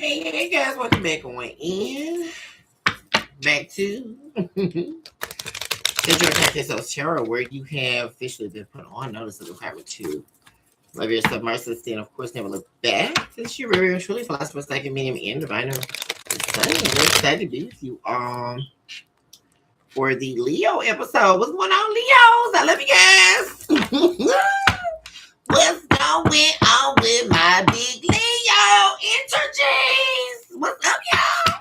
Hey guys, welcome back on in. Back to the George Episode Tarot, where you have officially been put on notice of the power to love yourself, mercilessly, and of course never look back. This is your very truly philosopher, psychic, medium, and diviner. We're excited to be with you for the Leo episode. What's going on, Leos? I love you guys. What's going on with my big Leo energies? What's up, y'all?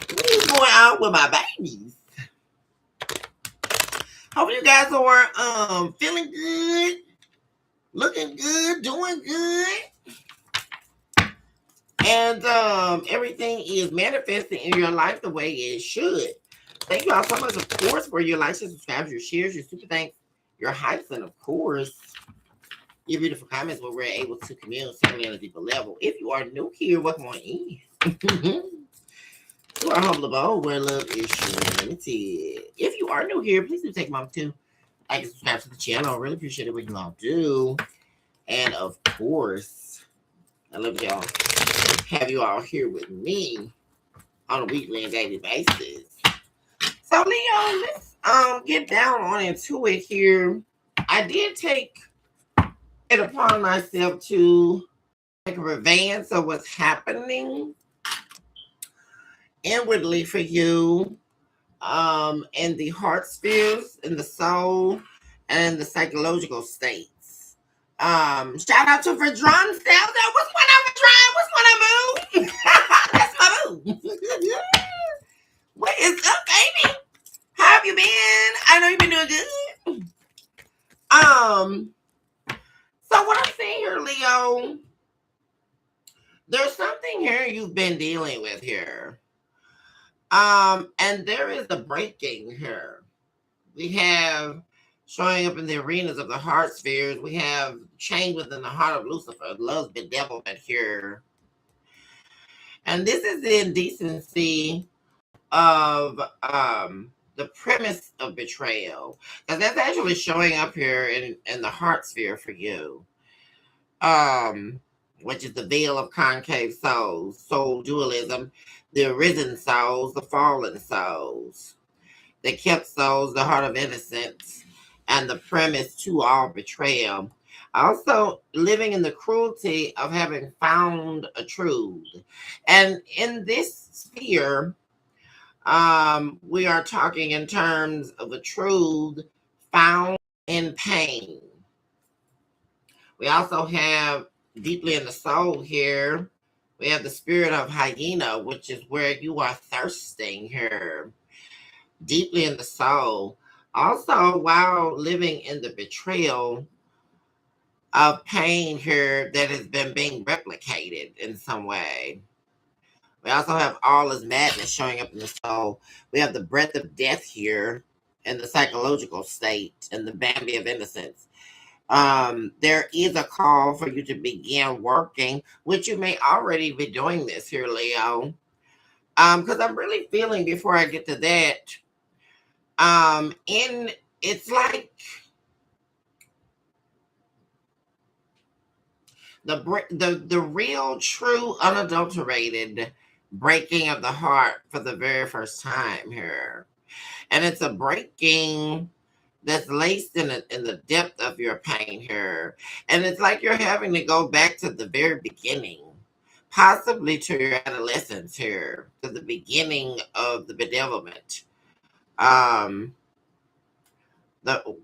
What's going on with my babies? Hope you guys are feeling good, looking good, doing good, and everything is manifesting in your life the way it should. Thank you all so much, of course, for your likes, your subscribes, your shares, your super thanks, your hypes, and of course, your beautiful comments where we're able to communicate on a deeper level. If you are new here, welcome on in. To our humble abode where love is limited. If you are new here, please do take a moment to like and subscribe to the channel. I really appreciate it what you all do. And of course, I love y'all. Have you all here with me on a weekly and daily basis. So Leo, let's get down on into it here. I did take it upon myself to take a revenge of what's happening inwardly for you in the heart spheres, in the soul, and the psychological states. Shout out to Verdron Stelzer. What's going on, Verdron? What's going on, boo? That's my boo. What is up, baby? How have you been? I know you've been doing good. So what I'm saying here, Leo, there's something here you've been dealing with here. And there is a breaking here. We have showing up in the arenas of the heart spheres. We have change within the heart of Lucifer, love's bedevilment here. And this is the indecency of the premise of betrayal. Because that's actually showing up here in the heart sphere for you. Which is the veil of concave souls, soul dualism, the arisen souls, the fallen souls, the kept souls, the heart of innocence, and the premise to all betrayal. Also, living in the cruelty of having found a truth. And in this sphere, we are talking in terms of a truth found in pain. We also have deeply in the soul here, we have the spirit of hyena, which is where you are thirsting here. Deeply in the soul. Also, while living in the betrayal of pain here that has been being replicated in some way. We also have all is madness showing up in the soul. We have the breath of death here in the psychological state and the Bambi of innocence. There is a call for you to begin working, which you may already be doing this here, Leo. Because I'm really feeling before I get to that, it's like the real, true, unadulterated breaking of the heart for the very first time here. And it's a breaking that's laced in the depth of your pain here. And it's like you're having to go back to the very beginning, possibly to your adolescence here, to the beginning of the bedevilment.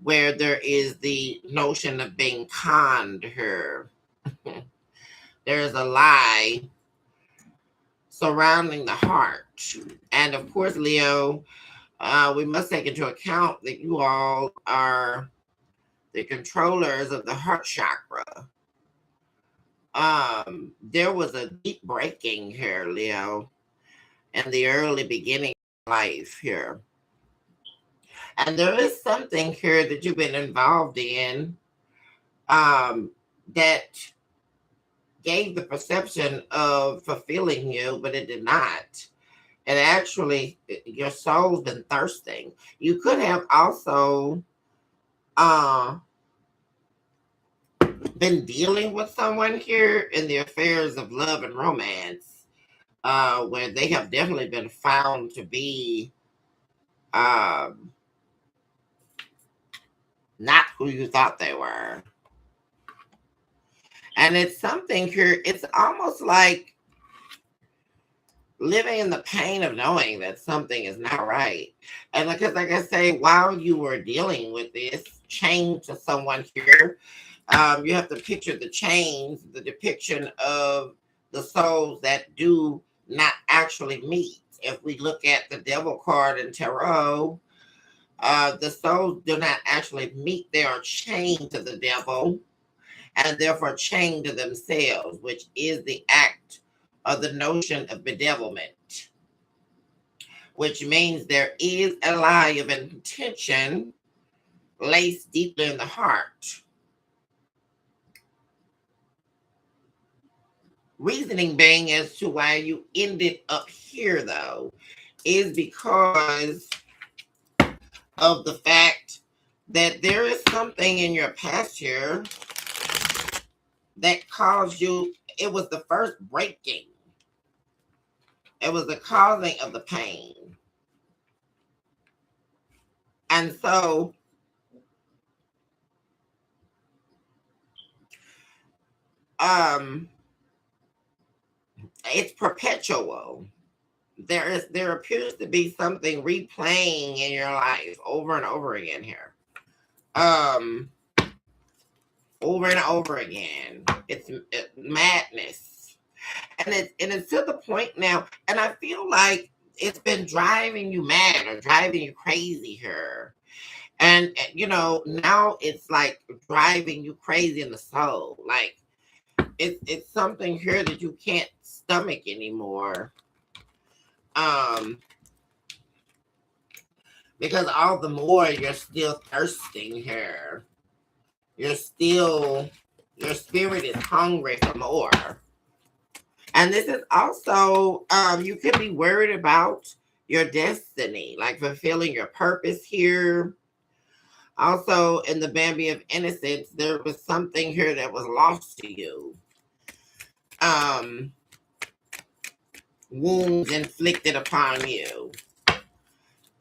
Where there is the notion of being conned here. There's a lie surrounding the heart. And of course, Leo, we must take into account that you all are the controllers of the heart chakra. There was a deep breaking here, Leo, in the early beginning of life here. And there is something here that you've been involved in that gave the perception of fulfilling you, but it did not. And actually, your soul's been thirsting. You could have also been dealing with someone here in the affairs of love and romance, where they have definitely been found to be um, not who you thought they were. And it's something here, it's almost like living in the pain of knowing that something is not right. And because, like I say, while you were dealing with this change to someone here, you have to picture the chains, the depiction of the souls that do not actually meet. If we look at the devil card in tarot, the souls do not actually meet. They are chained to the devil and therefore chained to themselves, which is the act of the notion of bedevilment, which means there is a lie of intention laced deeply in the heart. Reasoning being as to why you ended up here, though, is because of the fact that there is something in your past here that caused you, it was the first breaking. It was the causing of the pain. And so, it's perpetual. There appears to be something replaying in your life over and over again here. Over and over again. It's madness. And it's to the point now, and I feel like it's been driving you mad or driving you crazy here. And now it's like driving you crazy in the soul. Like it's something here that you can't stomach anymore. Because all the more you're still thirsting here. Your spirit is hungry for more. And this is also, you could be worried about your destiny, like fulfilling your purpose here. Also, in the Bambi of Innocence, there was something here that was lost to you. Wounds inflicted upon you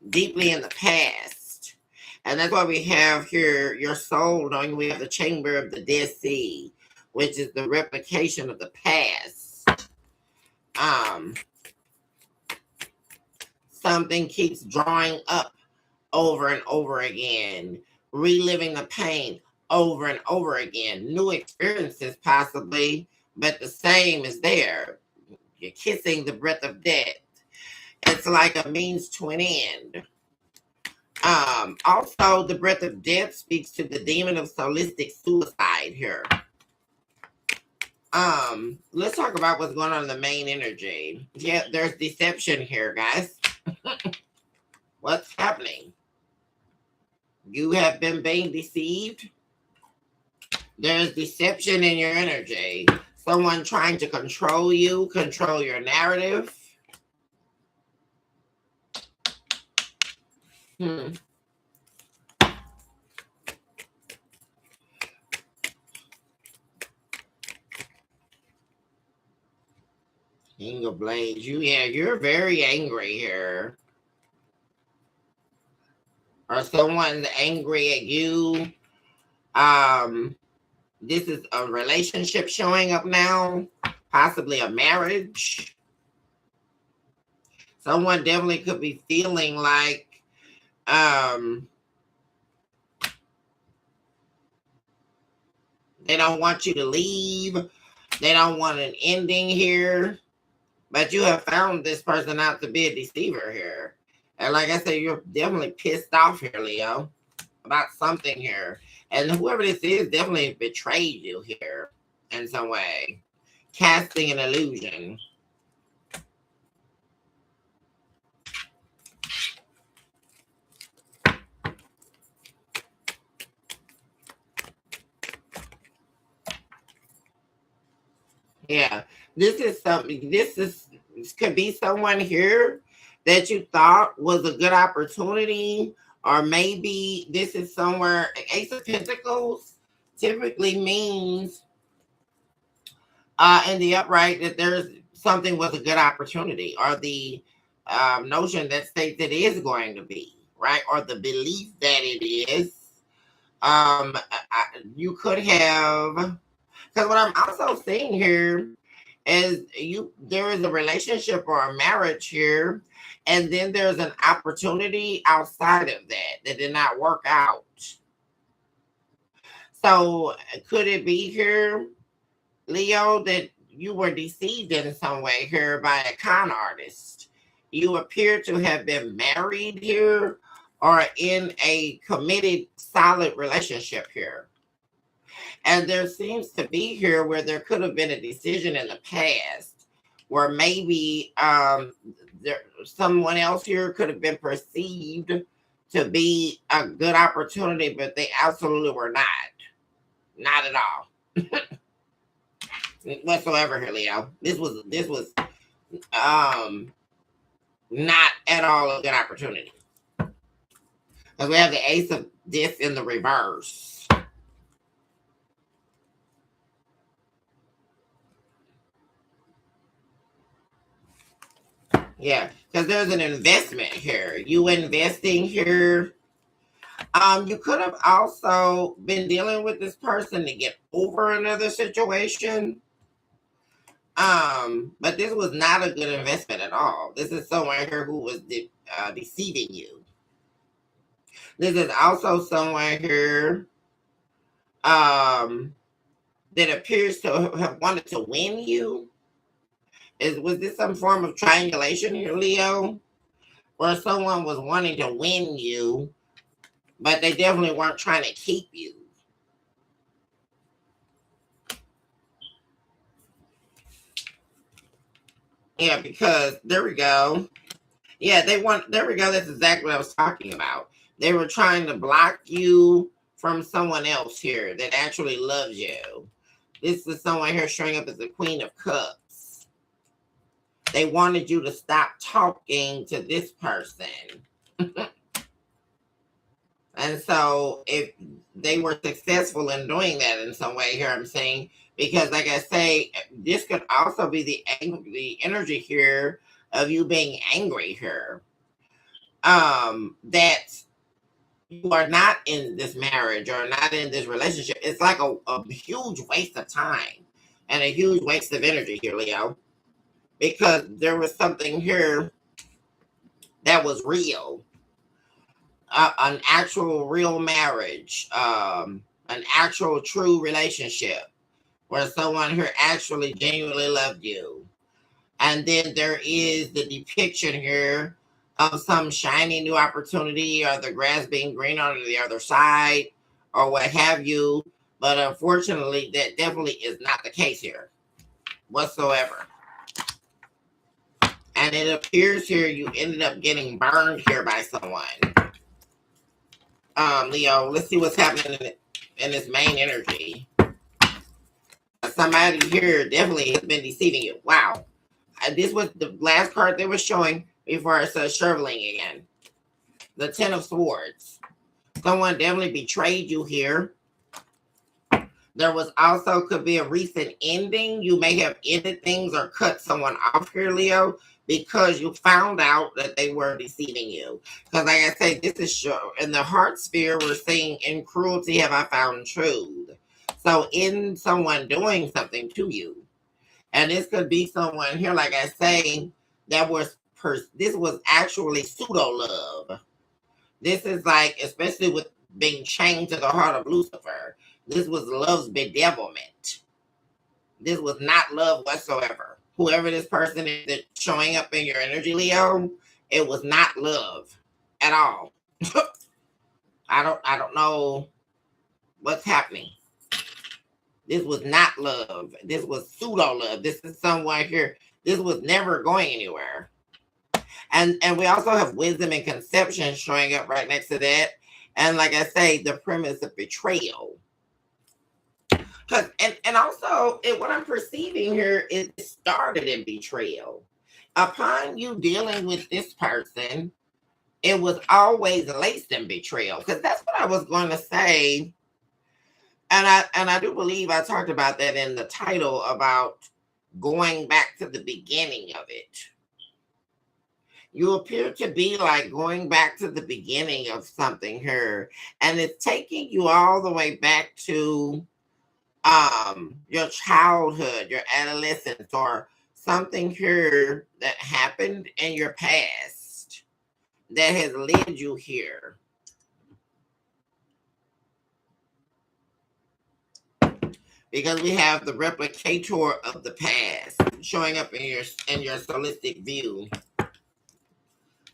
deeply in the past. And that's why we have here your soul, knowing we have the chamber of the Dead Sea, which is the replication of the past. Something keeps drawing up over and over again, reliving the pain over and over again. New experiences possibly, but the same is there. You're kissing the breath of death. It's like a means to an end. Also, the breath of death speaks to the demon of solistic suicide here. Let's talk about what's going on in the main energy. Yeah, there's deception here, guys. What's happening? You have been being deceived. There's deception in your energy. Someone trying to control you, control your narrative. King of Blades. You're very angry here. Or someone's angry at you. This is a relationship showing up now. Possibly a marriage. Someone definitely could be feeling like they don't want you to leave. They don't want an ending here. But you have found this person out to be a deceiver here. And like I said, you're definitely pissed off here, Leo, about something here. And whoever this is definitely betrayed you here in some way. Casting an illusion. Yeah, this is something, this could be someone here that you thought was a good opportunity, or maybe this is somewhere, Ace of Pentacles, typically means in the upright that there's something was a good opportunity, or the notion that states it is going to be, right? Or the belief that it is. You could have, because what I'm also seeing here is there is a relationship or a marriage here, and then there's an opportunity outside of that did not work out. So could it be here, Leo, that you were deceived in some way here by a con artist? You appear to have been married here or in a committed, solid relationship here. And there seems to be here where there could have been a decision in the past where maybe someone else here could have been perceived to be a good opportunity, but they absolutely were not. Not at all. Whatsoever here, Leo. This was not at all a good opportunity. Because we have the Ace of Discs in the reverse. Yeah, because there's an investment here. You investing here. You could have also been dealing with this person to get over another situation. But this was not a good investment at all. This is someone here who was deceiving you. This is also someone here that appears to have wanted to win you. Was this some form of triangulation here, Leo? Where someone was wanting to win you, but they definitely weren't trying to keep you. Yeah, because there we go. Yeah, there we go. That's exactly what I was talking about. They were trying to block you from someone else here that actually loves you. This is someone here showing up as the Queen of Cups. They wanted you to stop talking to this person. And so if they were successful in doing that in some way here, I'm saying, because like I say, this could also be the energy here of you being angry here. That you are not in this marriage or not in this relationship. It's like a huge waste of time and a huge waste of energy here, Leo. Because there was something here that was real. An actual real marriage, an actual true relationship where someone here actually genuinely loved you. And then there is the depiction here of some shiny new opportunity or the grass being green on the other side or what have you. But unfortunately, that definitely is not the case here whatsoever. And it appears here you ended up getting burned here by someone. Leo, let's see what's happening in this main energy. Somebody here definitely has been deceiving you. Wow. This was the last card they were showing before it says shoveling again. The Ten of Swords. Someone definitely betrayed you here. There was also could be a recent ending. You may have ended things or cut someone off here, Leo, because you found out that they were deceiving you. Because like I say, this is in the heart sphere, we're saying in cruelty have I found truth. So in someone doing something to you, and this could be someone here, like I say, that was this was actually pseudo love. This is like, especially with being chained to the heart of Lucifer, this was love's bedevilment. This was not love whatsoever. Whoever this person is that's showing up in your energy, Leo, it was not love at all. I don't know what's happening. This was not love. This was pseudo love. This is someone here. This was never going anywhere. And we also have wisdom and conception showing up right next to that. And like I say, the premise of betrayal. And also, what I'm perceiving here is it started in betrayal. Upon you dealing with this person, it was always laced in betrayal. Because that's what I was going to say. And I do believe I talked about that in the title about going back to the beginning of it. You appear to be like going back to the beginning of something here, and it's taking you all the way back to your childhood, your adolescence, or something here that happened in your past that has led you here. Because we have the replicator of the past showing up in your solistic view.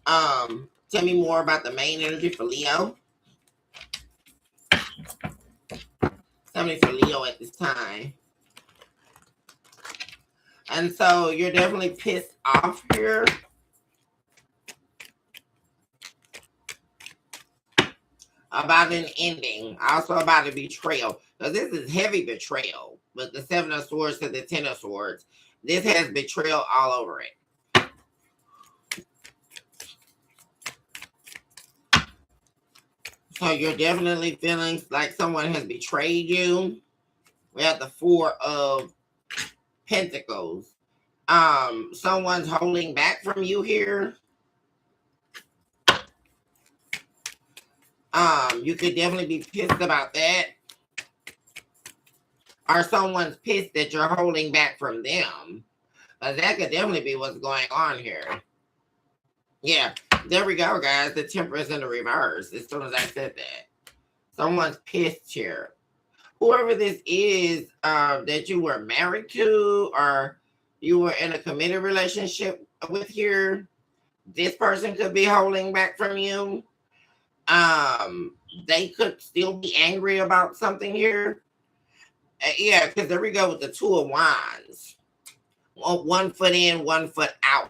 Tell me more about the main energy for Leo. Tell me for Leo at this time. And so you're definitely pissed off here. About an ending. Also about a betrayal. Because this is heavy betrayal. With the Seven of Swords to the Ten of Swords. This has betrayal all over it. So you're definitely feeling like someone has betrayed you. We have the Four of Pentacles. Someone's holding back from you here. You could definitely be pissed about that. Or someone's pissed that you're holding back from them. But that could definitely be what's going on here. Yeah, there we go, guys. The Temperance in the reverse. As soon as I said that. Someone's pissed here. Whoever this is that you were married to or you were in a committed relationship with here, this person could be holding back from you. They could still be angry about something here. Yeah, because there we go with the Two of Wands. Well, 1 foot in, 1 foot out.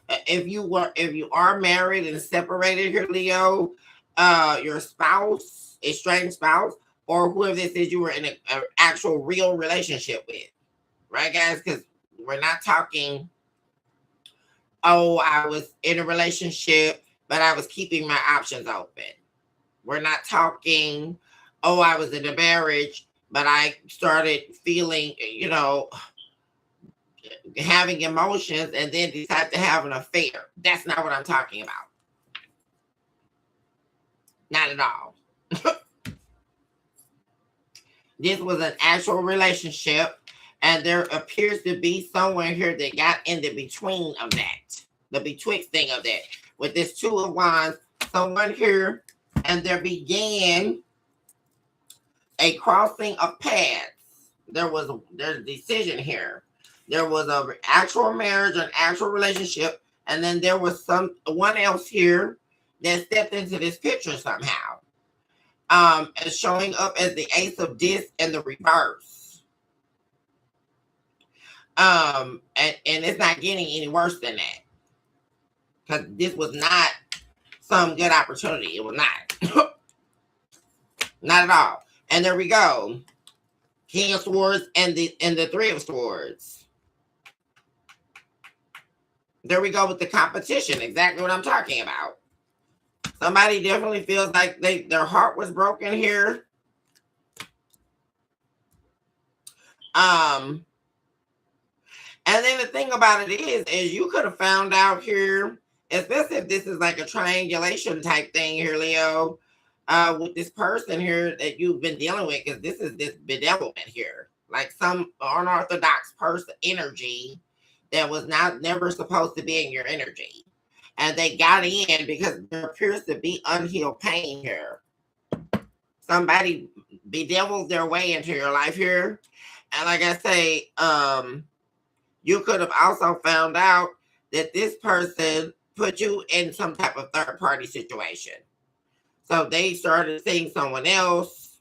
If you are married and separated here, Leo, your spouse, estranged spouse, or whoever this is you were in an actual real relationship with, right, guys? Because we're not talking, oh, I was in a relationship, but I was keeping my options open. We're not talking, oh, I was in a marriage, but I started feeling, having emotions and then decide to have an affair. That's not what I'm talking about. Not at all. This was an actual relationship, and there appears to be someone here that got in the between of that, the betwixt thing of that. With this Two of Wands, someone here, and there began a crossing of paths. There's a decision here. There was an actual marriage, an actual relationship, and then there was someone else here that stepped into this picture somehow. It's showing up as the Ace of Discs in the reverse. And it's not getting any worse than that. Because this was not some good opportunity. It was not. Not at all. And there we go. King of Swords and the Three of Swords. There we go with the competition. Exactly what I'm talking about. Somebody definitely feels like their heart was broken here. And then the thing about it is you could have found out here, especially if this is like a triangulation type thing here, Leo, with this person here that you've been dealing with, because this is this bedevilment here, like some unorthodox person energy that was never supposed to be in your energy. And they got in because there appears to be unhealed pain here. Somebody bedeviled their way into your life here. And like I say, you could have also found out that this person put you in some type of third party situation. So they started seeing someone else.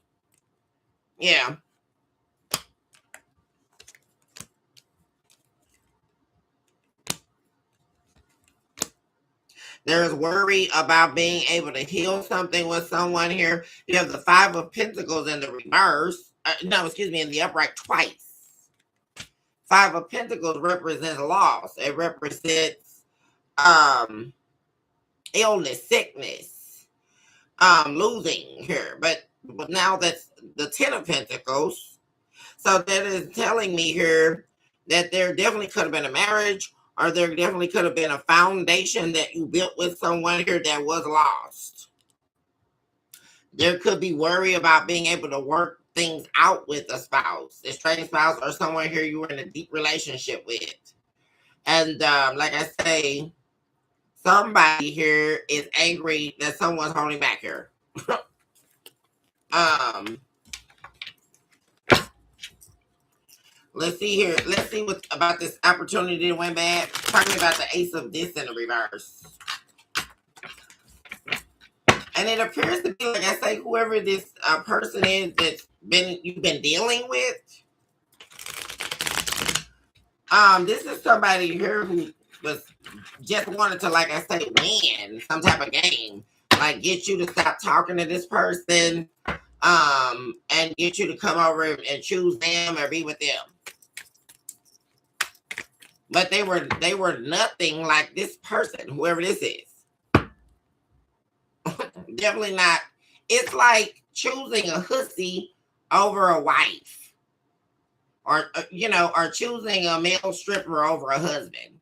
Yeah. There's worry about being able to heal something with someone here. You have the Five of Pentacles in the reverse. In the upright twice. Five of Pentacles represents loss. It represents illness, sickness, losing here. But now that's the Ten of Pentacles. So that is telling me here that there definitely could have been a marriage, or there definitely could have been a foundation that you built with someone here that was lost. There could be worry about being able to work things out with a spouse, a strange spouse, or someone here you were in a deep relationship with. And like I say, somebody here is angry that someone's holding back here. Let's see here. Let's see what about this opportunity that went bad. Talking about the Ace of This in the reverse. And it appears to be, like I say, whoever this person is that's you've been dealing with. This is somebody here who was just wanted to, like I say, win some type of game. Like get you to stop talking to this person, and get you to come over and choose them or be with them. But they were nothing like this person, whoever this is. Definitely not. It's like choosing a hussy over a wife, or or choosing a male stripper over a husband.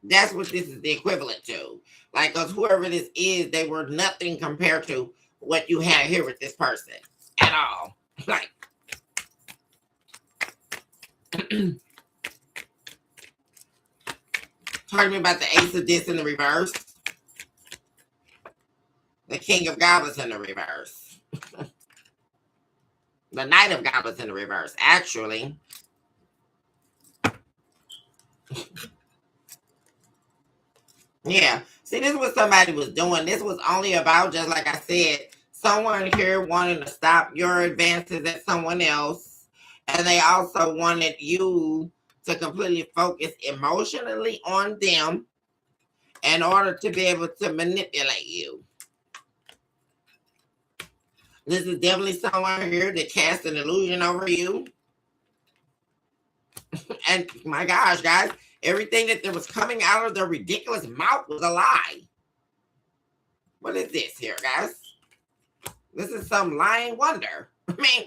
That's what this is the equivalent to. Like, because whoever this is, they were nothing compared to what you have here with this person at all. Like, talking about the Ace of This in the reverse. The King of Goblets in the reverse. The Knight of Goblets in the reverse, actually. Yeah. See, this is what somebody was doing. This was only about, just like I said, someone here wanting to stop your advances at someone else. And they also wanted you to completely focus emotionally on them in order to be able to manipulate you. This is definitely someone here that cast an illusion over you. And my gosh, guys, everything that was coming out of their ridiculous mouth was a lie. What is this here, guys? This is some lying wonder. I mean,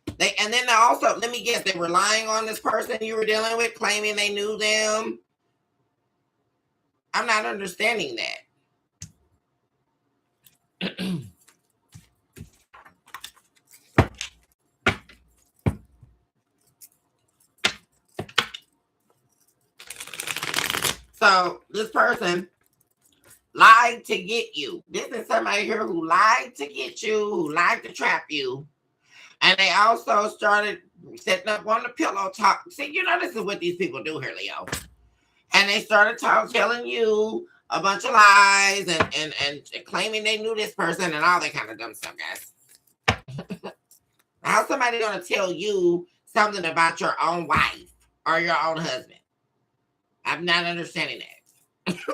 and then they also, let me guess, they were lying on this person you were dealing with, claiming they knew them. I'm not understanding that. So this person lied to get you. This is somebody here who lied to get you, who lied to trap you. And they also started setting up on the pillow talk. See, this is what these people do here, Leo. And they started telling you a bunch of lies and claiming they knew this person and all that kind of dumb stuff, guys. How's somebody going to tell you something about your own wife or your own husband? I'm not understanding that.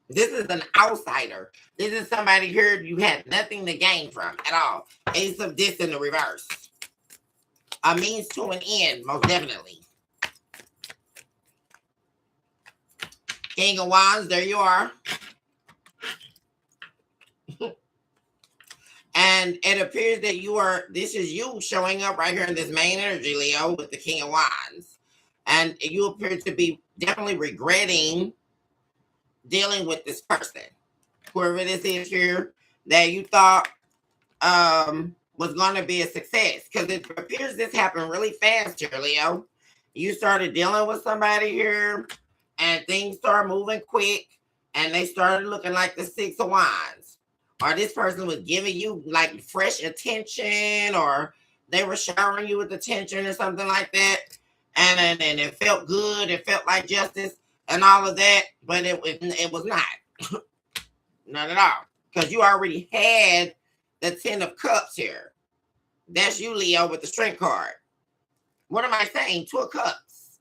This is an outsider. This is somebody here you had nothing to gain from at all. Ace of This in the reverse. A means to an end, most definitely. King of Wands, there you are. And it appears that this is you showing up right here in this main energy, Leo, with the King of Wands. And you appear to be definitely regretting dealing with this person. Whoever this is here that you thought was going to be a success. Because it appears this happened really fast here, Leo. You started dealing with somebody here and things started moving quick and they started looking like the Six of Wands. Or this person was giving you like fresh attention, or they were showering you with attention or something like that. And it felt good. It felt like justice and all of that. But it was not. Not at all. Because you already had the Ten of Cups here. That's you, Leo, with the Strength card. What am I saying? Two of Cups.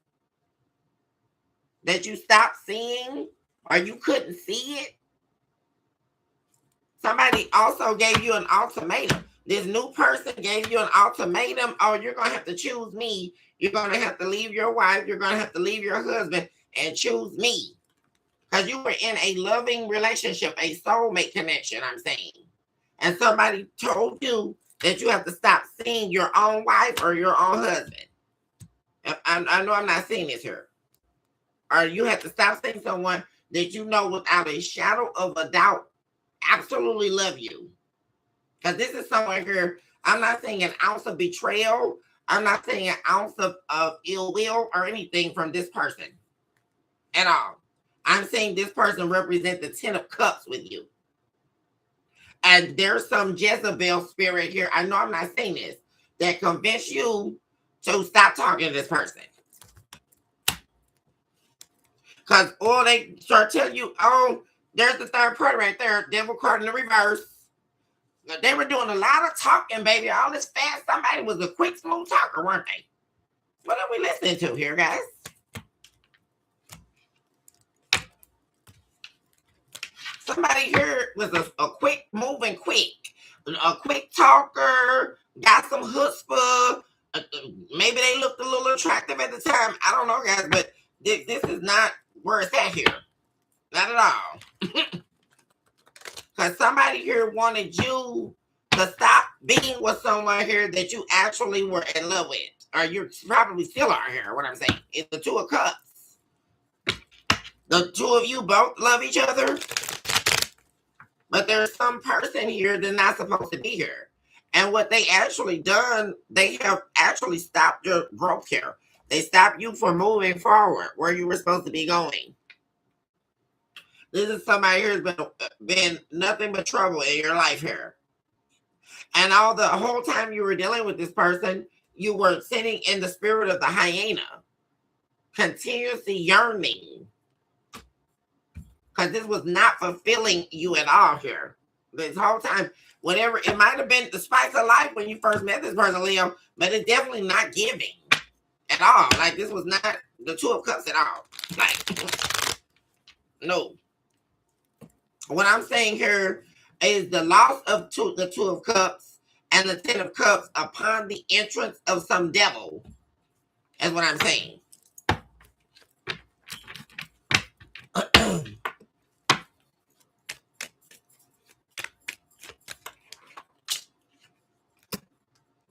That you stopped seeing or you couldn't see it. Somebody also gave you an ultimatum. This new person gave you an ultimatum. Oh, you're going to have to choose me. You're going to have to leave your wife. You're going to have to leave your husband and choose me. Because you were in a loving relationship, a soulmate connection, I'm saying. And somebody told you that you have to stop seeing your own wife or your own husband. I know I'm not seeing this here. Or you have to stop seeing someone that you know without a shadow of a doubt absolutely love you. Because this is someone here, I'm not saying an ounce of betrayal. I'm not saying an ounce of ill will or anything from this person at all. I'm saying this person represents the 10 of cups with you. And there's some Jezebel spirit here. I know I'm not saying this, that convince you to stop talking to this person. Because all they start telling you, oh, there's the third party right there, devil card in the reverse. They were doing a lot of talking, baby. All this fast. Somebody was a quick, smooth talker, weren't they? What are we listening to here, guys? Somebody here was a quick moving, a quick talker, got some chutzpah. Maybe they looked a little attractive at the time. I don't know, guys, but this is not where it's at here. Not at all. Because somebody here wanted you to stop being with someone here that you actually were in love with. Or you probably still are here, what I'm saying. It's the Two of Cups. The two of you both love each other. But there's some person here that's not supposed to be here. And what they actually done, they have actually stopped your growth here. They stopped you from moving forward where you were supposed to be going. This is somebody here who's been nothing but trouble in your life here. And all the whole time you were dealing with this person, you were sitting in the spirit of the hyena, continuously yearning. Because this was not fulfilling you at all here. This whole time, whatever, it might have been the spice of life when you first met this person, Leo, but it's definitely not giving at all. Like, this was not the Two of Cups at all. Like, no. What I'm saying here is the loss of the Two of Cups and the 10 of Cups upon the entrance of some devil is what I'm saying.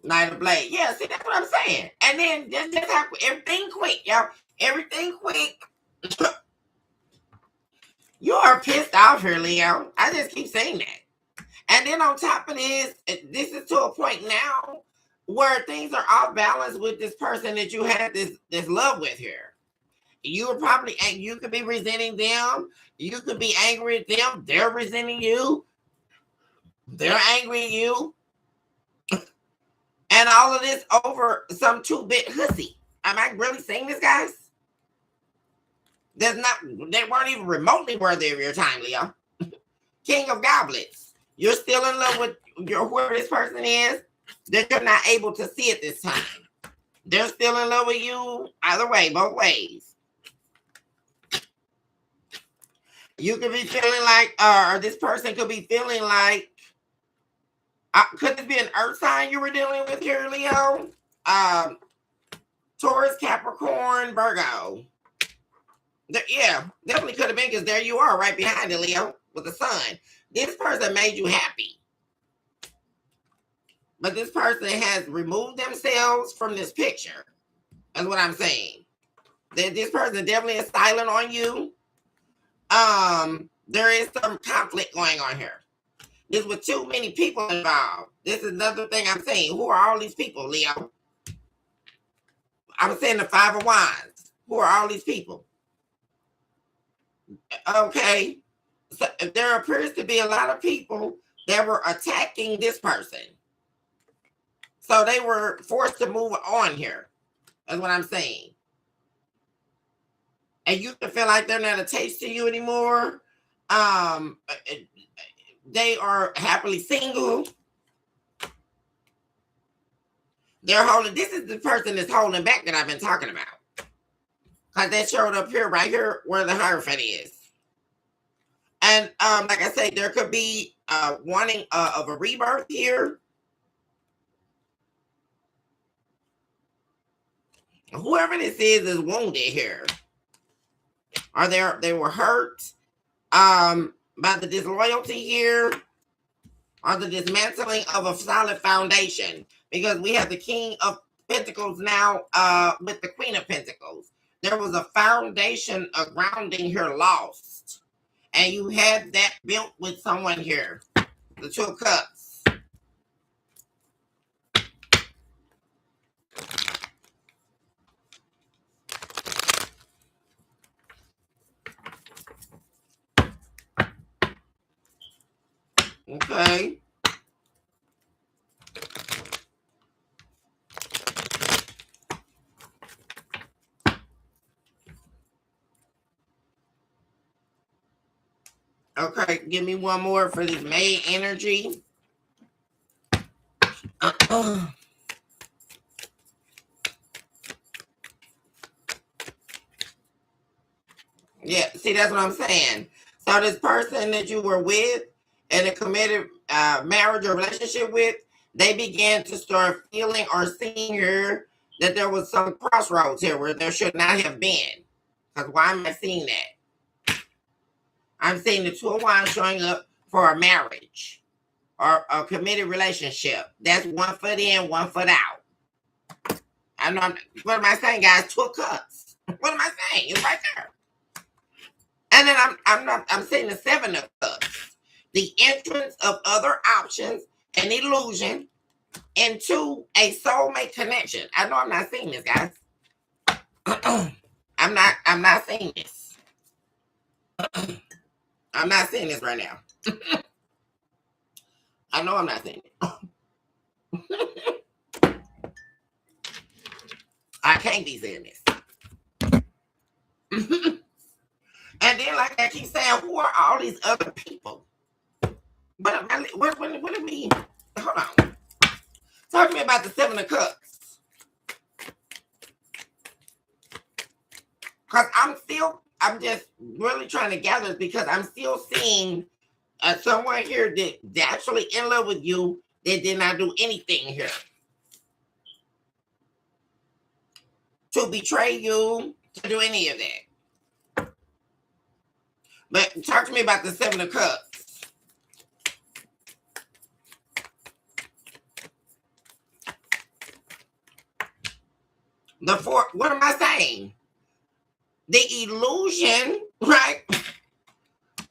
Knight of Blade. Yeah, see, that's what I'm saying. And then just how everything quick, y'all. Everything quick. You are pissed off here, Leo. I just keep saying that. And then on top of this is to a point now where things are off balance with this person that you had this love with here. You were probably, you could be resenting them. You could be angry at them. They're resenting you. They're angry at you. And all of this over some 2-bit hussy. Am I really saying this, guys? They weren't even remotely worthy of your time, Leo. King of Goblets. You're still in love with whoever this person is, that you're not able to see at this time. They're still in love with you either way, both ways. You could be feeling like, or this person could be feeling like, could this be an earth sign you were dealing with here, Leo? Taurus, Capricorn, Virgo. Yeah, definitely could have been, because there you are right behind it, Leo, with the sun. This person made you happy. But this person has removed themselves from this picture. That's what I'm saying. This person definitely is silent on you. There is some conflict going on here. There's with too many people involved. This is another thing I'm saying. Who are all these people, Leo? I'm saying the Five of Wands. Who are all these people? Okay. So there appears to be a lot of people that were attacking this person. So they were forced to move on here. That's what I'm saying. And you can feel like they're not attached to you anymore. They are happily single. They're holding. This is the person that's holding back that I've been talking about. Because that showed up here, right here, where the Hierophant is. And like I said, there could be wanting of a rebirth here. Whoever this is wounded here. Or they were hurt by the disloyalty here. or the dismantling of a solid foundation, because we have the King of Pentacles now with the Queen of Pentacles. There was a foundation, a grounding here lost, and you had that built with someone here. The Two of Cups. Okay. Okay, give me one more for this May energy. Yeah, see, that's what I'm saying. So this person that you were with in a committed marriage or relationship with, they began to start feeling or seeing here that there was some crossroads here where there should not have been. Because why am I seeing that? I'm seeing the Two of Wands showing up for a marriage or a committed relationship. That's 1 foot in, 1 foot out. I'm not, what am I saying, guys? Two of Cups. What am I saying? It's right there. And then I'm seeing the Seven of Cups. The entrance of other options and illusion into a soulmate connection. I know I'm not seeing this, guys. I'm not seeing this. I'm not seeing this right now. I know I'm not seeing it. I can't be saying this. And then, like I keep saying, who are all these other people? What do you mean? Hold on. Talk to me about the Seven of Cups. Because I'm just really trying to gather this, because I'm still seeing someone here that's actually in love with you that did not do anything here to betray you, to do any of that. But talk to me about the Seven of Cups. The four, what am I saying? The illusion, right,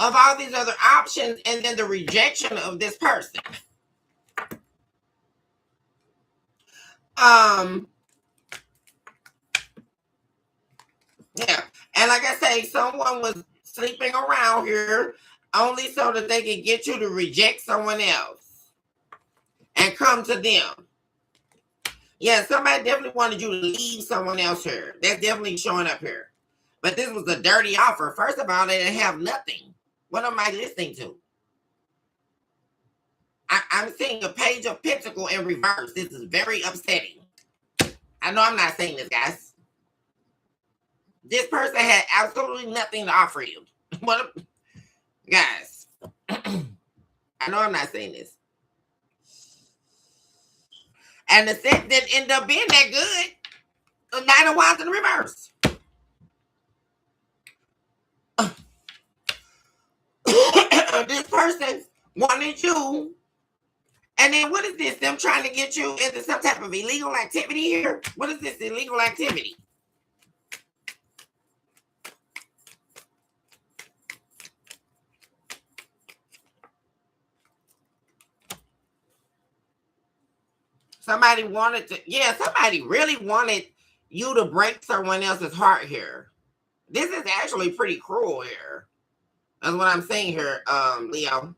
of all these other options, and then the rejection of this person. Yeah. And like I say, someone was sleeping around here only so that they could get you to reject someone else and come to them. Yeah, somebody definitely wanted you to leave someone else here. That's definitely showing up here. But this was a dirty offer. First of all, they didn't have nothing. What am I listening to? I'm seeing a Page of Pentacles in reverse. This is very upsetting. I know I'm not saying this, guys. This person had absolutely nothing to offer you. What, guys? I know I'm not saying this. And the set didn't end up being that good. The Nine of Wands in reverse. This person wanted you. And then what is this? Them trying to get you into some type of illegal activity here? What is this illegal activity? Somebody wanted to, yeah, somebody really wanted you to break someone else's heart here. This is actually pretty cruel here. That's what I'm saying here, Leo.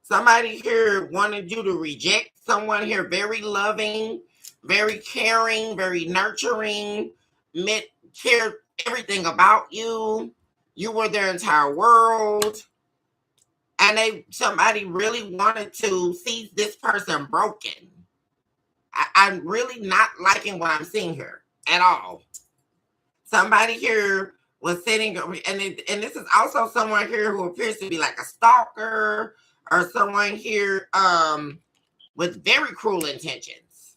Somebody here wanted you to reject someone here, very loving, very caring, very nurturing, cared everything about you. You were their entire world. And somebody really wanted to see this person broken. I'm really not liking what I'm seeing here at all. Somebody here was sitting, and this is also someone here who appears to be like a stalker, or someone here with very cruel intentions.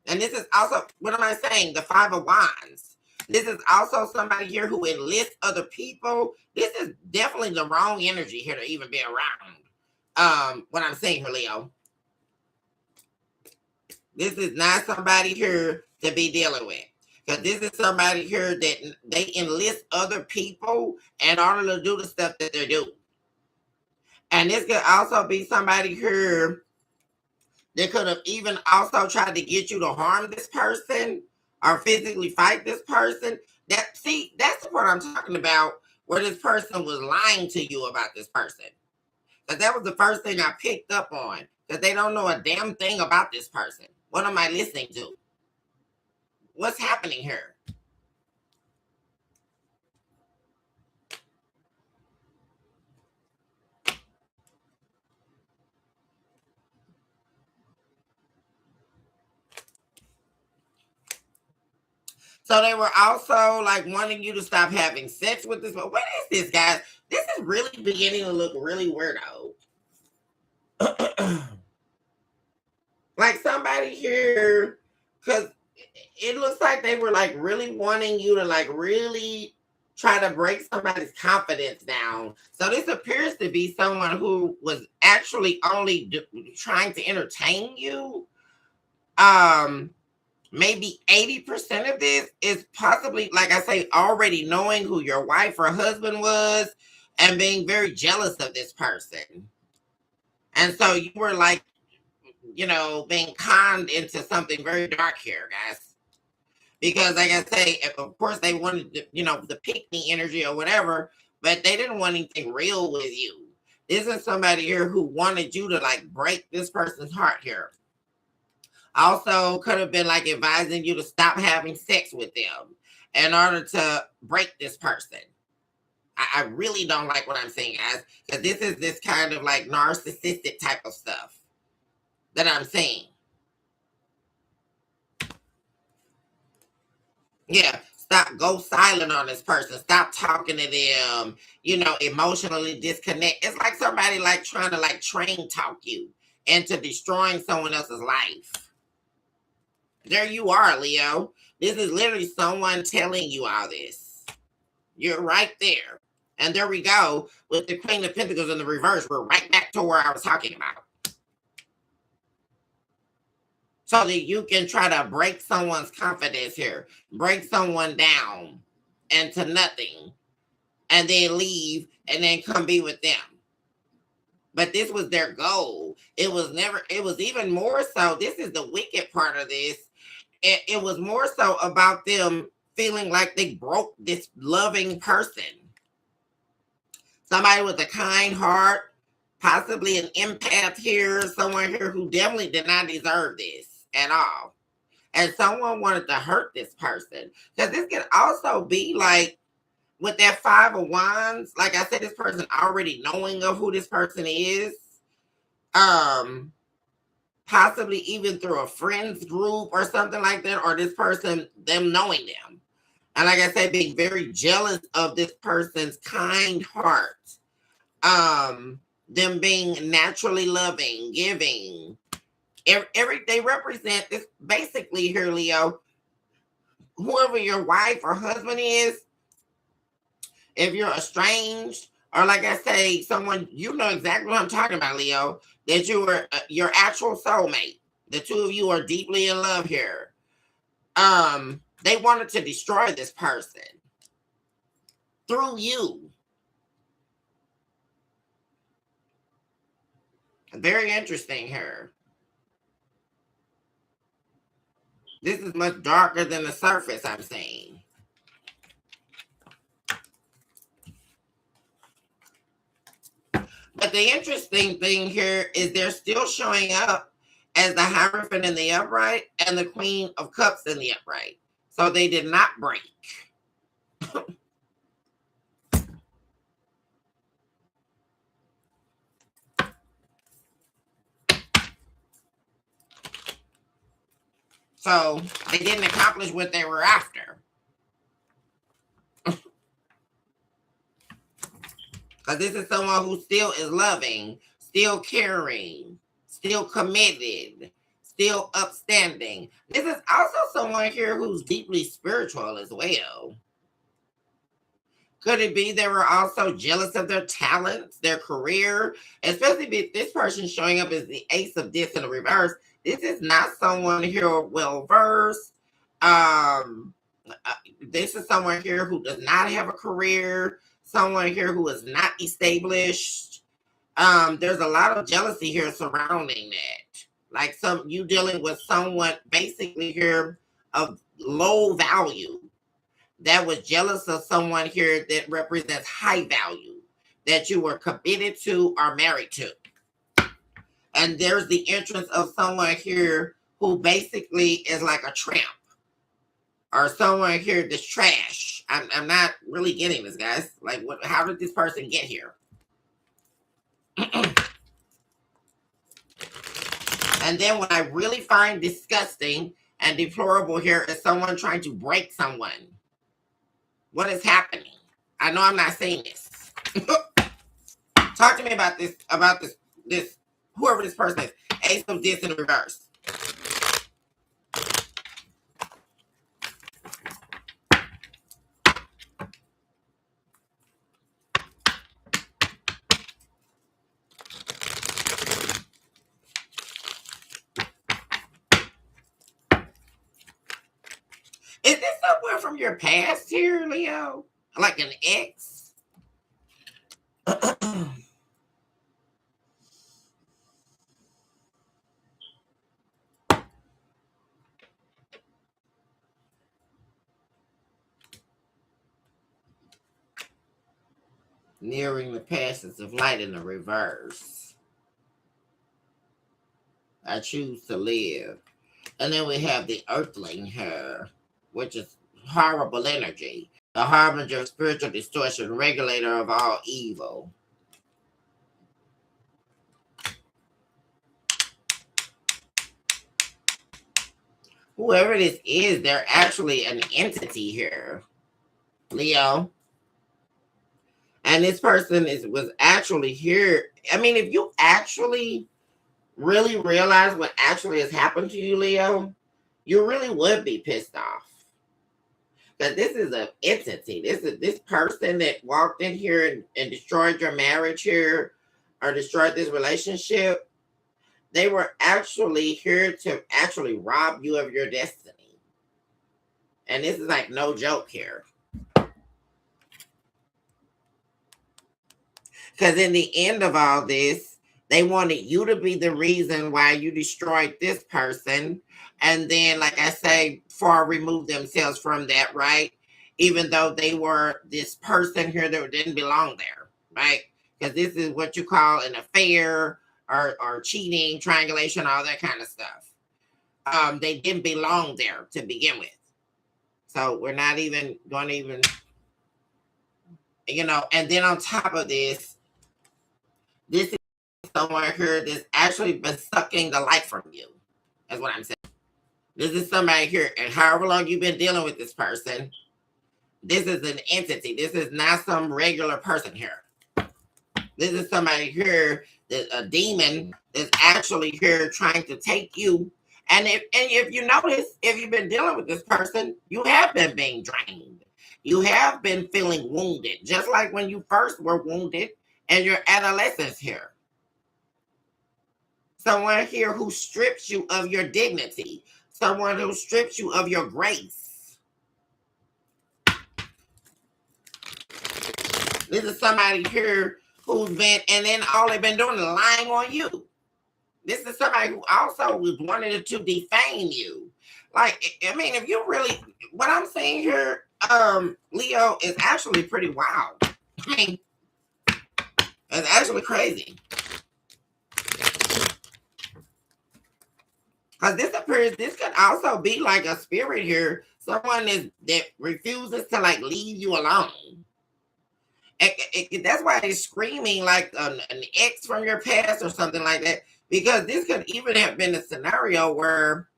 And this is also, what am I saying? The Five of Wands. This is also somebody here who enlists other people. This is definitely the wrong energy here to even be around. what I'm saying here, Leo. This is not somebody here to be dealing with. Because this is somebody here that they enlist other people in order to do the stuff that they're doing. And this could also be somebody here that could have even also tried to get you to harm this person or physically fight this person. That's the part I'm talking about, where this person was lying to you about this person. Because that was the first thing I picked up on. Because they don't know a damn thing about this person. What am I listening to? What's happening here? So they were also like wanting you to stop having sex with this. But what is this, guys? This is really beginning to look really weirdo. Like somebody here, because it looks like they were like really wanting you to like really try to break somebody's confidence down. So this appears to be someone who was actually only trying to entertain you. Maybe 80% of this is possibly, like I say, already knowing who your wife or husband was and being very jealous of this person. And so you were like, being conned into something very dark here, guys. Because, like I say, of course, they wanted, the pick me energy or whatever, but they didn't want anything real with you. This is somebody here who wanted you to, like, break this person's heart here. Also, could have been, like, advising you to stop having sex with them in order to break this person. I really don't like what I'm saying, guys, because this is this kind of, like, narcissistic type of stuff that I'm saying. Yeah, go silent on this person. Stop talking to them, emotionally disconnect. It's like somebody like trying to like train talk you into destroying someone else's life. There you are, Leo. This is literally someone telling you all this. You're right there. And there we go with the Queen of Pentacles in the reverse. We're right back to where I was talking about. So that you can try to break someone's confidence here, break someone down into nothing, and then leave and then come be with them. But this was their goal. It was even more so. This is the wicked part of this. It was more so about them feeling like they broke this loving person. Somebody with a kind heart, possibly an empath here, someone here who definitely did not deserve this at all. And someone wanted to hurt this person. Because this can also be like with that Five of Wands, like I said, this person already knowing of who this person is. Possibly even through a friends group or something like that, or this person, them knowing them. And like I said, being very jealous of this person's kind heart. Them being naturally loving, giving. They represent this basically here, Leo. Whoever your wife or husband is, if you're estranged, or like I say, someone, you know exactly what I'm talking about, Leo, that you were your actual soulmate. The two of you are deeply in love here. They wanted to destroy this person through you. Very interesting here. This is much darker than the surface, I'm saying. But the interesting thing here is they're still showing up as the Hierophant in the upright and the Queen of Cups in the upright. So they did not break. So they didn't accomplish what they were after. Because this is someone who still is loving, still caring, still committed, still upstanding. This is also someone here who's deeply spiritual as well. Could it be they were also jealous of their talents, their career? Especially if this person showing up as the ace of discs in the reverse. This is not someone here well versed. Um, this is someone here who does not have a career. Someone here who is not established. There's a lot of jealousy here surrounding that. Like you dealing with someone basically here of low value that was jealous of someone here that represents high value, that you were committed to or married to. And there's the entrance of someone here who basically is like a tramp, or someone here that's trash. I'm not really getting this, guys. Like, how did this person get here? And then what I really find disgusting and deplorable here is someone trying to break someone. What is happening? I know I'm not saying this. Talk to me about this, whoever this person is. Ace of Discs in reverse. Is this someone from your past here, Leo? Like an ex? Nearing the passage of light in the reverse. I choose to live. And then we have the earthling here, which is horrible energy. The harbinger of spiritual distortion, regulator of all evil. Whoever this is, they're actually an entity here, Leo. And this person was actually here. I mean, if you actually really realize what actually has happened to you, Leo, you really would be pissed off. Because this is an entity. This is this person that walked in here and destroyed your marriage here, or destroyed this relationship. They were actually here to actually rob you of your destiny. And this is like no joke here. Because in the end of all this, they wanted you to be the reason why you destroyed this person. And then, like I say, far remove themselves from that, right? Even though they were this person here that didn't belong there, right? Because this is what you call an affair, or cheating, triangulation, all that kind of stuff. They didn't belong there to begin with. So we're not even going to even, and then on top of this is someone here that's actually been sucking the life from you. That's what I'm saying. This is somebody here, and however long you've been dealing with this person, this is an entity. This is not some regular person here. This is somebody here, that a demon that's actually here trying to take you. And if you notice, if you've been dealing with this person, you have been being drained. You have been feeling wounded, just like when you first were wounded in your adolescence here. Someone here who strips you of your dignity. Someone who strips you of your grace. This is somebody here who's been, and then all they've been doing is lying on you. This is somebody who also was wanting to defame you. Like, I mean, if you really, what I'm saying here, Leo, is actually pretty wild. I mean, it's actually crazy. Because this could also be like a spirit here. Someone that refuses to like leave you alone. That's why it's screaming like an ex from your past or something like that. Because this could even have been a scenario where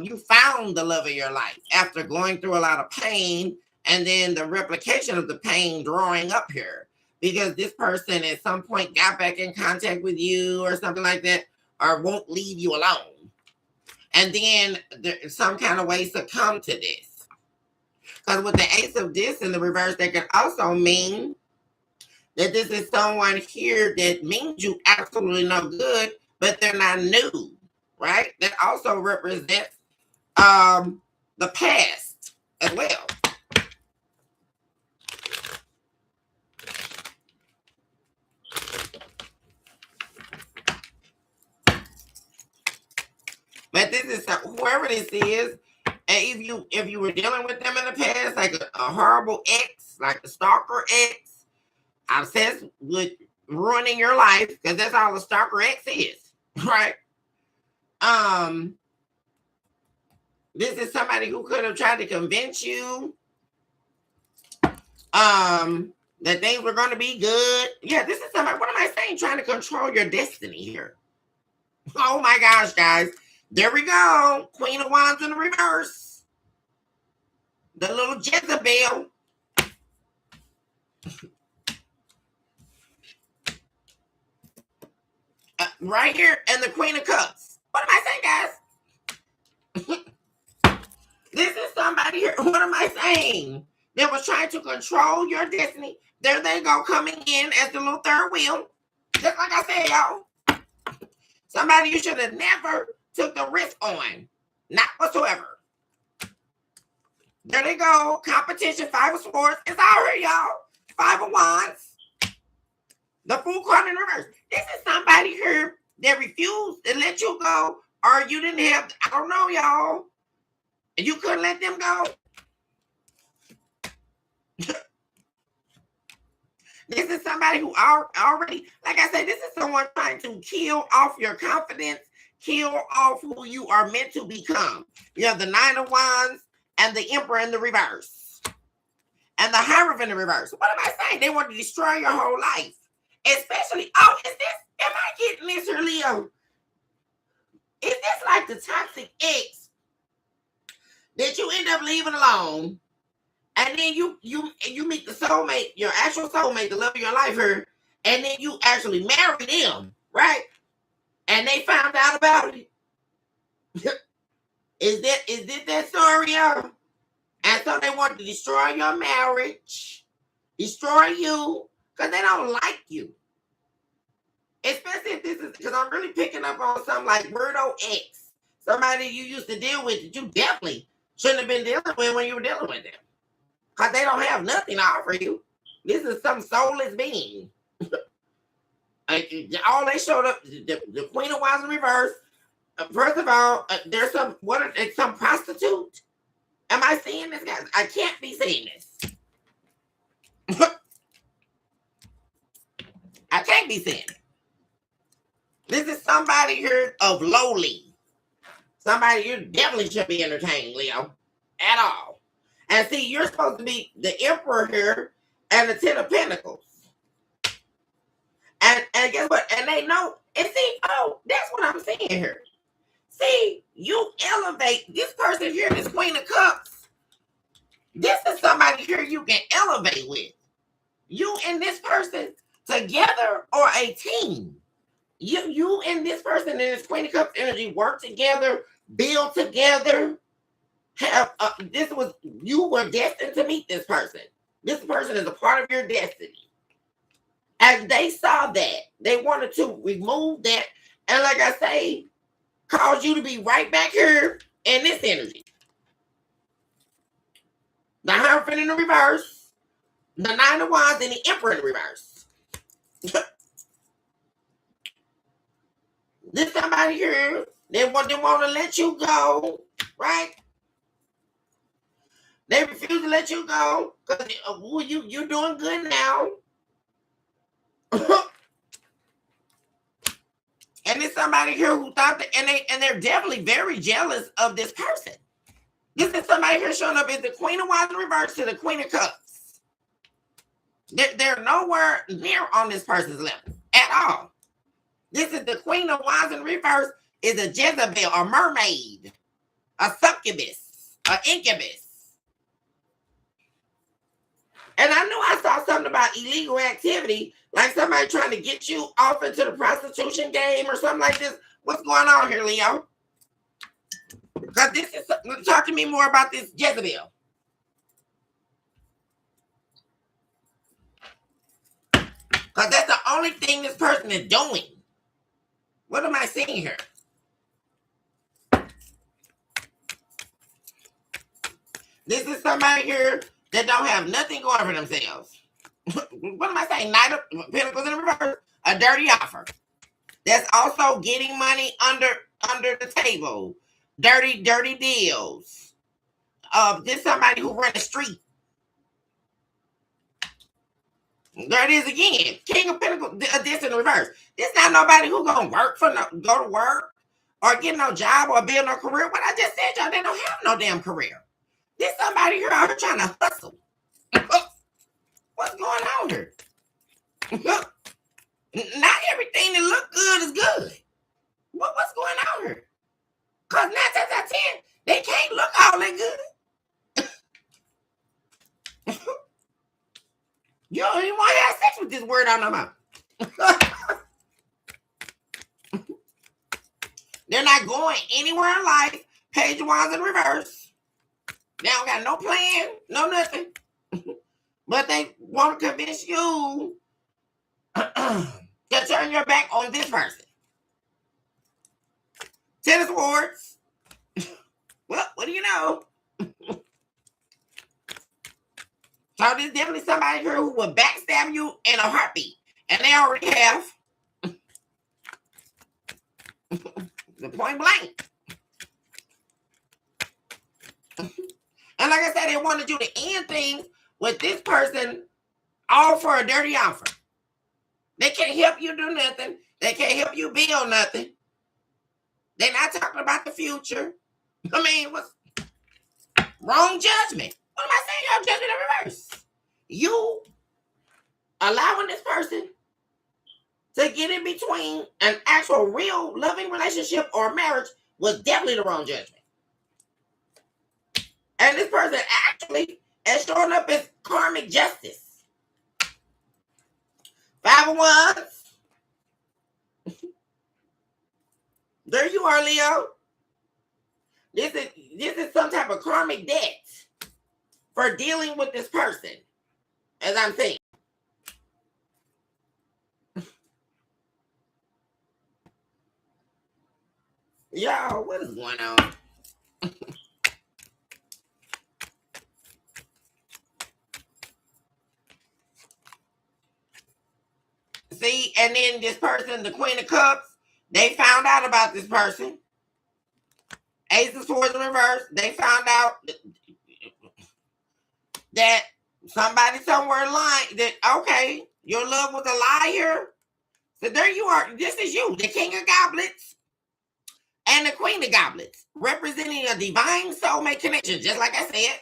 you found the love of your life after going through a lot of pain, and then the replication of the pain drawing up here. Because this person at some point got back in contact with you or something like that, or won't leave you alone. And then there's some kind of way succumb to this. Because with the Ace of Discs in the reverse, that can also mean that this is someone here that means you absolutely no good, but they're not new, right? That also represents the past as well. But this is whoever this is, and if you were dealing with them in the past, like a horrible ex, like a stalker ex, obsessed with ruining your life, because that's all a stalker ex is, right? This is somebody who could have tried to convince you that things were going to be good. Yeah, this is somebody, what am I saying? Trying to control your destiny here. Oh my gosh, guys. There we go. Queen of Wands in the reverse. The little Jezebel. Right here. And the Queen of Cups. What am I saying, guys? This is somebody here. What am I saying? That was trying to control your destiny. There they go, coming in as the little third wheel. Just like I said, y'all. Somebody you should have never took the risk on. Not whatsoever. There they go. Competition, 5 of Swords. It's out here, y'all. 5 of Wands. The Fool card in reverse. This is somebody here that refused to let you go, or you didn't have, I don't know, y'all. And you couldn't let them go. This is somebody who already, like I said, this is someone trying to kill off your confidence, kill off who you are meant to become. You have the 9 of Wands and the Emperor in the reverse. And the Hierophant in the reverse. What am I saying? They want to destroy your whole life. Especially, oh, is this, am I getting this here, Leo? Is this like the toxic ex that you end up leaving alone? And then you meet the soulmate, your actual soulmate, the love of your life here, and then you actually marry them, right? And they found out about it. Is this that story, y'all? And so they want to destroy your marriage, destroy you, because they don't like you. Especially if this is, because I'm really picking up on something like Weirdo X, somebody you used to deal with that you definitely shouldn't have been dealing with when you were dealing with them. Because they don't have nothing to offer you. This is some soulless being. All they showed up, the Queen of Wands in reverse. First of all, there's some prostitute. Am I seeing this, guys? I can't be seeing this. I can't be seeing it. This is somebody here of lowly. Somebody you definitely should be entertained, Leo. At all. And see, you're supposed to be the Emperor here and the 10 of Pentacles. And guess what? And they know. And see, oh, that's what I'm saying here. See, you elevate this person here, this Queen of Cups. This is somebody here you can elevate with. You and this person together or a team. You and this person and this Queen of Cups energy work together, build together. You were destined to meet this person. This person is a part of your destiny. As they saw that, they wanted to remove that, and like I say, cause you to be right back here in this energy. The Hierophant in the reverse, the 9 of Wands, and the Emperor in the reverse. This somebody here, they want to let you go, right? They refuse to let you go because you're doing good now. And it's somebody here who thought that, and they're definitely very jealous of this person. This is somebody here showing up as the Queen of Wands in reverse to the Queen of Cups. They're nowhere near on this person's level at all. This is the Queen of Wands in reverse is a Jezebel, a mermaid, a succubus, an incubus. And I know I saw something about illegal activity, like somebody trying to get you off into the prostitution game or something like this. What's going on here, Leo? Because this is, talk to me more about this Jezebel. Because that's the only thing this person is doing. What am I seeing here? This is somebody here that don't have nothing going for themselves. What am I saying? Knight of Pentacles in reverse. A dirty offer. That's also getting money under the table. Dirty deals. This somebody who run the street. There it is again. King of Pentacles, this in reverse. This not nobody who gonna work go to work or get no job or build no career. What I just said, y'all, they don't have no damn career. This somebody here out here trying to hustle. What's going on here? Not everything that look good is good. What's going on here? Because 9 times out of 10, they can't look all that good. You don't even want to have sex with this word out of my mouth. They're not going anywhere in life. Page of Wands in reverse. They don't got no plan, no nothing. But they want to convince you to turn your back on this person. 10 of Swords. Well, what do you know? So there's definitely somebody here who will backstab you in a heartbeat. And they already have. The point blank. And like I said, they wanted you to end things with this person all for a dirty offer. They can't help you do nothing. They can't help you build nothing. They're not talking about the future. I mean, what's wrong judgment? What am I saying? Y'all judgment in reverse. You allowing this person to get in between an actual real loving relationship or marriage was definitely the wrong judgment. And this person actually is showing up as karmic justice. 5 of Wands. There you are, Leo. This is some type of karmic debt for dealing with this person, as I'm saying. Y'all, what is going on? See, and then this person, the Queen of Cups, they found out about this person. Ace of Swords in reverse, they found out that somebody somewhere lying, that, okay, your love was a lie here. So there you are. This is you, the King of Goblets and the Queen of Goblets, representing a divine soulmate connection, just like I said.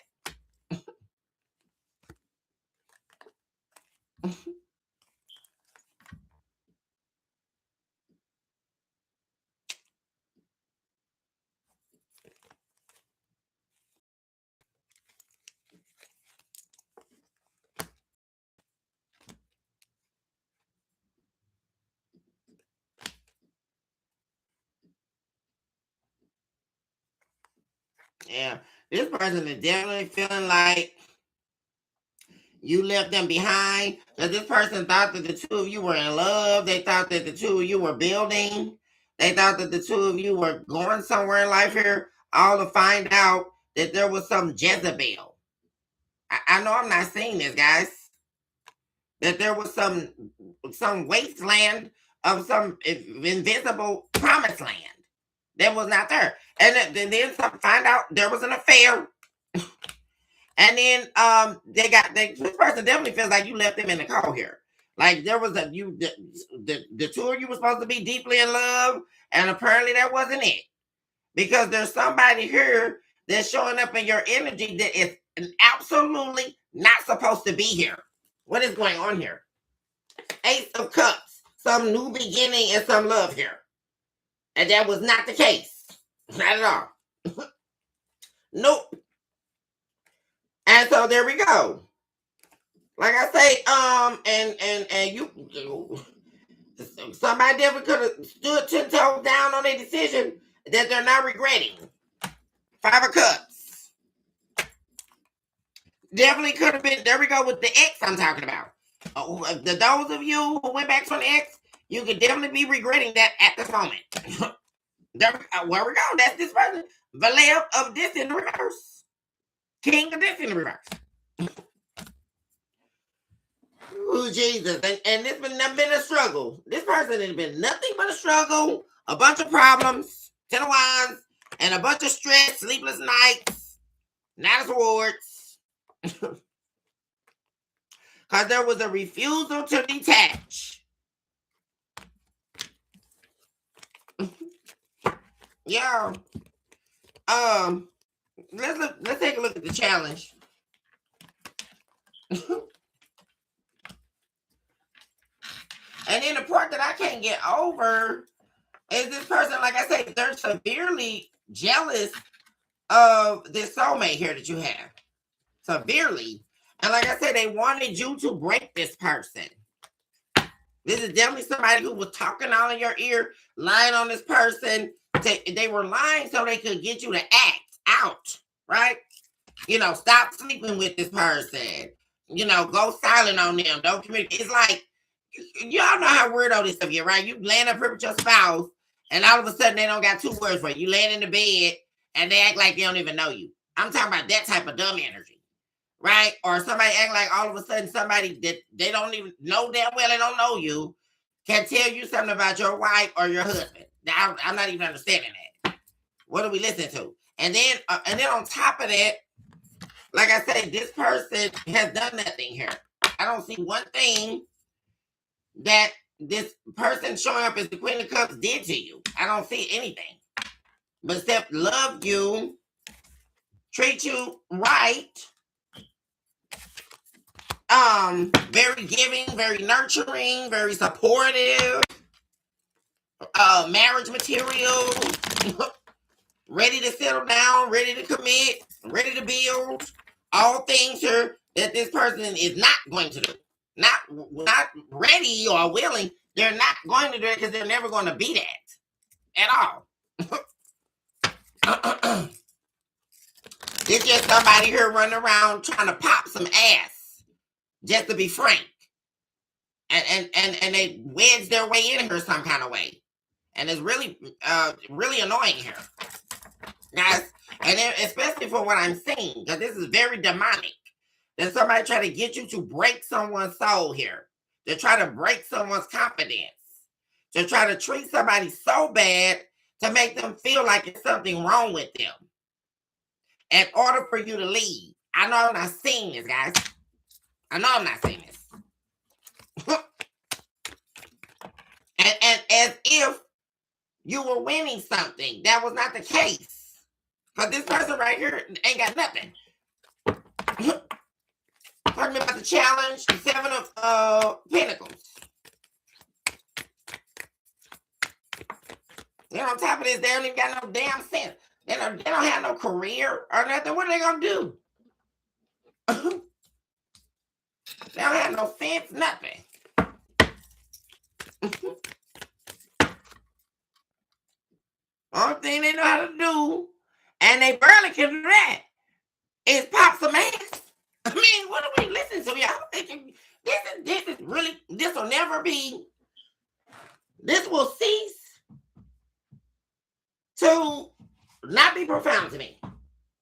Yeah, this person is definitely feeling like you left them behind. Because this person thought that the two of you were in love. They thought that the two of you were building. They thought that the two of you were going somewhere in life here, all to find out that there was some Jezebel. I know I'm not seeing this, guys. That there was some wasteland of some invisible promised land that was not there. And then find out there was an affair. And then this person definitely feels like you left them in the cold here. Like there was the two of you were supposed to be deeply in love, and apparently that wasn't it. Because there's somebody here that's showing up in your energy that is absolutely not supposed to be here. What is going on here? Ace of Cups. Some new beginning and some love here. And that was not the case. Not at all. Nope. And so there we go. Like I say, and you somebody definitely could have stood 10 toes down on a decision that they're not regretting. 5 of Cups. Definitely could have been, there we go with the ex I'm talking about. Those of you who went back to an ex, you could definitely be regretting that at this moment. Where we go? That's this person. Valet of this in the reverse. King of this in the reverse. Oh, Jesus. And this been a struggle. This person has been nothing but a struggle, a bunch of problems, 10 of wands, and a bunch of stress, sleepless nights, Knight of Swords. Because there was a refusal to detach. Yeah. Let's take a look at the challenge. And then the part that I can't get over is this person, like I said, they're severely jealous of this soulmate here that you have. Severely. And like I said, they wanted you to break this person. This is definitely somebody who was talking all in your ear, lying on this person. They were lying so they could get you to act out, right? You know, stop sleeping with this person. You know, go silent on them. Don't communicate. It's like, y'all know how weirdo this stuff is, right? You laying up here with your spouse, and all of a sudden they don't got 2 words for you. You laying in the bed, and they act like they don't even know you. I'm talking about that type of dumb energy, right? Or somebody act like all of a sudden somebody that they don't even know damn well they don't know you can tell you something about your wife or your husband. Now, I'm not even understanding that. What are we listening to? And then on top of that, like I said, this person has done nothing here. I don't see one thing that this person showing up as the Queen of Cups did to you. I don't see anything. But except love you, treat you right, very giving, very nurturing, very supportive, marriage material, ready to settle down, ready to commit, ready to build, all things here that this person is not going to do. Not ready or willing. They're not going to do it because they're never going to be that at all. It's just somebody here running around trying to pop some ass, just to be frank. And they wedge their way in here some kind of way. And it's really annoying here. Guys, and especially for what I'm seeing, because this is very demonic. That somebody try to get you to break someone's soul here. To try to break someone's confidence. To try to treat somebody so bad to make them feel like it's something wrong with them. In order for you to leave. I know I'm not seeing this, guys. I know I'm not seeing this. and as if you were winning something. That was not the case. Because this person right here ain't got nothing. Talking about the challenge, the 7 of Pentacles. And on top of this, they don't even got no damn sense. They don't have no career or nothing. What are they going to do? They don't have no sense, nothing. Only thing they know how to do, and they barely can do that, is pop some ass. I mean, what are we listening to? Y'all thinking this is really, this will never be, this will cease to not be profound to me.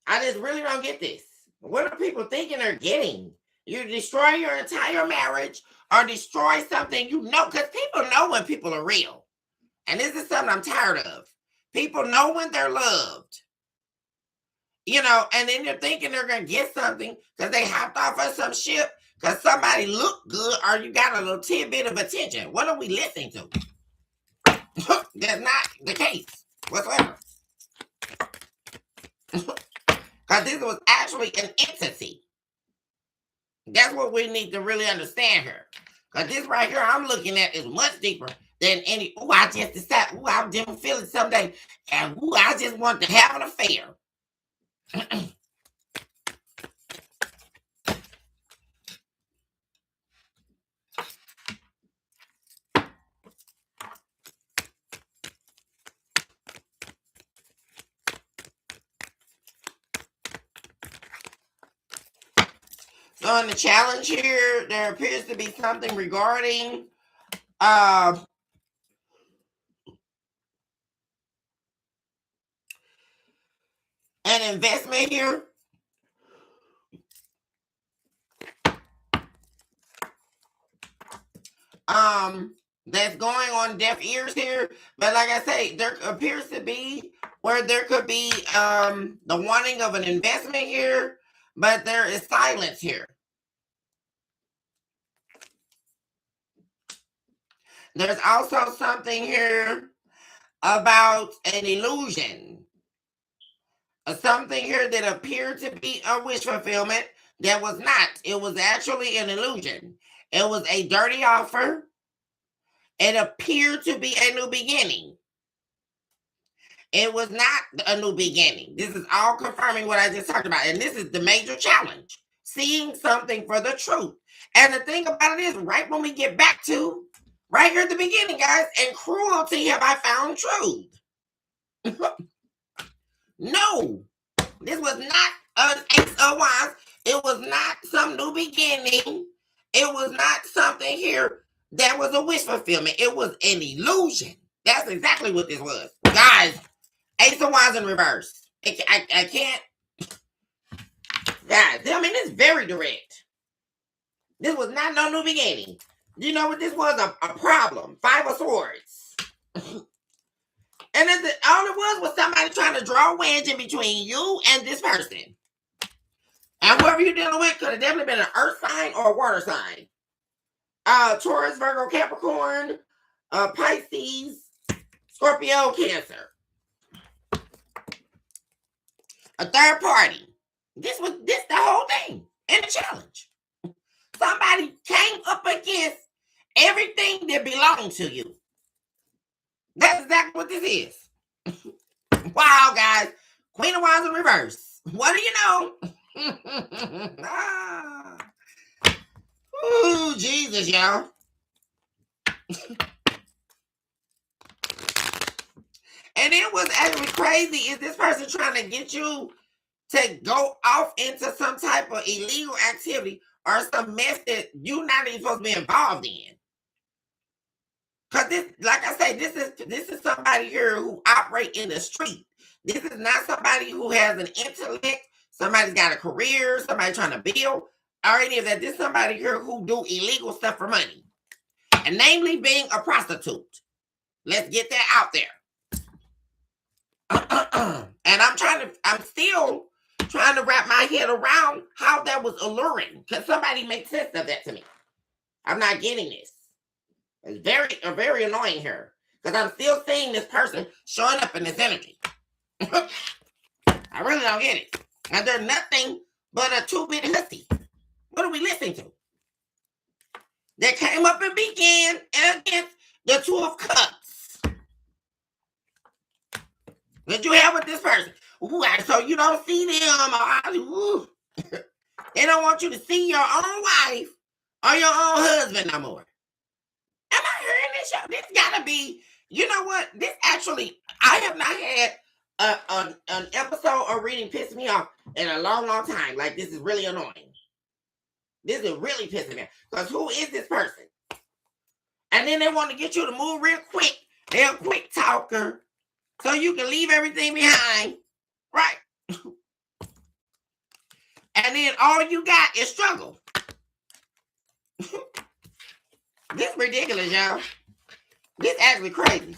I just really don't get this. What are people thinking they're getting? You destroy your entire marriage or destroy something you know, because people know when people are real. And this is something I'm tired of. People know when they're loved. You know, and then they're thinking they're going to get something because they hopped off of some ship because somebody looked good or you got a little tidbit of attention. What are we listening to? That's not the case whatsoever. Because this was actually an entity. That's what we need to really understand here. Because this right here I'm looking at is much deeper than any, I just decided, I'm just feeling someday, and I just want to have an affair. So So in the challenge here, there appears to be something regarding an investment here. That's going on deaf ears here. But like I say, there appears to be where there could be the wanting of an investment here, but there is silence here. There's also something here about an illusion. Something here that appeared to be a wish fulfillment that was not. It was actually an illusion. It was a dirty offer. It appeared to be a new beginning. It was not a new beginning. This is all confirming what I just talked about. And this is the major challenge. Seeing something for the truth. And the thing about it is, right when we get back to, right here at the beginning, guys, in cruelty have I found truth. No, this was not an Ace of Wands. It was not some new beginning. It was not something here that was a wish fulfillment. It was an illusion. That's exactly what this was. Guys, Ace of Wands in reverse. I can't. Guys, I mean, it's very direct. This was not no new beginning. You know what this was? A problem. 5 of Swords. And all it was somebody trying to draw a wedge in between you and this person. And whoever you're dealing with could have definitely been an earth sign or a water sign. Taurus, Virgo, Capricorn, Pisces, Scorpio, Cancer. A third party. This the whole thing in the challenge. Somebody came up against everything that belonged to you. That's exactly what this is. Wow, guys. Queen of Wands in reverse. What do you know? Ooh, Jesus, y'all. And it was actually crazy. Is this person trying to get you to go off into some type of illegal activity or some mess that you're not even supposed to be involved in? Because this, like I say, this is somebody here who operate in the street. This is not somebody who has an intellect. Somebody's got a career. Somebody trying to build or any of that. This is somebody here who do illegal stuff for money, and namely being a prostitute. Let's get that out there. And I'm still trying to wrap my head around how that was alluring. Because somebody make sense of that to me. I'm not getting this. It's very annoying here. Because I'm still seeing this person showing up in this energy. I really don't get it. And they're nothing but a 2-bit hussy. What are we listening to? They came up and began against the 2 of Cups. That you have with this person. Ooh, so you don't see them. They don't want you to see your own wife or your own husband no more. Am I hearing this? This gotta be, you know what? This actually, I have not had an episode or reading piss me off in a long time. Like, this is really annoying. This is really pissing me off. Because who is this person? And then they want to get you to move real quick. They're a quick talker. So you can leave everything behind. Right? And then all you got is struggle. This ridiculous, y'all. This actually crazy.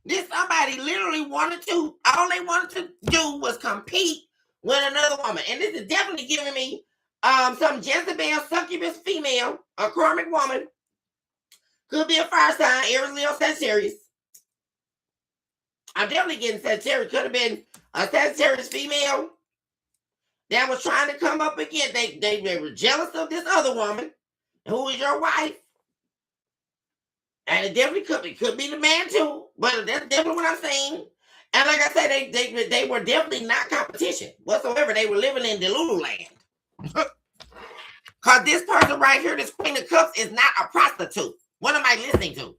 This somebody literally all they wanted to do was compete with another woman. And this is definitely giving me some Jezebel, succubus female, a karmic woman. Could be a fire sign, Aries, Leo, Sagittarius. I'm definitely getting Sagittarius. Could have been a Sagittarius female that was trying to come up again. They were jealous of this other woman who is your wife. And it definitely could be the man too. But that's definitely what I'm saying. And like I said, they were definitely not competition whatsoever. They were living in Delulu land. Because this person right here, this Queen of Cups, is not a prostitute. What am I listening to?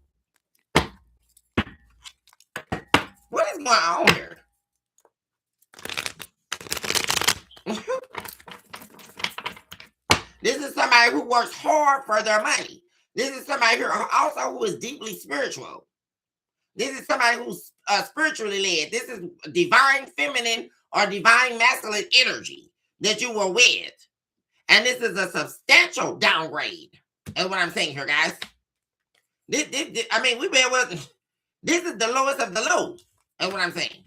What is going on here? This is somebody who works hard for their money. This is somebody who is deeply spiritual. This is somebody who's spiritually led. This is divine feminine or divine masculine energy that you were with. And this is a substantial downgrade. That's what I'm saying here, guys. I mean, we've been with... This is the lowest of the low. That's what I'm saying.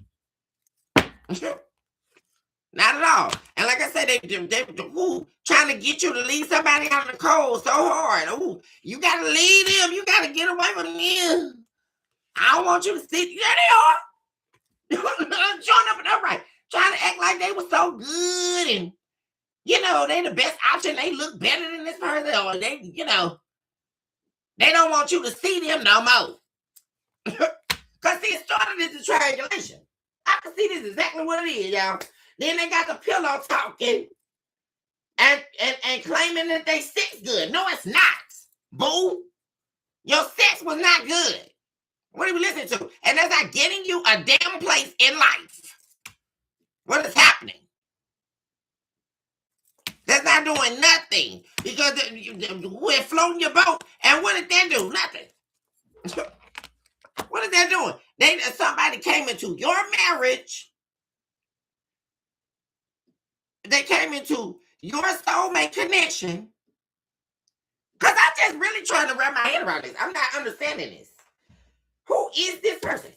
Not at all. And like I said, they trying to get you to leave somebody out in the cold so hard. Ooh, you got to leave them. You got to get away from them. I don't want you to sit. Yeah, they are. Showing up and upright. Trying to act like they were so good. And, you know, they the best option. They look better than this person. Or they, you know, they don't want you to see them no more. Because see, it started as a triangulation. I can see this exactly what it is, y'all. Then they got the pillow talking and claiming that they sex good. No, it's not. Boo. Your sex was not good. What are we listening to? And that's not getting you a damn place in life. What is happening? That's not doing nothing. Because we're floating your boat. And what did that do? Nothing. What is that doing? Somebody came into your marriage. They came into your soulmate connection. Because I'm just really trying to wrap my head around this. I'm not understanding this. Who is this person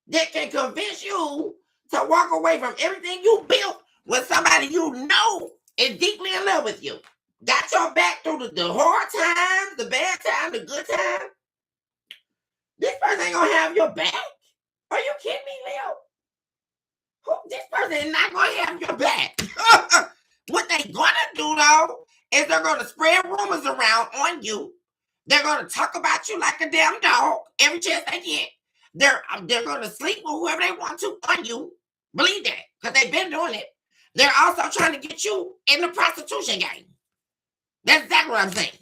that can convince you to walk away from everything you built with somebody you know is deeply in love with you? Got your back through the hard times, the bad times, the good times? This person ain't gonna have your back? Are you kidding me, Leo? This person is not gonna have your back. What they gonna do though is they're gonna spread rumors around on you. They're gonna talk about you like a damn dog every chance they get. They're gonna sleep with whoever they want to on you. Believe that, because they've been doing it. They're also trying to get you in the prostitution game. That's exactly what I'm saying.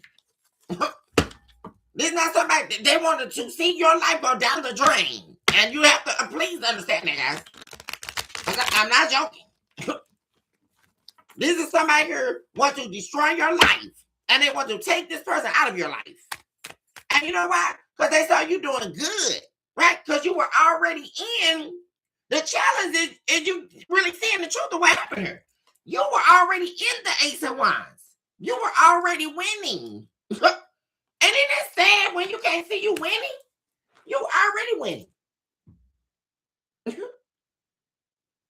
This is not somebody, they wanted to see your life go down the drain. And you have to, please understand that, guys. I'm not joking. This is somebody here want to destroy your life. And they want to take this person out of your life. And you know why? Because they saw you doing good, right? Because you were already in. The challenge is you really seeing the truth of what happened here. You were already in the Ace of Wands. You were already winning. And it is sad when you can't see you winning. You already winning.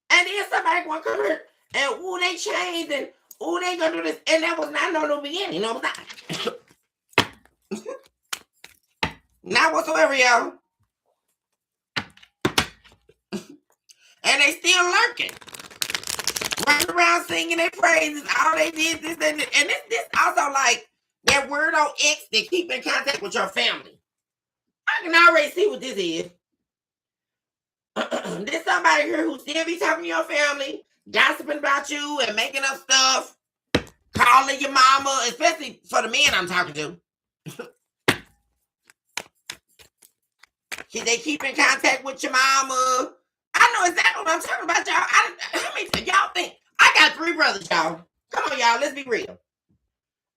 And then somebody gonna come here and they changed and they gonna do this. And that was not no beginning. No, not. Not whatsoever, y'all. And they still lurking. Running around singing their praises. All they did this and this. And this also like that weirdo ex that keep in contact with your family. I can already see what this is. There's somebody here who still be talking to your family, gossiping about you and making up stuff, calling your mama, especially for the men I'm talking to. They keep in contact with your mama. I know exactly what I'm talking about, y'all. How many y'all think? I got 3 brothers, y'all. Come on, y'all. Let's be real.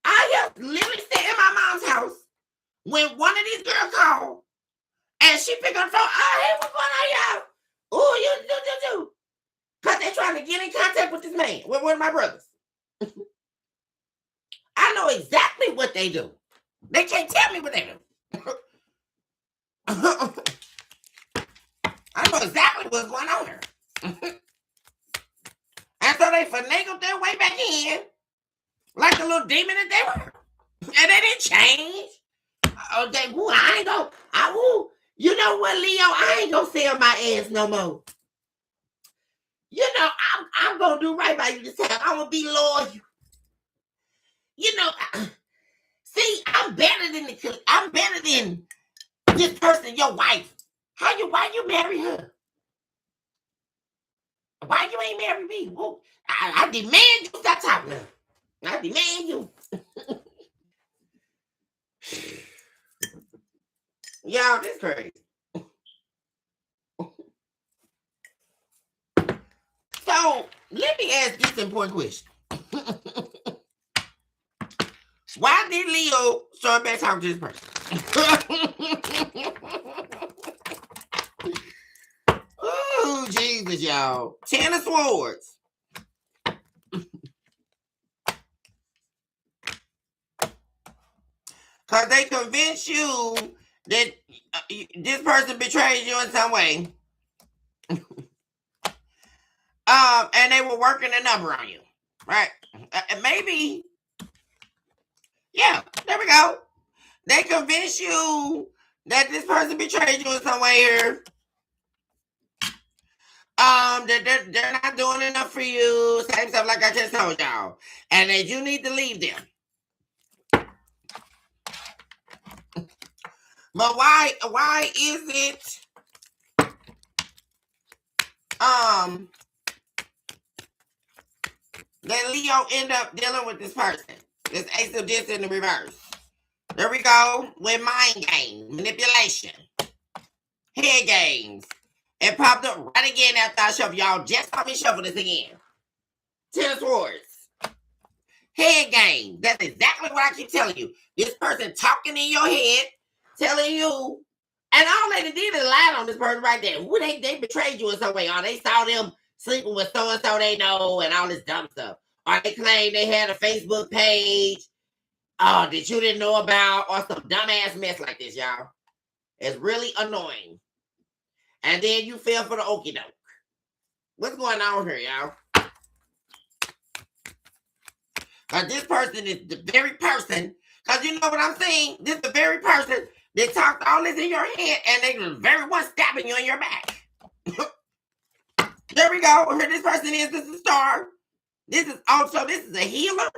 I have literally sat in my mom's house when one of these girls called and she picked up the phone. Oh, hey, what's going on, y'all? Oh, you. Because they're trying to get in contact with this man, with one of my brothers. I know exactly what they do. They can't tell me what they do. I know exactly what's going on here. And so they finagled their way back in like the little demon that they were. And they didn't change. I ain't gonna, you know what, Leo? I ain't gonna sell my ass no more. You know, I'm gonna do right by you this time. I'm gonna be loyal. You know, see, I'm better than this person, your wife. Why you marry her? Why you ain't marry me? Well, I demand you stop talking to her. I demand you. Y'all, this crazy. So, let me ask this important question. Why did Leo start back talking to this person? Oh, Jesus, y'all. 10 of Swords. Because they convince you that this person betrayed you in some way. And they were working a number on you. Right? Maybe. Yeah, there we go. They convince you that this person betrayed you in some way here. That they're not doing enough for you. Same stuff like I just told y'all. And that you need to leave them. But why is it that Leo end up dealing with this person? This Ace of Discs in the reverse. There we go. With mind games, manipulation, head games. It popped up right again after I shuffle. Y'all just let me shuffle this again. 10 of Swords. Head game. That's exactly what I keep telling you. This person talking in your head, telling you, and all they did is lie on this person right there. Who they betrayed you in some way. Or they saw them sleeping with so-and-so they know and all this dumb stuff. Or they claim they had a Facebook page that you didn't know about, or some dumbass mess like this, y'all. It's really annoying. And then you fell for the okie doke. What's going on here, y'all? This person is the very person, because you know what I'm saying? This is the very person that talked all this in your head, and they the very one stabbing you in your back. There we go. Here this person is. This is a star. This is a healer.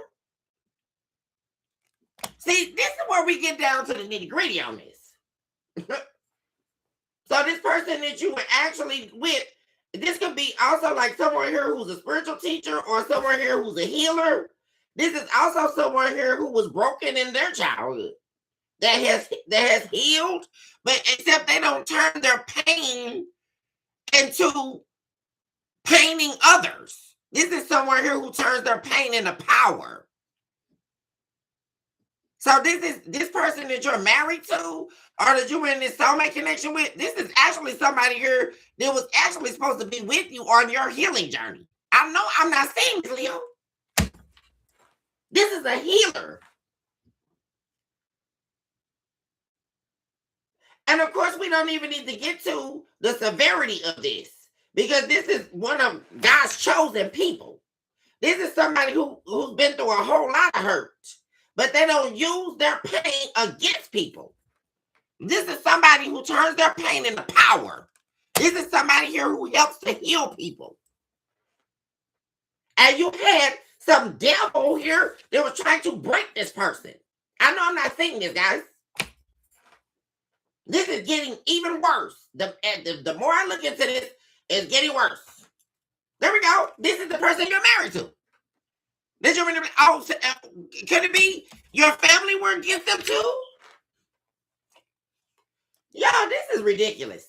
See, this is where we get down to the nitty-gritty on this. So this person that you were actually with, this could be also like someone here who's a spiritual teacher or someone here who's a healer. This is also someone here who was broken in their childhood that has healed, but except they don't turn their pain into paining others. This is someone here who turns their pain into power. So this person that you're married to or that you're in this soulmate connection with, this is actually somebody here that was actually supposed to be with you on your healing journey. I know I'm not saying this, Leo. This is a healer. And of course, we don't even need to get to the severity of this because this is one of God's chosen people. This is somebody who's been through a whole lot of hurt, but they don't use their pain against people. This is somebody who turns their pain into power. This is somebody here who helps to heal people. And you had some devil here that was trying to break this person. I know I'm not saying this, guys. This is getting even worse. The more I look into this, it's getting worse. There we go. This is the person you're married to. Did you remember? Oh, could it be your family were against them too? Y'all, this is ridiculous.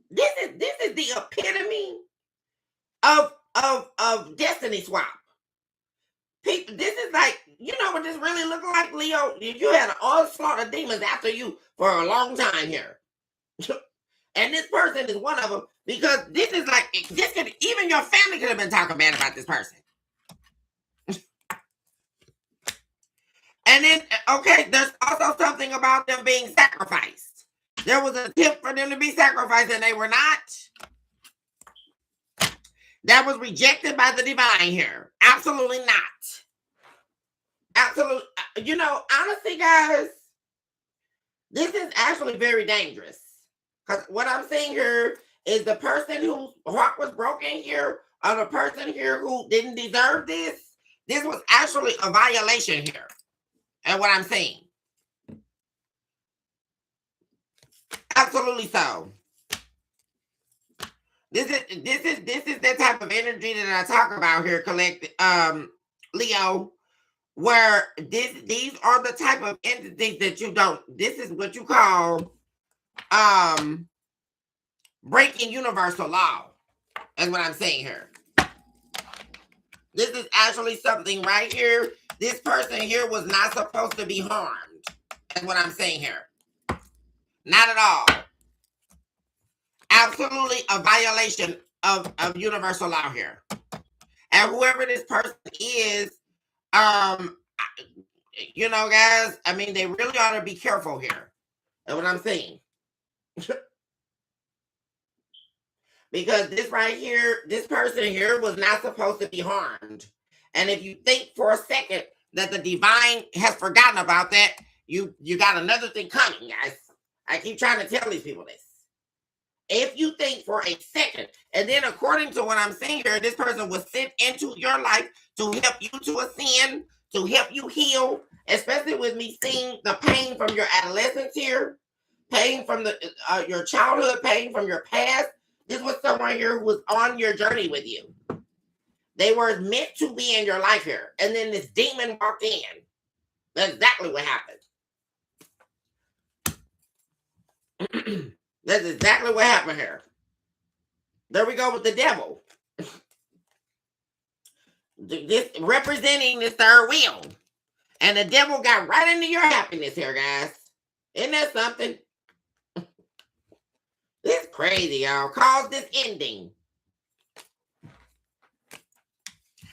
This is the epitome of destiny swap. People, this is like, you know what this really look like, Leo? You had an onslaught of demons after you for a long time here. And this person is one of them because this is like, this could, even your family could have been talking bad about this person. And then, okay, there's also something about them being sacrificed. There was an attempt for them to be sacrificed and they were not. That was rejected by the divine here. Absolutely not. Absolutely. You know, honestly, guys, this is actually very dangerous. Because what I'm saying here is the person whose heart was broken here, or the person here who didn't deserve this, this was actually a violation here. And what I'm saying. Absolutely so. This is the type of energy that I talk about here, Leo, where these are the type of entities that you don't. This is what you call breaking universal law. That's what I'm saying here. This is actually something right here. This person here was not supposed to be harmed. That's what I'm saying here. Not at all. Absolutely a violation of universal law here. And whoever this person is, you know, guys, I mean, they really ought to be careful here. That's what I'm saying. Because this right here, this person here was not supposed to be harmed. And if you think for a second that the divine has forgotten about that, you got another thing coming, guys. I keep trying to tell these people this. If you think for a second, and then according to what I'm saying here, this person was sent into your life to help you to ascend, to help you heal, especially with me seeing the pain from your adolescence here, pain from your childhood, pain from your past. This was someone here who was on your journey with you. They were meant to be in your life here. And then this demon walked in. That's exactly what happened. That's exactly what happened here. There we go with the devil. This representing this third wheel. And the devil got right into your happiness here, guys. Isn't that something? This crazy, y'all. Cause this ending.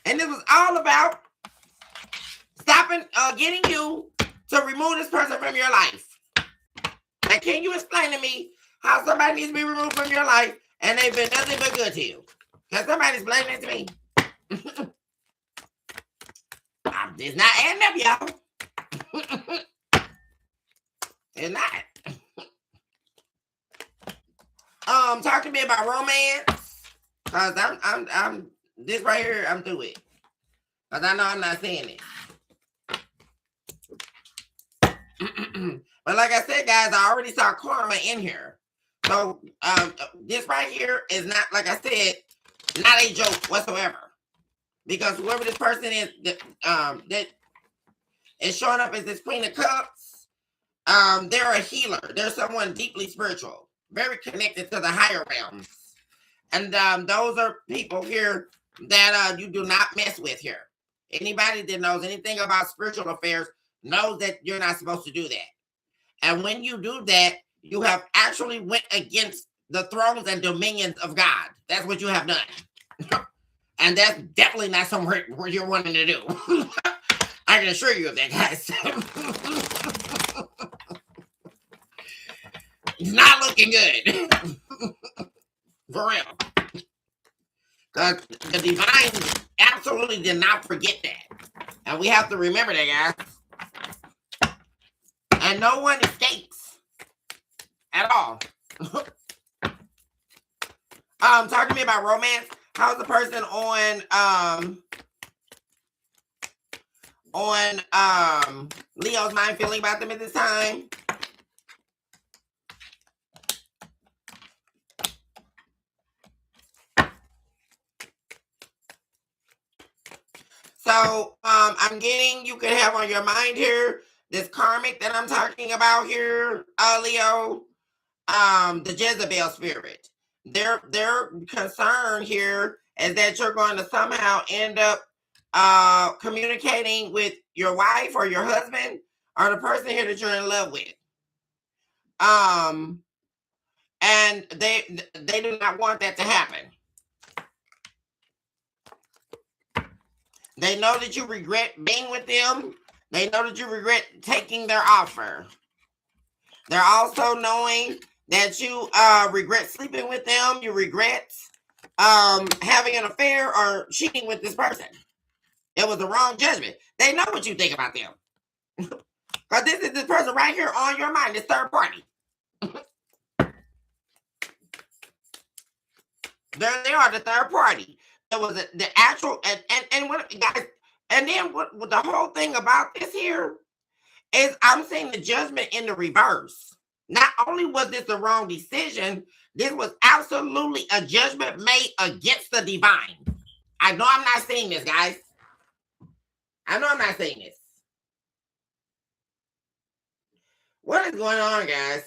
And it was all about stopping, getting you to remove this person from your life. Now, can you explain to me how somebody needs to be removed from your life and they've been nothing but good to you? Can somebody explain it to me? It's not adding up, y'all. It's not. Talk to me about romance. Cause I'm this right here, I'm through it. Cause I know I'm not saying it. But like I said, guys, I already saw karma in here. So this right here is not, like I said, not a joke whatsoever. Because whoever this person is that is showing up as this Queen of Cups, they're a healer. They're someone deeply spiritual, very connected to the higher realms. And those are people here that you do not mess with here. Anybody that knows anything about spiritual affairs knows that you're not supposed to do that. And when you do that, you have actually went against the thrones and dominions of God. That's what you have done. And that's definitely not somewhere where you're wanting to do. I can assure you of that, guys. It's not looking good. For real. Because the divine absolutely did not forget that. And we have to remember that, guys. And no one escapes. At all. Talk to me about romance. How's the person on Leo's mind feeling about them at this time? So I'm getting, you could have on your mind here this karmic that I'm talking about here, Leo, the Jezebel spirit. Their concern here is that you're going to somehow end up communicating with your wife or your husband or the person here that you're in love with. And they do not want that to happen. They know that you regret being with them. They know that you regret taking their offer. They're also knowing that you regret sleeping with them. You regret having an affair or cheating with this person. It was the wrong judgment. They know what you think about them. Because this is this person right here on your mind, this third party. There they are, the third party. There was the actual, and what, guys, and then what the whole thing about this here is I'm seeing the judgment in the reverse. Not only was this the wrong decision, this was absolutely a judgment made against the divine. I know I'm not saying this, guys. I know I'm not saying this. What is going on, guys?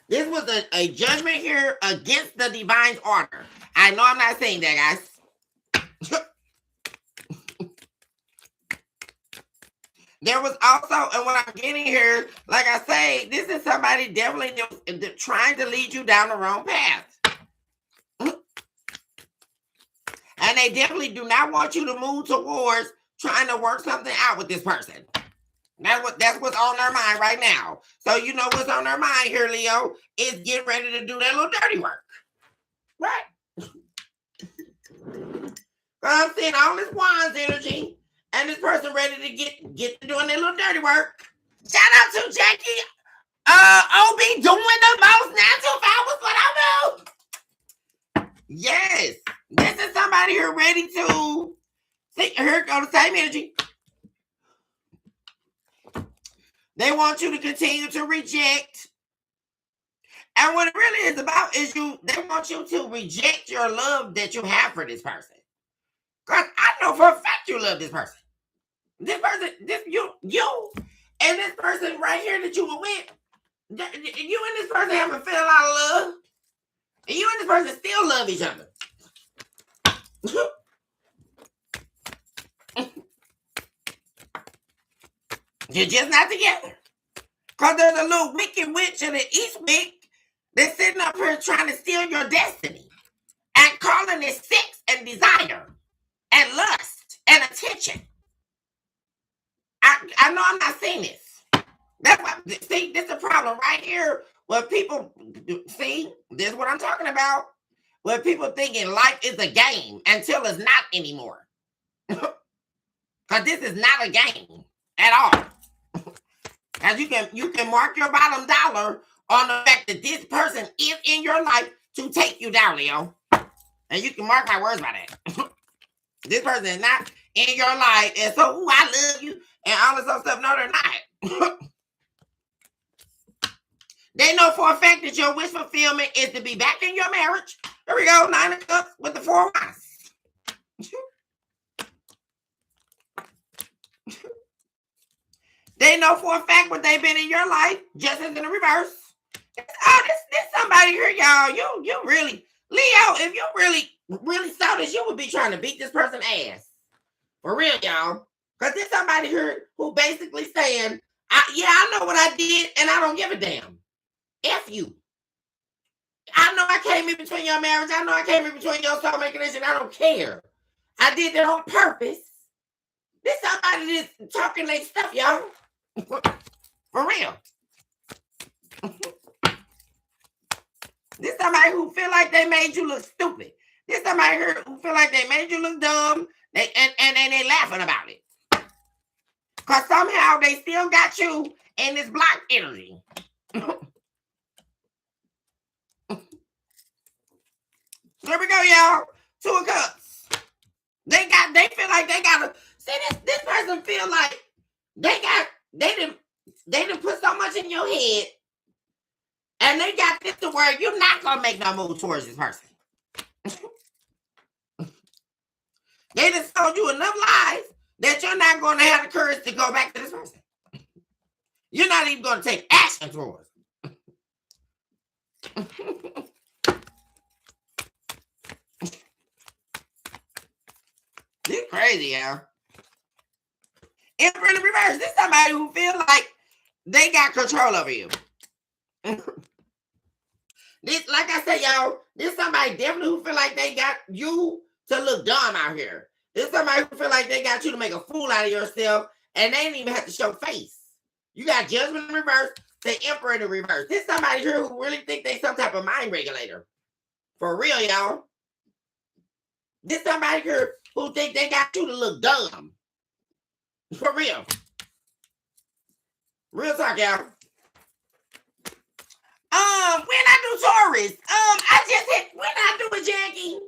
This was a judgment here against the divine's order. I know I'm not saying that, guys. There was also, and what I'm getting here, like I say, this is somebody definitely trying to lead you down the wrong path. And they definitely do not want you to move towards trying to work something out with this person. That's what's on their mind right now. So you know what's on their mind here, Leo, is get ready to do that little dirty work. Right? I'm seeing all this wands energy, and this person ready to get to doing their little dirty work. Shout out to Jackie. OB doing the most natural was what I do. Yes. This is somebody who ready to see. Here go the same energy. They want you to continue to reject. And what it really is about is they want you to reject your love that you have for this person. Because I know for a fact you love this person. This person, you, and this person right here that you were with, you and this person haven't felt a lot of love. And you and this person still love each other. You're just not together. Because there's a little wicked witch in the East Wick that's sitting up here trying to steal your destiny and calling it sex and desire and lust and attention. I know I'm not seeing this. That's why, see, this is a problem right here where people, see, this is what I'm talking about, where people thinking life is a game until it's not anymore. Because this is not a game at all. As you can mark your bottom dollar on the fact that this person is in your life to take you down, Leo. And you can mark my words by that. This person is not in your life, and so, ooh, I love you, and all this other stuff. No, they're not. They know for a fact that your wish fulfillment is to be back in your marriage. Here we go, 9 of Cups with the 4 Wands. They know for a fact what they've been in your life, just as in the reverse. Oh, this somebody here, y'all. You really, Leo, if you really saw this, you would be trying to beat this person's ass. For real, y'all. Because there's somebody here who basically saying, I know what I did, and I don't give a damn. F you. I know I came in between your marriage. I know I came in between your soulmate connection. I don't care. I did that on purpose. This somebody that's talking like stuff, y'all. For real. This somebody who feel like they made you look stupid. This somebody here who feel like they made you look dumb, and they laughing about it. Because somehow they still got you in this block energy. Here we go, y'all. 2 of Cups. They feel like they gotta see this person feel like they didn't put so much in your head, and they got this to where you're not gonna make no move towards this person. They just told you enough lies that you're not going to have the courage to go back to this person. You're not even going to take action towards it. This is crazy, y'all. Emperor in the reverse. This is somebody who feel like they got control over you. This, like I said, y'all, this is somebody definitely who feel like they got you to look dumb out here. This is somebody who feel like they got you to make a fool out of yourself, and they didn't even have to show face. You got Judgment in reverse, the Emperor in the reverse. This is somebody here who really think they some type of mind regulator. For real, y'all. This is somebody here who think they got you to look dumb. For real. Real talk, y'all. When I do Taurus, I just hit, when I do it, Jackie.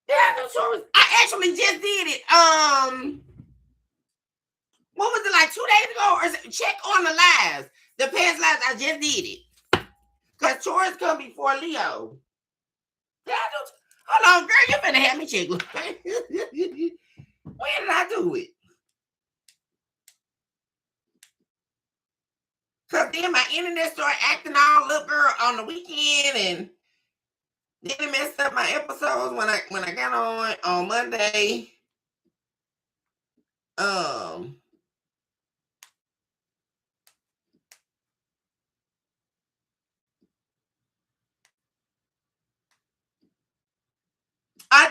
Did I do Taurus? I actually just did it. What was it, like 2 days ago? Or check on the lives. The past lives, I just did it. Because Taurus come before Leo. Did I do? Hold on, girl, you better have me check. When did I do it? Because then my internet started acting all up, girl, on the weekend, and then it messed up my episodes when I got on Monday.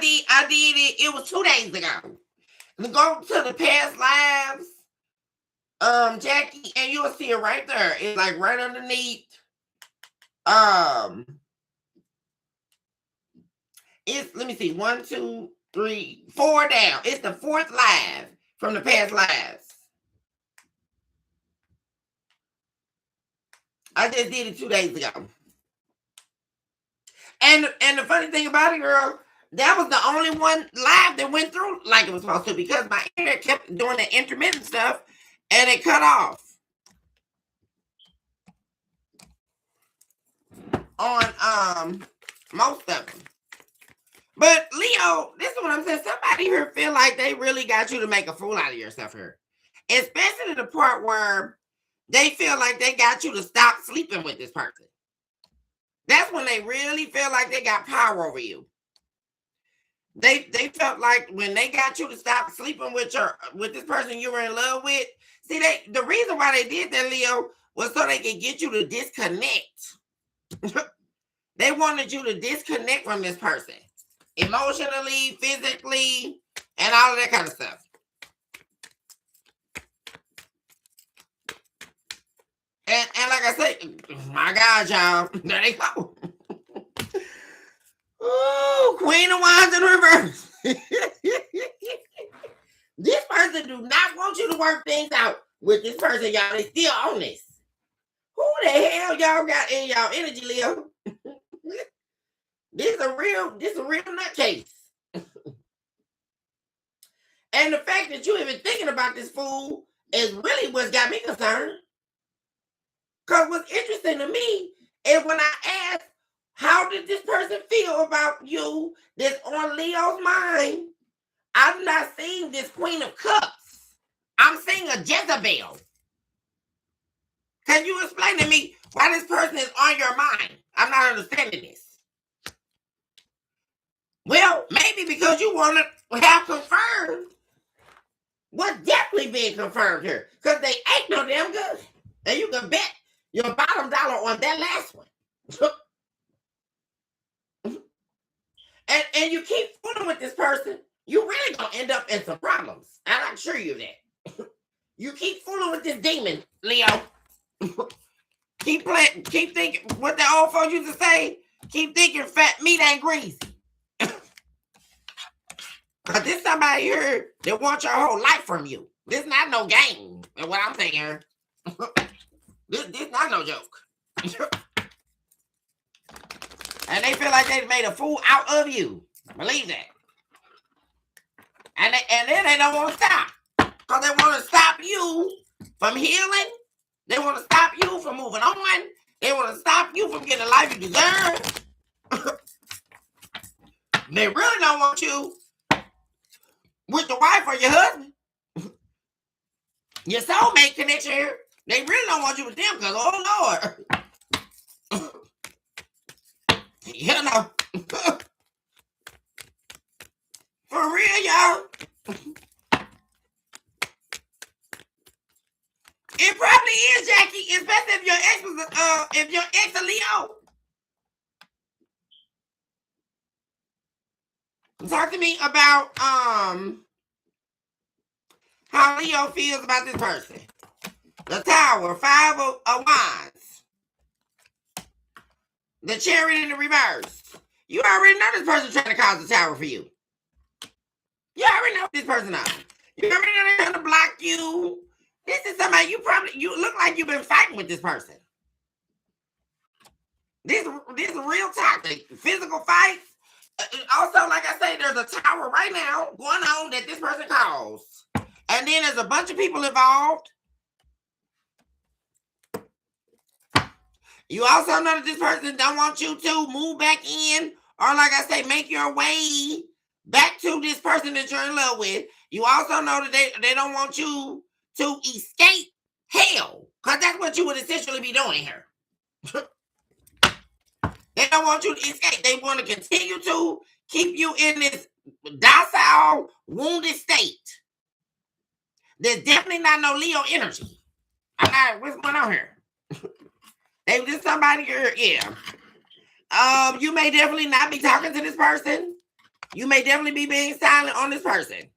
I did it. It was 2 days ago. Go to the past lives, Jackie, and you'll see it right there. It's like right underneath. It's, let me see, 1, 2, 3, 4 down. It's the 4th live from the past lives. I just did it 2 days ago. And the funny thing about it, girl, that was the only one live that went through like it was supposed to, because my internet kept doing the intermittent stuff and it cut off on most of them. But Leo, this is what I'm saying. Somebody here feel like they really got you to make a fool out of yourself here. Especially the part where they feel like they got you to stop sleeping with this person. That's when they really feel like they got power over you. They felt like when they got you to stop sleeping with this person you were in love with. See, the reason why they did that, Leo, was so they could get you to disconnect. They wanted you to disconnect from this person. Emotionally, physically, and all of that kind of stuff. And like I said, my God, y'all, there they go. Ooh, Queen of Wands in reverse. This person do not want you to work things out with this person, y'all. They still on this. Who the hell y'all got in y'all energy, Leo? This is a real nutcase. And the fact that you even thinking about this fool is really what's got me concerned. Because what's interesting to me is when I ask, how did this person feel about you that's on Leo's mind? I'm not seeing this Queen of Cups. I'm seeing a Jezebel. Can you explain to me why this person is on your mind? I'm not understanding this. Well, maybe because you want to have confirmed what's definitely being confirmed here. Because they ain't no damn good. And you can bet your bottom dollar on that last one. and you keep fooling with this person, you really gonna end up in some problems. And I assure you that. You keep fooling with this demon, Leo. Keep thinking what the old folks used to say. Keep thinking fat meat ain't greasy. Cause this somebody here that wants your whole life from you. This not no game. And what I'm saying here. This not no joke. And they feel like they made a fool out of you. Believe that. And then they don't want to stop. Because they want to stop you from healing. They want to stop you from moving on. They want to stop you from getting the life you deserve. They really don't want you with your wife or your husband. Your soulmate connection here. They really don't want you with them because, oh, Lord. You know. For real, y'all. It probably is, Jackie, especially if your ex a Leo. Talk to me about how Leo feels about this person. The Tower, 5 of Wands. The Chariot in the reverse. You already know this person trying to cause the Tower for you. You already know this person out. You already know they're trying to block you. This is somebody you look like you've been fighting with this person. This is real toxic. Physical fights. Also, like I say, there's a Tower right now going on that this person caused. And then there's a bunch of people involved. You also know that this person don't want you to move back in, or like I say, make your way back to this person that you're in love with. You also know that they don't want you to escape hell, because that's what you would essentially be doing here. They don't want you to escape. They want to continue to keep you in this docile, wounded state. There's definitely not no Leo energy. What's going on here? There's somebody here, yeah. You may definitely not be talking to this person. You may definitely be being silent on this person.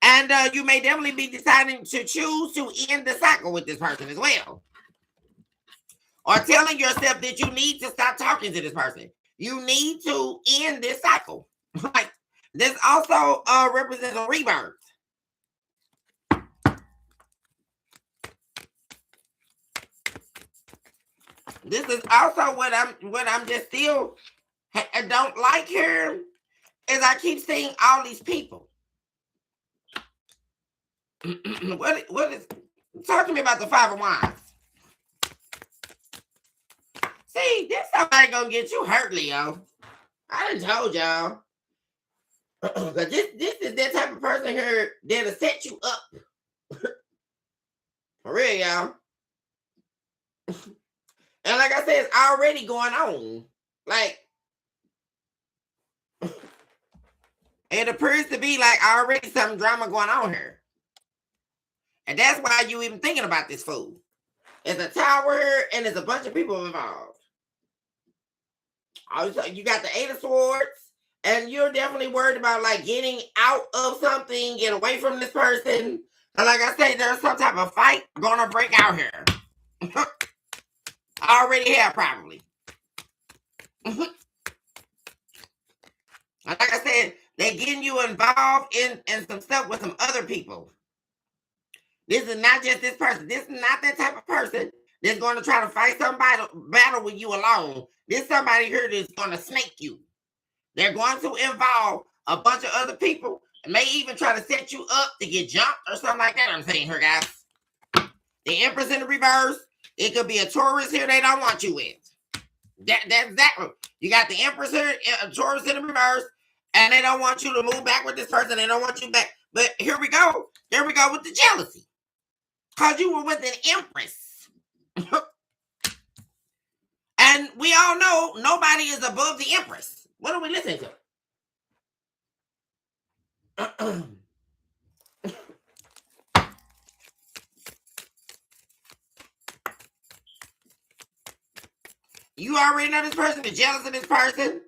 And you may definitely be deciding to choose to end the cycle with this person as well. Or telling yourself that you need to stop talking to this person. You need to end this cycle. Like, this also represents a rebirth. This is also what I'm just still don't like here is I keep seeing all these people. what is talk to me about the Five of Wands? See, this somebody gonna get you hurt, Leo. I done told y'all. But this is that type of person here that'll set you up. For real, y'all. And like I said, it's already going on. Like, it appears to be like already some drama going on here. And that's why you even thinking about this fool. It's a tower here and there's a bunch of people involved. Also, you got the Eight of Swords, and you're definitely worried about like getting out of something, get away from this person. And like I say, there's some type of fight gonna break out here. Already have probably. Like I said, they're getting you involved in some stuff with some other people. This is not just this person. This is not that type of person that's going to try to fight somebody battle with you alone. This somebody here that's going to snake you. They're going to involve a bunch of other people and may even try to set you up to get jumped or something like that. I'm saying here, guys. The Empress in the reverse. It could be a Taurus here they don't want you with. That's exactly. You got the Empress here, a Taurus in the reverse, and they don't want you to move back with this person. They don't want you back. But here we go. There we go with the jealousy. Because you were with an Empress. And we all know nobody is above the Empress. What are we listening to? You already know this person, you're jealous of this person.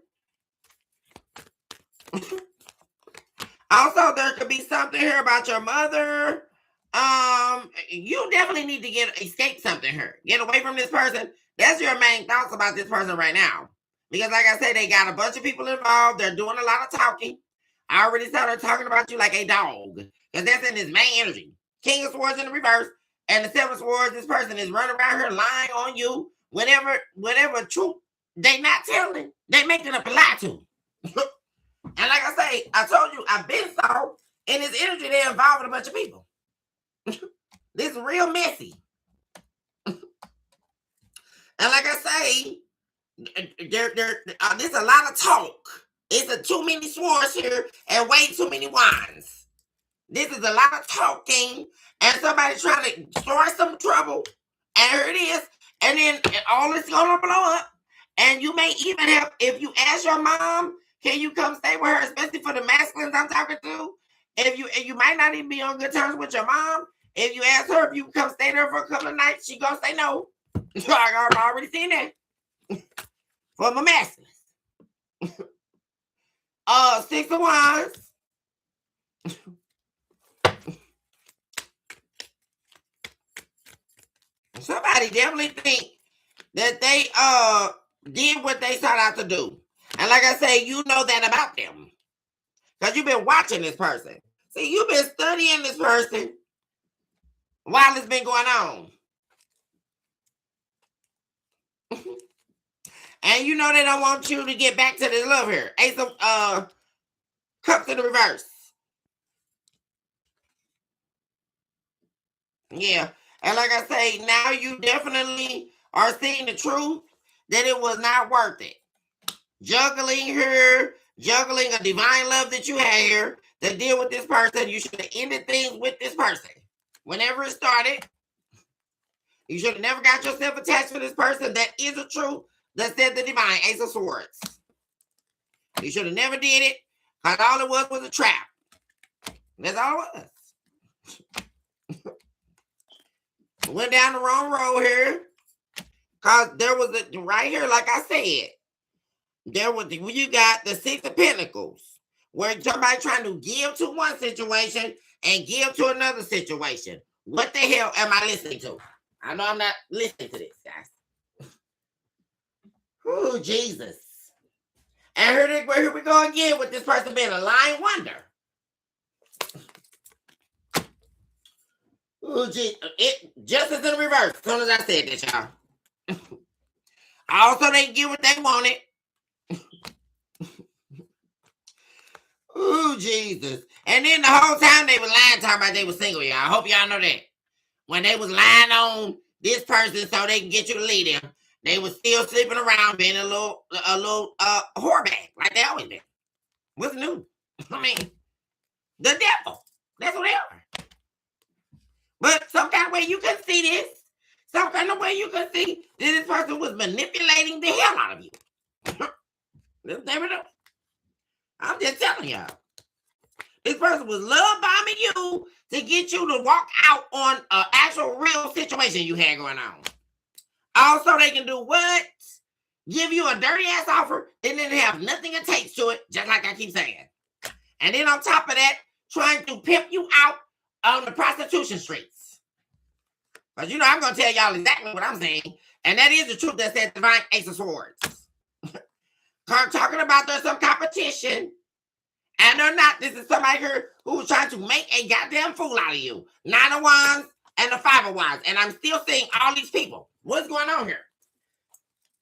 Also, there could be something here about your mother. You definitely need to escape something here. Get away from this person. That's your main thoughts about this person right now. Because like I said, they got a bunch of people involved. They're doing a lot of talking. I already started talking about you like a dog. Because that's in his main energy. King of Swords in the reverse. And the Seven of Swords, this person is running around here lying on you. Whatever truth they not telling, they making up a lie to. And like I say, I told you, I've been saw in this energy, they're involved with a bunch of people. This is real messy. And like I say, there's a lot of talk. It's too many swords here and way too many wands. This is a lot of talking and somebody trying to start some trouble. And here it is. And then all is going to blow up. And you may even have, if you ask your mom, can you come stay with her, especially for the masculines I'm talking to? If you might not even be on good terms with your mom. If you ask her if you can come stay there for a couple of nights, she gonna say no. I already seen that. For my masculines. Six of Wands. Somebody definitely think that they did what they set out to do. And like I say, you know that about them. Because you've been watching this person. See, you've been studying this person while it's been going on. And you know they don't want you to get back to this love here. Ace of Cups in the reverse. Yeah. And like I say, now you definitely are seeing the truth that it was not worth it. Juggling her, juggling a divine love that you had here to deal with this person. You should have ended things with this person. Whenever it started, you should have never got yourself attached to this person. That is the truth. That said the divine Ace of Swords. You should have never did it. Because all it was a trap. That's all it was. Went down the wrong road here. Because there was right here, like I said, there was you got the Six of Pentacles. where somebody trying to give to one situation and give to another situation. What the hell am I listening to? I know I'm not listening to this, guys. Oh, Jesus. And here we go again with this person being a lying wonder. Oh, geez. It just as in reverse. As soon as I said this, y'all. Also, they get what they wanted. Oh, Jesus. And then the whole time they were lying, talking about they were single, y'all. I hope y'all know that. When they was lying on this person so they can get you to leave them, they was still sleeping around being a little whore bag, like they always been. What's new? I mean, the devil. That's what they are. But some kind of way you can see this. Some kind of way you can see that this person was manipulating the hell out of you. Never know. I'm just telling y'all. This person was love bombing you to get you to walk out on an actual real situation you had going on. Also, they can do what? Give you a dirty ass offer and then have nothing attached to it, just like I keep saying. And then on top of that, trying to pimp you out on the prostitution streets. But you know, I'm going to tell y'all exactly what I'm saying. And that is the truth that says divine Ace of Swords. I'm talking about there's some competition. And they're not. This is somebody here who's trying to make a goddamn fool out of you. 9 of Wands and the 5 of Wands. And I'm still seeing all these people. What's going on here?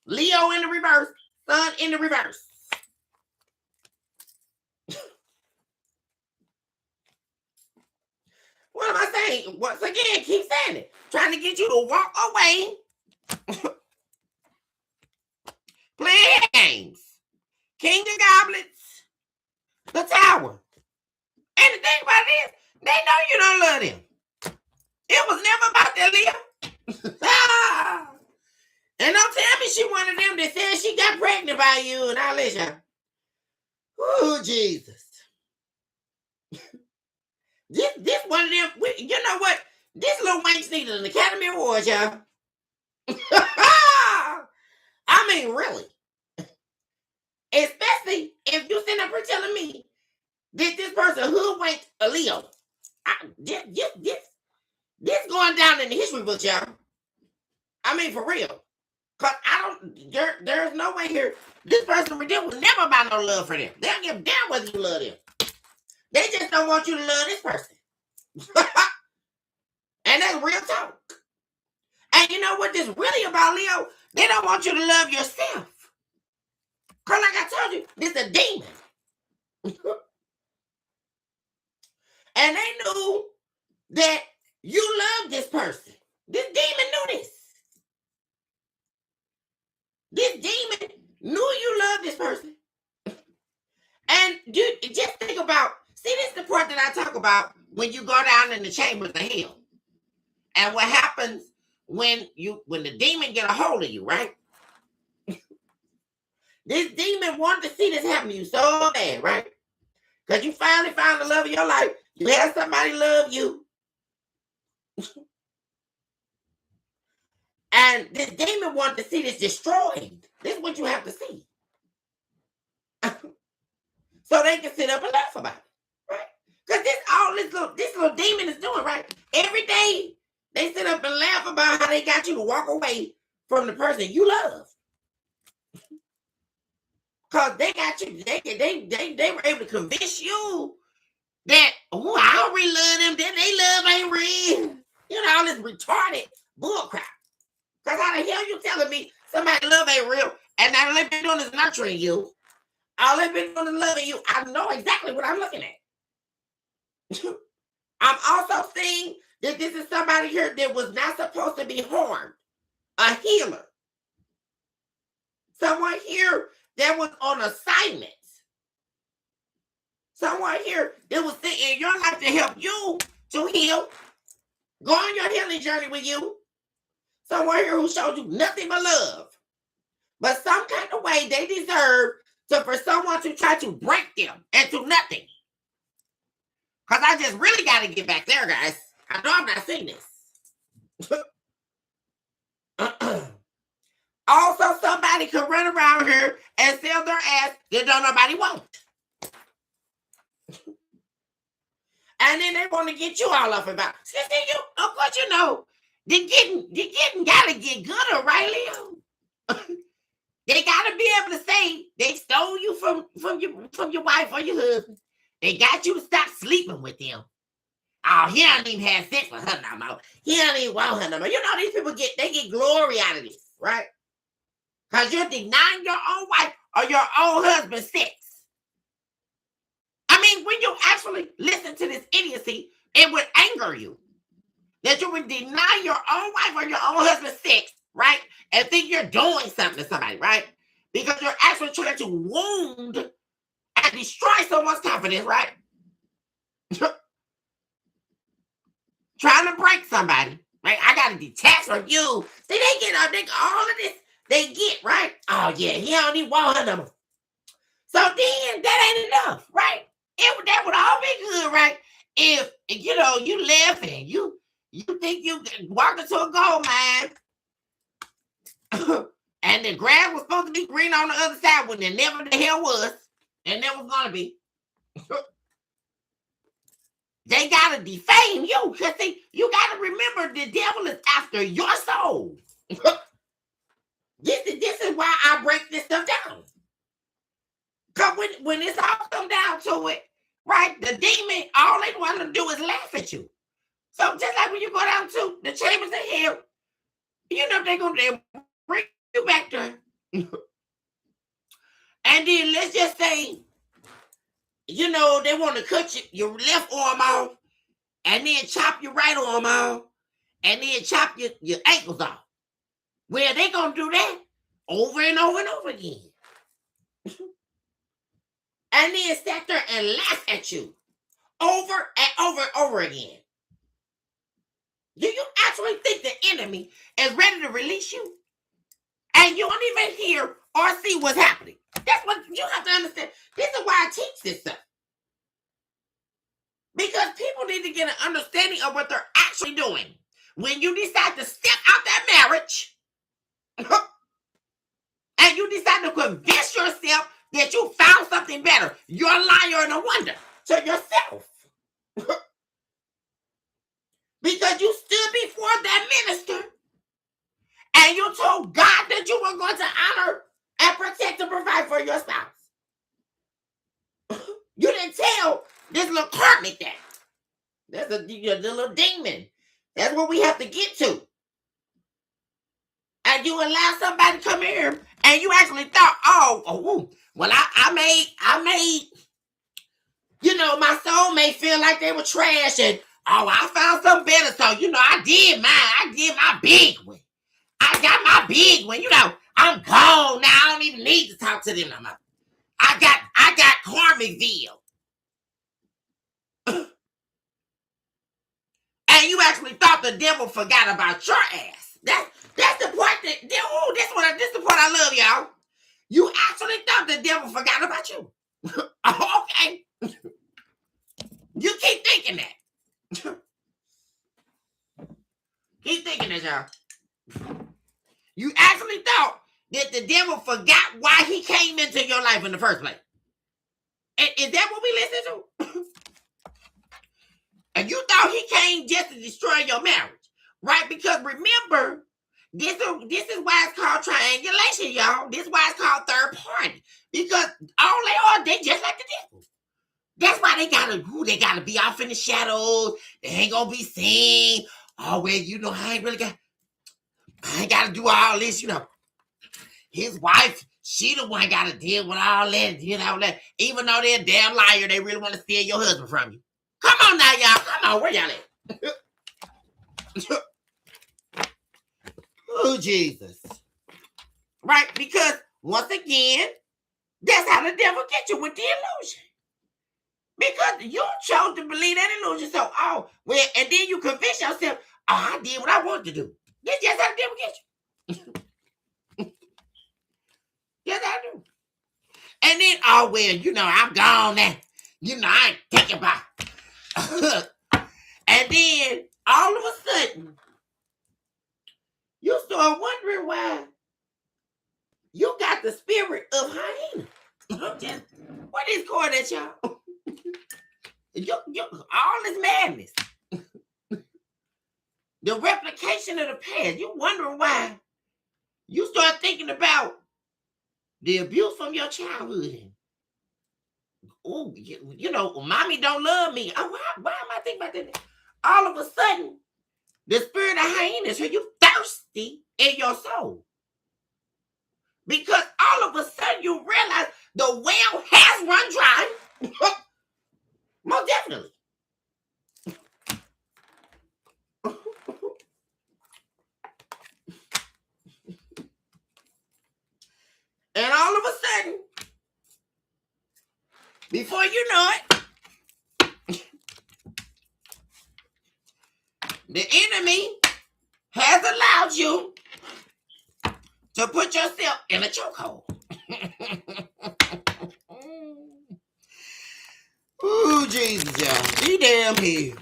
Leo in the reverse. Sun in the reverse. What am I saying? Once again, keep saying it. Trying to get you to walk away. Playing games. King of Goblets. The Tower. And the thing about it is, they know you don't love them. It was never about that, Leo. And don't tell me she one of them that said she got pregnant by you and all this. Oh, Jesus. This one of them, you know what? This little wanks needed an Academy Award, y'all. I mean, really. Especially if you sitting up here telling me that this person hoodwinked a Leo. This going down in the history books, y'all. I mean, for real. Because there's no way here. This person was never about no love for them. They don't give a damn whether you love them. They just don't want you to love this person. And that's real talk. And you know what this really about, Leo? They don't want you to love yourself. Because like I told you, this is a demon. And they knew that you love this person. This demon knew this. This demon knew you loved this person. And you just think about, see, this is the part that I talk about when you go down in the chambers of hell. And what happens when the demon get a hold of you, right? This demon wanted to see this happen to you so bad, right? Because you finally found the love of your life. You had somebody love you. And this demon wanted to see this destroyed. This is what you have to see. So they can sit up and laugh about it, right? Because this little demon is doing, right? Every day they sit up and laugh about how they got you to walk away from the person you love. Because they got you, they were able to convince you that, oh, I don't really love them, that they love ain't real. You know, all this retarded bullcrap. Because how the hell you telling me somebody's love ain't real, and all they've been doing is nurturing you. All they've been doing is loving you. I know exactly what I'm looking at. I'm also seeing that this is somebody here that was not supposed to be harmed. A healer. Someone here that was on assignment. Someone here that was in your life to help you to heal. Go on your healing journey with you. Someone here who showed you nothing but love. But some kind of way they deserve for someone to try to break them into nothing. Because I just really got to get back there, guys. I know I'm not seeing this. Also, somebody could run around here and sell their ass that don't nobody want. And then they want to get you all up about. See, you, of course, you know, they getting gotta get gooder, right, Leo? They gotta be able to say they stole you from your wife or your husband. They got you to stop sleeping with them. Oh, he don't even have sex with her no more. He don't even want her no more. You know, these people get glory out of this, right? Because you're denying your own wife or your own husband sex. I mean, when you actually listen to this idiocy, it would anger you. That you would deny your own wife or your own husband sex, right? And think you're doing something to somebody, right? Because you're actually trying to wound and destroy someone's confidence, right? Trying to break somebody, right? I got to detach from you. See, they get all of this, they get, right? Oh, yeah, he don't even want her no more. So then, that ain't enough, right? That would all be good, right? If, you know, you left and you think you walked into a gold mine and the grass was supposed to be green on the other side when it never the hell was, and never was going to be. They got to defame you because you got to remember the devil is after your soul. This is why I break this stuff down. Because when it's all come down to it, right, the demon, all they want to do is laugh at you. So just like when you go down to the chambers of hell, you know they're going to bring you back there. And then let's just say, you know, they want to cut your left arm off and then chop your right arm off and then chop your ankles off. Well, they're going to do that over and over and over again. And then sit there and laugh at you over and over and over again. Do you actually think the enemy is ready to release you? And you don't even hear or see what's happening. That's what you have to understand. This is why I teach this stuff. Because people need to get an understanding of what they're actually doing. When you decide to step out that marriage, and you decide to convince yourself that you found something better, you're a liar and a wonder to yourself. Because you stood before that minister and you told God that you were going to honor and protect and provide for your spouse. You didn't tell this little karmic that. That's the little demon. That's what we have to get to. And you allow somebody to come here and you actually thought, well, I made, you know, my soulmate feel like they were trash and, I found something better. So, you know, I did mine. I did my big one. I got my big one. You know, I'm gone now. I don't even need to talk to them no more. I got Karmicville. And you actually thought the devil forgot about your ass. That's the point this is the point I love, y'all. You actually thought the devil forgot about you. Okay. You keep thinking that. Keep thinking that, y'all. You actually thought that the devil forgot why he came into your life in the first place. Is that what we listen to? And you thought he came just to destroy your marriage, right? Because remember, this is why it's called triangulation, y'all. This is why it's called third party. Because all they just like the devil. That's why they gotta be off in the shadows. They ain't gonna be seen. Oh, well, you know, I ain't gotta do all this, you know. His wife, she the one gotta deal with all that, you know, that. Even though they're a damn liar, they really want to steal your husband from you. Come on now, y'all. Come on, where y'all at? Oh, Jesus. Right? Because, once again, that's how the devil gets you with the illusion. Because you chose to believe that illusion. So, and then you convince yourself, I did what I wanted to do. That's just how the devil gets you. Yes, I do. And then, well, you know, I'm gone now. You know, I ain't thinking about it. And then, all of a sudden, you start wondering why you got the spirit of hyena. What is going at y'all? All this madness. The replication of the past. You wondering why. You start thinking about the abuse from your childhood. Oh, mommy don't love me. Why am I thinking about that? All of a sudden, the spirit of hyenas, are you thirsty in your soul? Because all of a sudden you realize the well has run dry. Most definitely. And all of a sudden, before you know it, the enemy has allowed you to put yourself in a chokehold. Ooh, Jesus, y'all. Be damn here.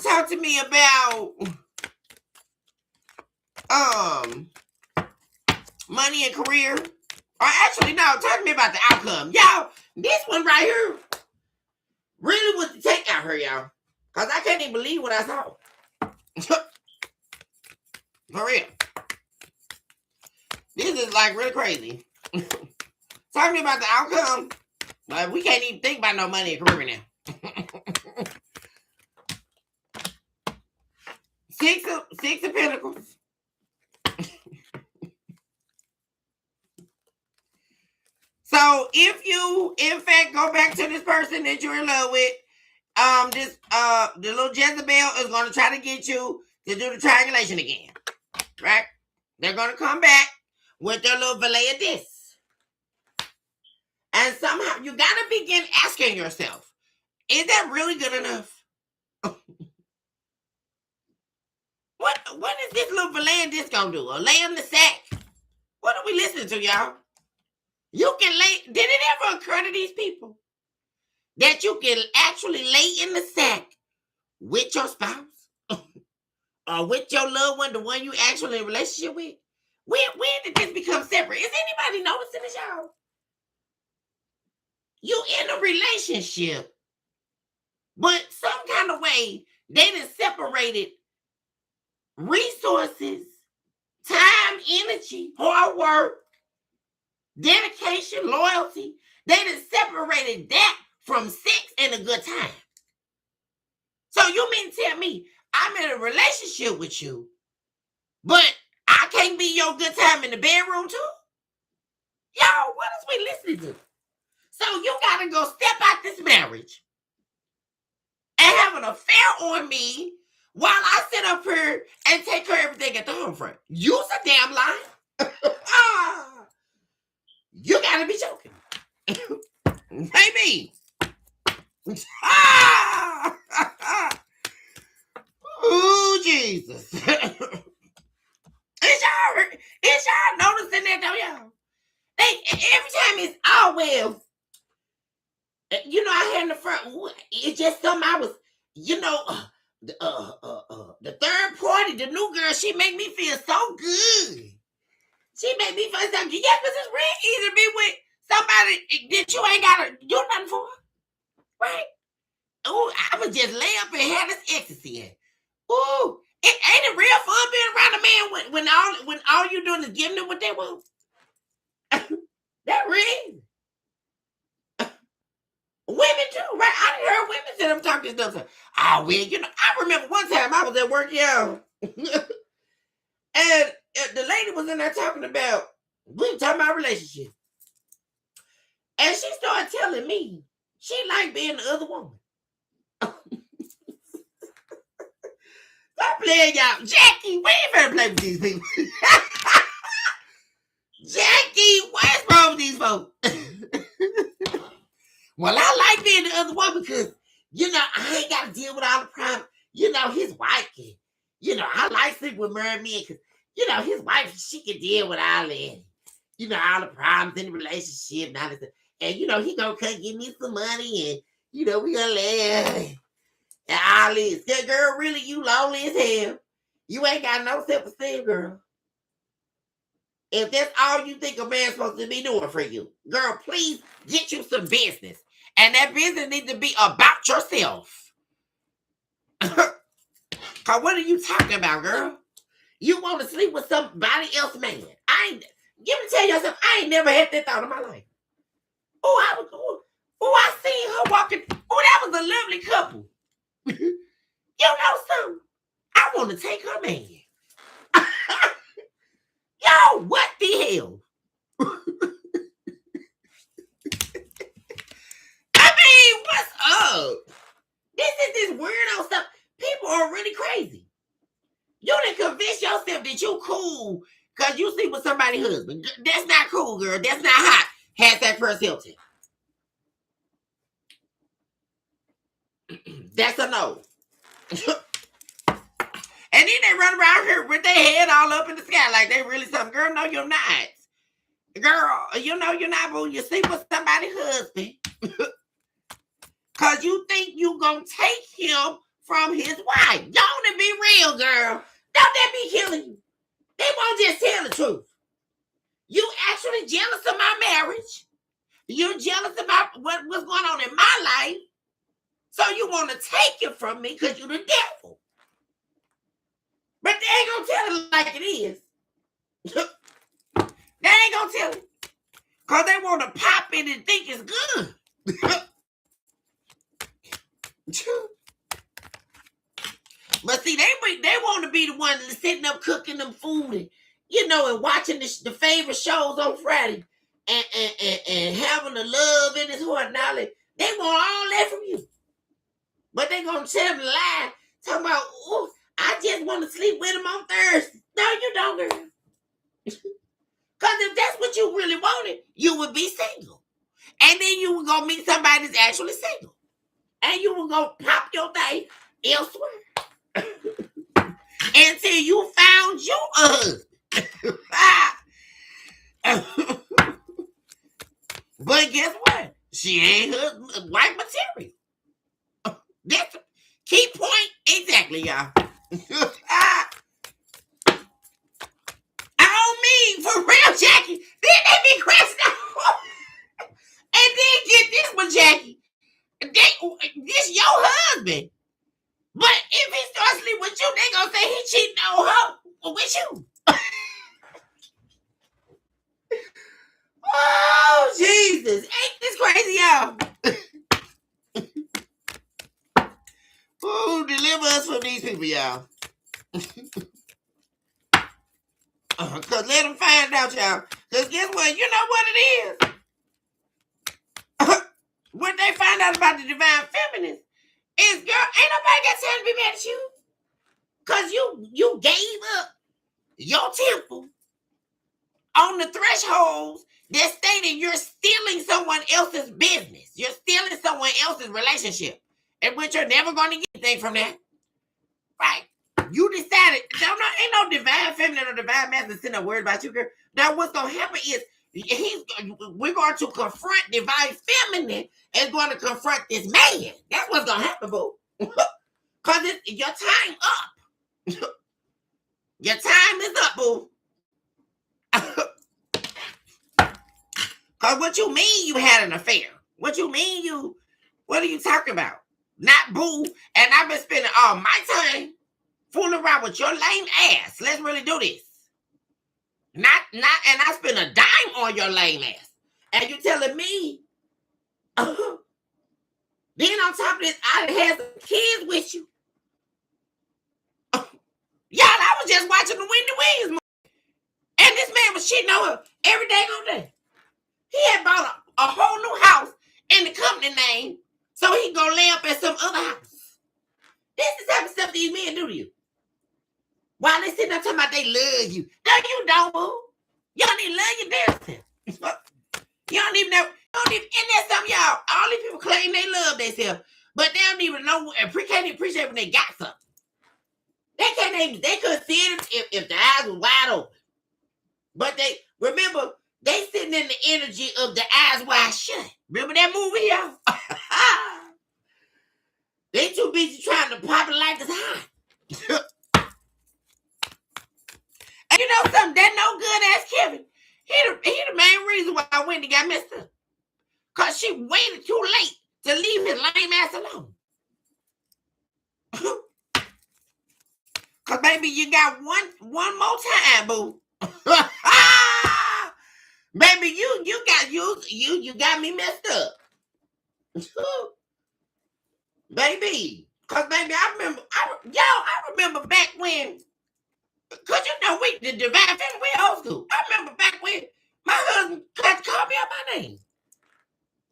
Talk to me about money and career. Or actually, no, talk to me about the outcome. Y'all, this one right here really was the take out here, y'all. Because I can't even believe what I saw. For real. This is like really crazy. Talk to me about the outcome. Like, we can't even think about no money and career now. Six of Pentacles. So if you, in fact, go back to this person that you're in love with, the little Jezebel is going to try to get you to do the triangulation again, right? They're going to come back with their little valet of this. And somehow you got to begin asking yourself, is that really good enough? What is this little valet of this going to do? A lay in the sack? What are we listening to, y'all? You can lay, did it ever occur to these people that you can actually lay in the sack with your spouse? Or with your loved one, the one you actually in a relationship with? When did this become separate? Is anybody noticing this, y'all? You in a relationship, but some kind of way, they done separated resources, time, energy, hard work, dedication, loyalty. They done separated that from sex and a good time. So you mean to tell me I'm in a relationship with you, but I can't be your good time in the bedroom too? Y'all, what is we listening to? So you gotta go step out this marriage and have an affair on me while I sit up here and take care of everything at the home front. You's a damn lie. You gotta be joking. Maybe. Oh, Jesus. Is y'all noticing that though, y'all? Every time it's well, I had in the front, it's just something I was, the third party, the new girl, she make me feel so good. She make me feel so good. Yeah, because it's real easy to be with somebody that you ain't got to do nothing for. Right? Ooh, I would just lay up and have this ecstasy in. Ooh, ain't it real fun being around a man when all you doing is giving them what they want? That real. Women too, right? I done heard women say them talking stuff. Oh, well, I remember one time I was at work, y'all. And the lady was in there talking about, we were talking about relationship. And she started telling me she liked being the other woman. Stop playing, y'all. Jackie, we ain't finna play with these people. Jackie, what's wrong with these folks? Well, I like being the other one because, I ain't got to deal with all the problems. His wife can, I like sleeping with married men because, his wife, she can deal with all that. All the problems in the relationship and all this stuff. And, he gonna come give me some money and, we gonna live and all this. That girl, really, you lonely as hell. You ain't got no self-esteem, girl. If that's all you think a man's supposed to be doing for you, girl, please get you some business. And that business needs to be about yourself. Cause what are you talking about, girl? You want to sleep with somebody else, man? Let me tell you something. I ain't never had that thought in my life. I seen her walking. Oh, that was a lovely couple. You know something? I want to take her man. Yo, what the hell? I mean, what's up? This is this weirdo stuff. People are really crazy. You didn't convince yourself that you cool because you sleep with somebody's husband. That's not cool, girl. That's not hot. Hashtag Purse Hilton. That's a no. And then they run around here with their head all up in the sky like they really something. Girl, no, you're not. Girl, you know you're not, boo. You sleep with somebody's husband. Because you think you going to take him from his wife. Don't be real, girl. Don't that be killing you? They won't just tell the truth. You actually jealous of my marriage. You're jealous about what's going on in my life. So you want to take it from me because you're the devil. But they ain't going to tell it like it is. They ain't going to tell it. Because they want to pop it and think it's good. But see, they want to be the one sitting up cooking them food and, and watching the favorite shows on Friday and having the love in his heart and all that. They want all that from you. But they going to tell them the lie, talking about, oh, I just want to sleep with him on Thursday. No, you don't, girl. Because if that's what you really wanted, you would be single. And then you would go meet somebody that's actually single. And you would go pop your thing elsewhere. Until you found you a husband. But guess what? She ain't wife material. That's a key point. Exactly, y'all. I don't mean for real, Jackie. Then they be crashing out. And then get this one, Jackie. This your husband. But if he starts sleeping with you, they gonna say he cheating on her with you. Oh, Jesus. Ain't this crazy, y'all? Oh, deliver us from these people, y'all. Because let them find out, y'all. Because guess what? You know what it is? When they find out about the divine feminine, is, girl, ain't nobody got time to be mad at you. Because you gave up your temple on the thresholds that stated you're stealing someone else's business. You're stealing someone else's relationship. And which you're never going to get anything from that. Right. You decided, ain't no divine feminine or divine masculine sitting there worried about you, girl. Now what's going to happen is we're going to confront divine feminine and going to confront this man. That's what's going to happen, boo. Because your time up. Your time is up, boo. Because what you mean you had an affair? What you mean what are you talking about? Not boo. And I've been spending all my time fooling around with your lame ass. Let's really do this. And I spent a dime on your lame ass. And you telling me, then on top of this, I had some kids with you. Y'all, I was just watching the Wendy Williams movie. And this man was cheating on her every day on day. He had bought a whole new house in the company name so he go lay up at some other house. This is the type of stuff these men do to you. While they sitting there talking about they love you. No, you don't, boo. You don't even love your damn self. You don't even know. And that's something, y'all. All these people claim they love themselves, but they don't even know and can't appreciate when they got something. They could see it if the eyes were wide open. But they sitting in the energy of the eyes wide shut. Remember that movie, y'all? They too busy trying to pop it like it's hot. she waited too late to leave his lame ass alone. Cause baby, you got one more time, boo. Baby, you got me messed up. Baby. Cause baby, I remember back when, cause you know the divine family, we old school. I remember back when my husband had to call me out my name.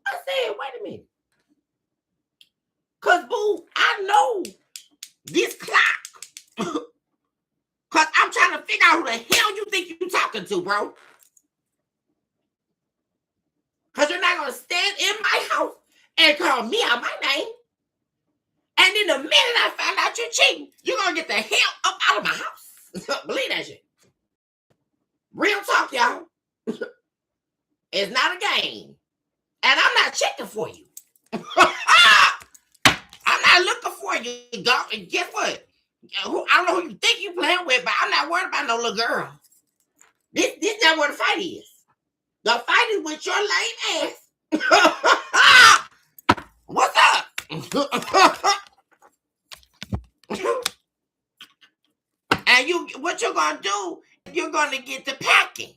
I said, wait a minute. Cause boo, I know this clock. Cause I'm trying to figure out who the hell you think you talking to, bro. Cause you're not gonna stand in my house and call me out my name. And then the minute I find out you're cheating, you're gonna get the hell up out of my house. Believe that shit. Real talk, y'all. It's not a game. And I'm not checking for you. I'm not looking for you. And guess what? I don't know who you think you playing with, but I'm not worried about no little girl. This not where the fight is. The fight is with your lame ass. What's up? And what you're gonna do, you're gonna get to packing.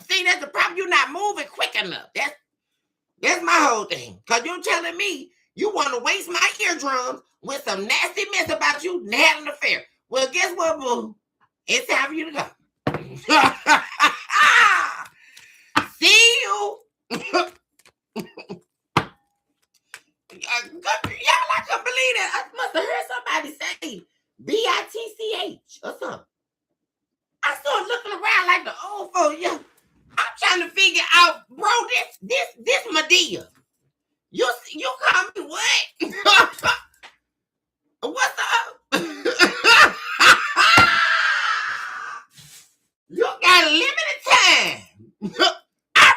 See, that's the problem. You're not moving quick enough. That's my whole thing. Cause you're telling me you want to waste my eardrums with some nasty mess about you having an affair. Well, guess what, boo? It's time for you to go. See you. Y'all, I couldn't believe that. I must have heard somebody say BITCH or something. I started looking around like the old folks. Yeah, I'm trying to figure out, bro, this Medea. You call me what? What's up? You got a limited time. I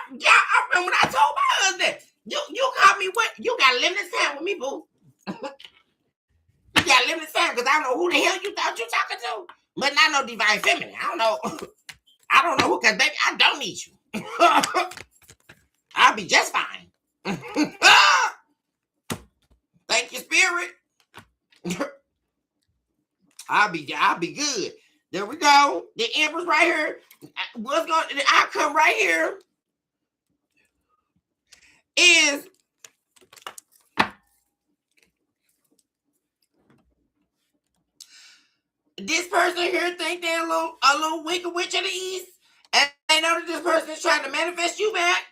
remember when I told my husband, you call me what? You got a limited time with me, boo. You got a limited time because I don't know who the hell you thought you talking to. But not no divine feminine. I don't know who, because baby, I don't need you. I'll be just fine. Thank you, spirit. I'll be good. There we go. The Empress right here. The outcome right here is this person here think they're a little wicked witch of the east, and they know that this person is trying to manifest you back,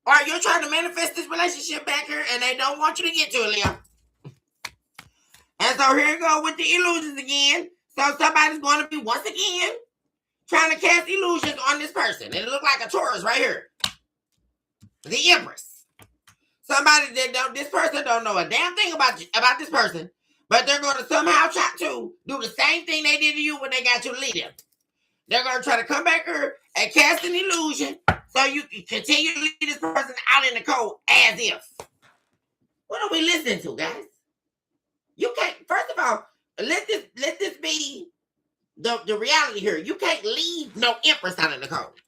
or you're trying to manifest this relationship back here, and they don't want you to get to it, Leo. And so here you go with the illusions again. So somebody's going to be, once again, trying to cast illusions on this person. And it look like a Taurus right here. The Empress. Somebody that this person don't know a damn thing about this person, but they're going to somehow try to do the same thing they did to you when they got you to lead them. They're going to try to come back here and cast an illusion so you can continue to lead this person out in the cold as if. What are we listening to, guys? You can't, first of all, let this be the reality here. You can't leave no Empress out in the cold.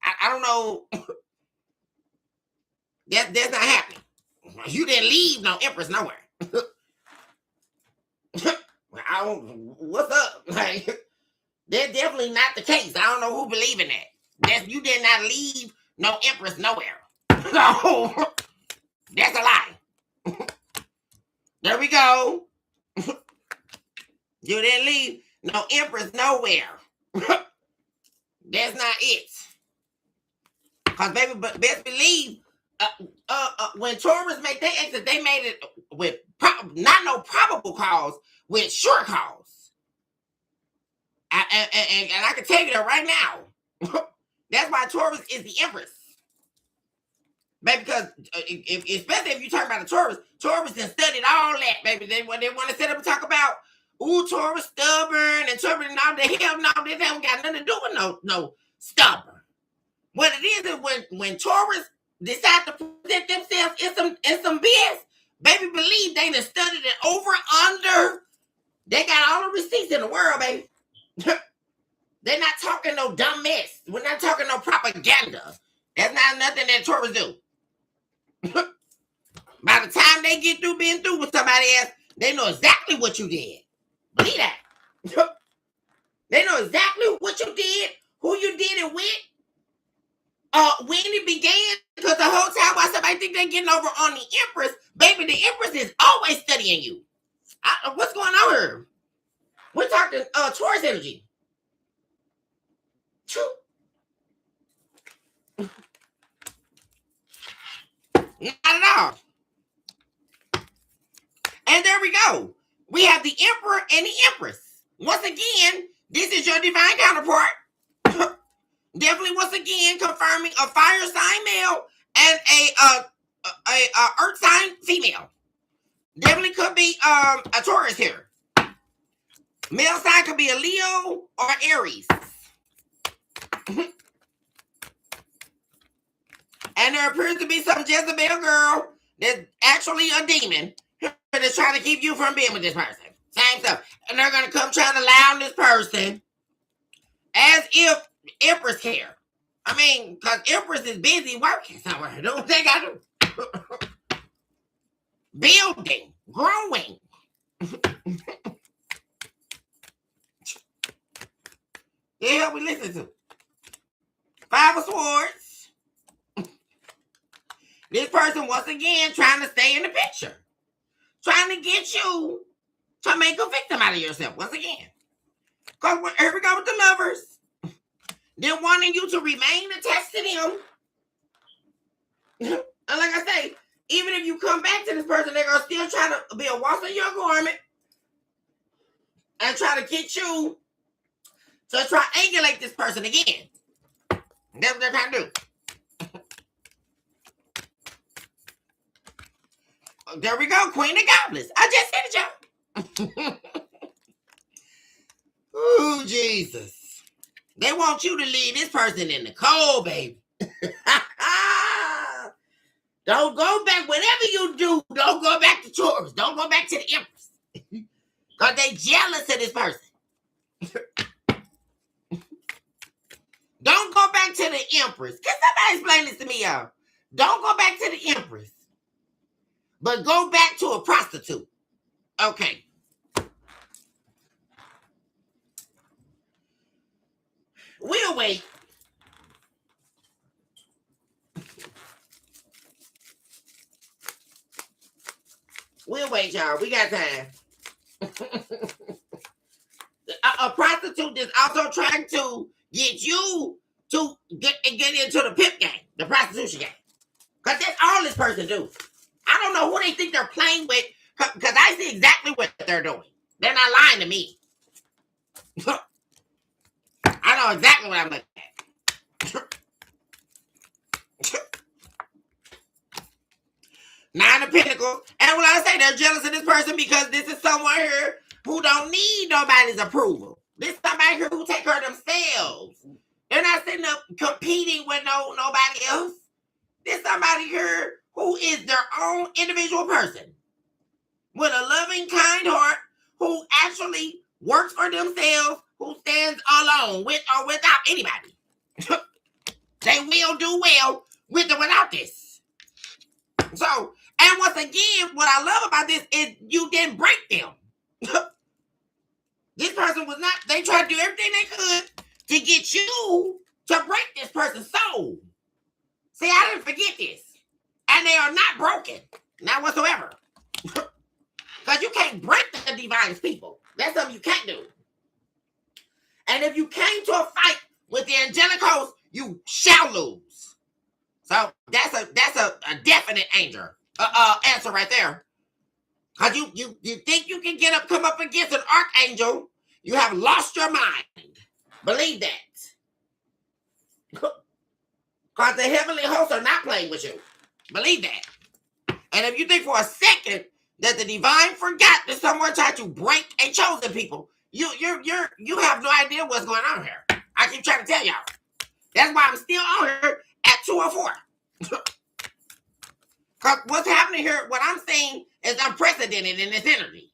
I don't know. That's not happening. You didn't leave no Empress nowhere. What's up? Like, that's definitely not the case. I don't know who believe in that. You did not leave no Empress nowhere. No, that's a lie. There we go. You didn't leave no Empress nowhere. That's not it. Because baby, but best believe when Taurus make their exit, they made it with not no probable cause, with sure cause. And I can tell you that right now. That's why Taurus is the Empress. Baby, because especially if you talk about a Taurus then studied all that, baby. They want to sit up and talk about, ooh, Taurus stubborn and turbulent and all the hell. No, this haven't got nothing to do with no stubborn. What it is when Taurus decide to present themselves in some BS, baby, believe they done studied it over, under. They got all the receipts in the world, baby. They're not talking no dumb mess. We're not talking no propaganda. That's not nothing that Taurus do. By the time they get through being through with somebody else, they know exactly what you did. Believe that. They know exactly what you did, who you did it with, when it began. Because the whole time while somebody think they're getting over on the Empress, baby, the Empress is always studying you. What's going on here? We're talking Taurus energy. Not at all. And there we go. We have the Emperor and the Empress. Once again, this is your divine counterpart. Definitely, once again, confirming a fire sign male and a earth sign female. Definitely could be a Taurus here. Male sign could be a Leo or Aries. And there appears to be some Jezebel girl that's actually a demon that's trying to keep you from being with this person. Same stuff. And they're going to come trying to lie on this person as if Empress care. I mean, because Empress is busy working somewhere. Don't think I do. Building, growing. The hell we listen to? Five of Swords. This person, once again, trying to stay in the picture. Trying to get you to make a victim out of yourself, once again. Because here we go with the Lovers. They're wanting you to remain attached to them. And like I say, even if you come back to this person, they're going to still try to be a waltz in your garment and try to get you to triangulate this person again. That's what they're trying to do. There we go, Queen of Goblins. I just said it, y'all. Ooh, Jesus. They want you to leave this person in the cold, baby. Don't go back. Whatever you do, don't go back to Taurus. Don't go back to the Empress. Because they jealous of this person. Don't go back to the Empress. Can somebody explain this to me, y'all? Don't go back to the Empress. But go back to a prostitute. Okay. We'll wait. We'll wait, y'all. We got time. A prostitute is also trying to get you to get into the pimp game, the prostitution game. Because that's all this person do. I don't know who they think they're playing with, because I see exactly what they're doing. They're not lying to me. I know exactly what I'm looking at. Nine of Pentacles. And when I say they're jealous of this person because this is someone here who don't need nobody's approval. This is somebody here who take care of themselves. They're not sitting up competing with nobody else. This somebody here who is their own individual person with a loving, kind heart, who actually works for themselves, who stands alone with or without anybody. They will do well with or without this. So, and once again, what I love about this is you didn't break them. This person was not, they tried to do everything they could to get you to break this person's soul. See, I didn't forget this. And they are not broken. Not whatsoever. Because you can't break the divine's people. That's something you can't do. And if you came to a fight with the angelic host, you shall lose. So that's a definite answer right there. Because you think you can come up against an archangel, you have lost your mind. Believe that. Because the heavenly hosts are not playing with you. Believe that. And if you think for a second that the divine forgot that someone tried to break a chosen people, you have no idea what's going on here. I keep trying to tell y'all. That's why I'm still on here at 204. Because what's happening here, what I'm saying is unprecedented in this energy.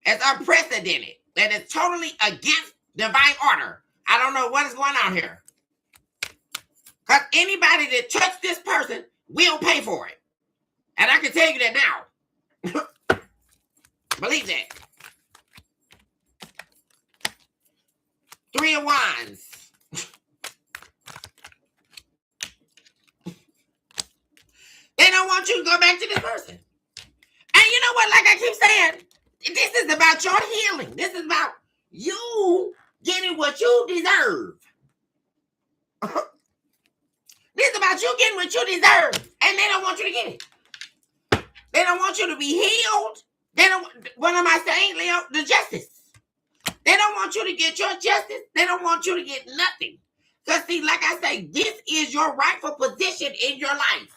It's unprecedented. That is totally against divine order. I don't know what is going on here. Because anybody that touched this person will pay for it. And I can tell you that now. Believe that. 3 of Wands. They don't want you to go back to this person. And you know what? Like I keep saying, this is about your healing. This is about you getting what you deserve. This is about you getting what you deserve. And they don't want you to get it. They don't want you to be healed. They don't, what am I saying, Leo? The justice. They don't want you to get your justice. They don't want you to get nothing. Because see, like I say, this is your rightful position in your life.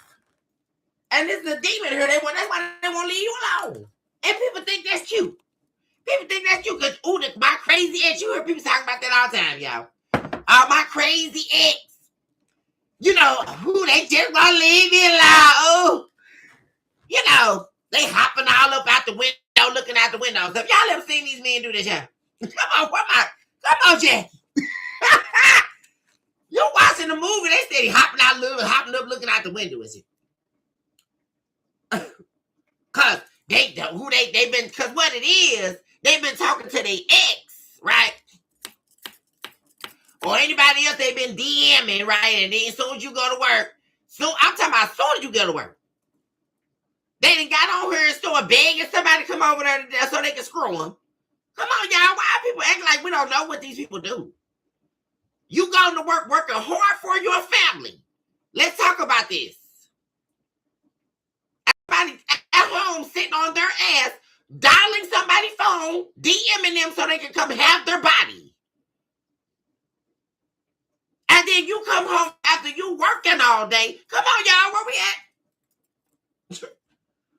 And this is a demon here. That's why they won't leave you alone. And people think that's cute. People think that's cute because, ooh, my crazy ex. You hear people talking about that all the time, y'all. My crazy ex. You know, who they just gonna leave me alone. You know, they hopping all up out the window, looking out the window. So if y'all ever seen these men do this, y'all? Come on, Jack. You're watching the movie. They steady hopping up, looking out the window. Is it? Cause they've been, cause what it is, they've been talking to their ex, right? Or anybody else they've been DMing, right? And then as soon as you go to work, so I'm talking about as soon as you go to work, they done got on here and started begging somebody to come over there so they can screw them. Come on, y'all. Why people act like we don't know what these people do? You going to work working hard for your family. Let's talk about this. Everybody at home sitting on their ass, dialing somebody's phone, DMing them so they can come have their body. And then you come home after you working all day. Come on, y'all, where we at?